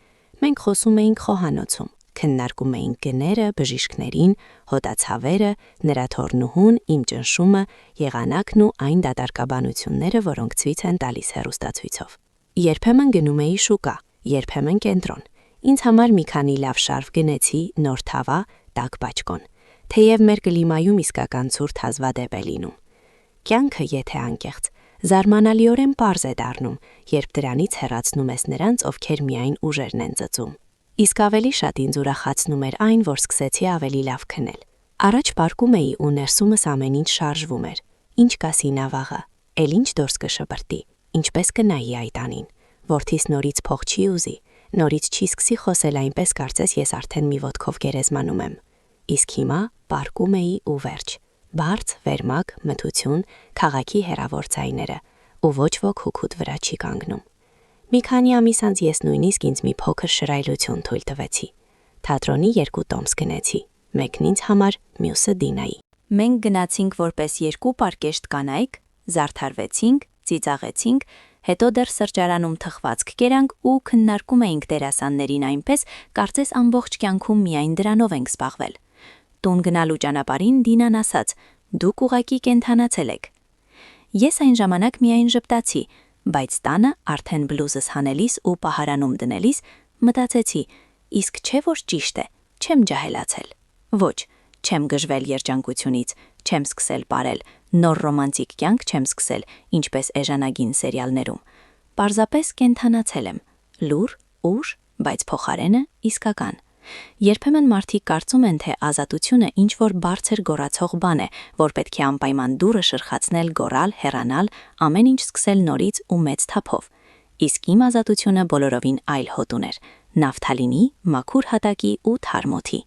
Մենք խոսում էինք խոհանոցում, քննարկում էինք գները, բժիշկներին, հոտացավերը, նրա թոռնուհուն, իմ ճնշումը, եղանակն ու այն դատարկաբանությունները, որոնք ցույց են տալիս հեռուստացույցով։ Երբեմն գնում էի շուկա, երբեմն կենտրոն։ Ինձ համար մի քանի լավ շարֆ գնեցի, նոր թավա, տաք բաճկոն։ Թեև մեր կլիմայում իսկական ցուրտ հազվադեպ է լինում։ Կյանքը, եթե անկեղծ, զարմանալիորեն պարզ է դառնում, երբ դրանից հեռացնում ես նրանց, ովքեր միայն ուժերն են ծծում։ Իսկ ավելի շատ ինձ ուրախացնում էր այն, որ սկսեցի ավելի լավ քնել։ Առաջ պարկում էի ու ներսումս ամեն ինչ շարժվում էր։ Ինչ կասի նավաղը, էլ ինչ դուրս կշպրտի, ինչպես կնայի այդ անին, որդիս նորից փող չի ուզի, նորից չի սկսի խոսել այնպես կարծես ես արդեն մի ոտքով գերեզմանում եմ։ Իսկ հիմա պարկում էի ու վերջ, բարձ, վերմակ, մթություն, քաղաքի հեռավոր ձայները, ու ոչ ոք հուքուտ վրա չի կանգնում։ Մի քանի ամիս անց ես նույնիսկ ինձ մի փոքր շռայլություն թույլ տվեցի։ Թատրոնի 2 տոմս գնեցի, մեկն ինձ համար, մյուսը Դինայի։ Մենք գնացինք որպես 2 պարկեշտ կանայք, զարդարվեցինք, ծիծաղեցինք, հետո դեռ սրճարանում թխվածք կերանք ու քննարկում էինք դերասաններին այնպես, կարծես ամբողջ կյանքում միայն դրանով ենք զբաղվել։ Տուն գնալու ճանապարհին Դինան ասաց. «Դուք ուղղակի կենթանացել եք»։ Ես այն ժամանակ միայն ժպտացի, բայց տանը արդեն բլուզս հանելիս ու պահարանում դնելիս մտածեցի. իսկ չէ որ ճիշտ է, չեմ ջահելացել։ Ոչ, չեմ գժվել երջանկությունից, չեմ սկսել ապրել, նոր ռոմանտիկ կյանք չեմ սկսել, ինչպես էժանագին սերիալներում։ Պարզապես կենթանացել եմ, լուր, ուժ, բայց փոխարենը իսկական։ Երբեմն մարդիկ կարծում են, թե ազատությունը ինչ-որ բարձր գոռացող բան է, որ պետք է անպայման դուռը շրխացնել, գոռալ, հեռանալ, ամեն ինչ սկսել նորից ու մեծ թափով։ Իսկ իմ ազատությունը բոլորովին այլ հոտ ուներ՝ նավթալինի, մաքուր հատակի ու թարմոթի։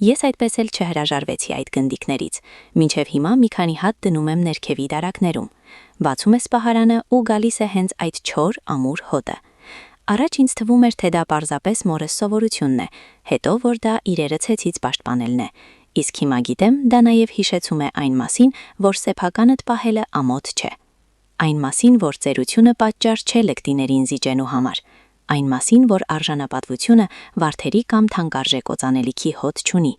Ես այդպես էլ չհրաժարվեցի այդ գնդիկներից, մինչև հիմա մի քանի հատ դնում եմ ներքևի դարակներում։ Բացում ես պահարանը ու գալիս է հենց այդ չոր, ամուր հոտը։ Առաջ ինձ թվում էր, թե դա պարզապես մորս սովորությունն է, հետո որ դա իրերը ցեցից պաշտպանելն է։ Իսկ հիմա գիտեմ, դա նաև հիշեցում է այն մասին, որ սեփականդ պահելը ամոթ չէ։ Այն մասին, որ ծերությունը պատճառ չէ լկտիներին զիջելու համար։ Այն մասին, որ արժանապատվությունը վարդերի կամ թանկարժեք օծանելիքի հոտ չունի,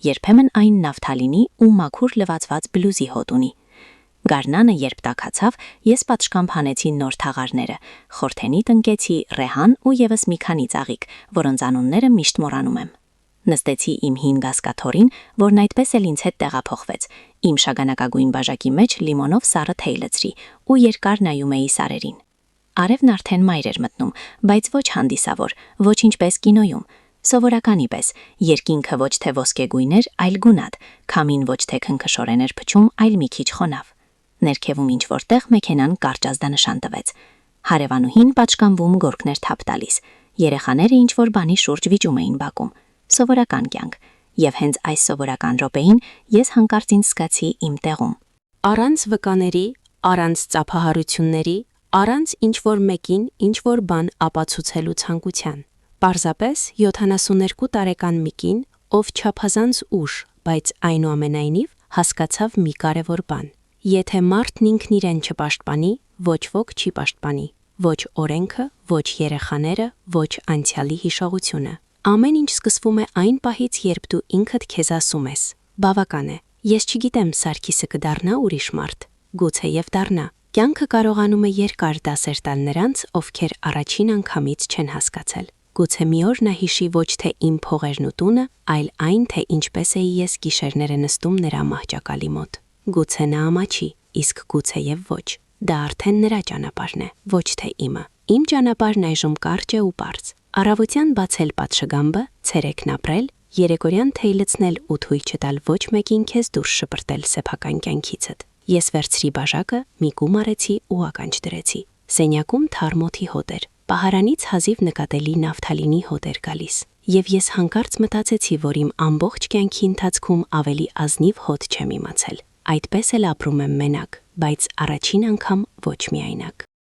երբեմն այն նավթալինի ու մաքուր լվացված բլուզի հոտ ունի։ Գարնանը երբ տաքացավ, ես պատշգամբ հանեցի նոր թաղարները, խորթենի տնկեցի, ռեհան ու եւս մի քանի ծաղիկ, որոնց անունները միշտ մոռանում եմ։ Նստեցի իմ հին գասկաթորին, որն այդպես էլ ինձ հետ տեղափոխվեց, իմ շագանակագույն բաժակի մեջ լիմոնով սառը թեյ լցրի ու երկար նայում էի սարերին։ Արևն արդեն մայր էր մտնում, բայց ոչ հանդիսավոր, ոչ ինչպես կինոյում, սովորականի պես, երկինքը ոչ թե ոսկեգույն էր, այլ գունատ, քամին ոչ թե քնքշորեն էր փչում, այլ մի քիչ խոնավ։ Ներքևում ինչ-որտեղ մեքենան կարճ ազդանշան տվեց։ Հարևանուհին պատշգամբում գորգներ թափ տալիս, երեխաները ինչ-որ բանի շուրջ վիճում էին բակում։ Սովորական կյանք, եւ հենց այս սովորական րոպեին ես հանկարծ ինձ զգացի իմ տեղում։ Առանց վկաների, առանց ծափահարությունների, առանց ինչ-որ մեկին ինչ-որ բան ապացուցելու ցանկության։ Պարզապես 72 տարեկան մի կին, ով չափազանց ուշ, բայց այնուամենայնիվ հասկացավ մի կարևոր բան. եթե մարդն ինքն իրեն չպաշտպանի, ոչ ոք չի պաշտպանի, ոչ օրենքը, ոչ երեխաները, ոչ անցյալի հիշողությունը։ Ամեն ինչ սկսվում է այն պահից, երբ դու ինքդ քեզ ասում ես. բավական է, ես չգիտեմ Սարգիսը կդառնա ուրիշ մարդ, գուցե եւ դառնա։ Կյանքը կարողանում է երկար դասեր տալ նրանց, ովքեր առաջին անգամից չեն հասկացել։ Գուցե մի օր նա հիշի ոչ թե իմ փողերն ու տունը, այլ այն, թե ինչպես էի ես գիշերները նստում նրա մահճակալի մոտ։ Գուցե նա ամաչի, իսկ գուցե եւ ոչ։ Դա արդեն նրա ճանապարհն է, ոչ թե իմը։ Իմ ճանապարհն այժմ կարճ է ու պարզ։ Առավոտյան բացել պատշգամբը, ցերեկն ապրել, երեկորյան թեյ լցնել ու թույլ չտալ ոչ մեկին քեզ դուրս շպրտել սեփական կյանքիցդ։ Ես վերցրի բաժակը, մի կում արեցի ու ականջ դրեցի։ Սենյակում թարմոթի հոտ էր, պահարանից հազիվ նկատելի նավթալինի հոտ էր գալիս։ Եվ ես հանկարծ մտածեցի, որ իմ ամբողջ կյանքի ընթացքում ավելի ազնիվ հոտ չեմ իմացել։ Այդպես էլ ապրում եմ մենակ, բայց առաջին անգամ ոչ միայնակ։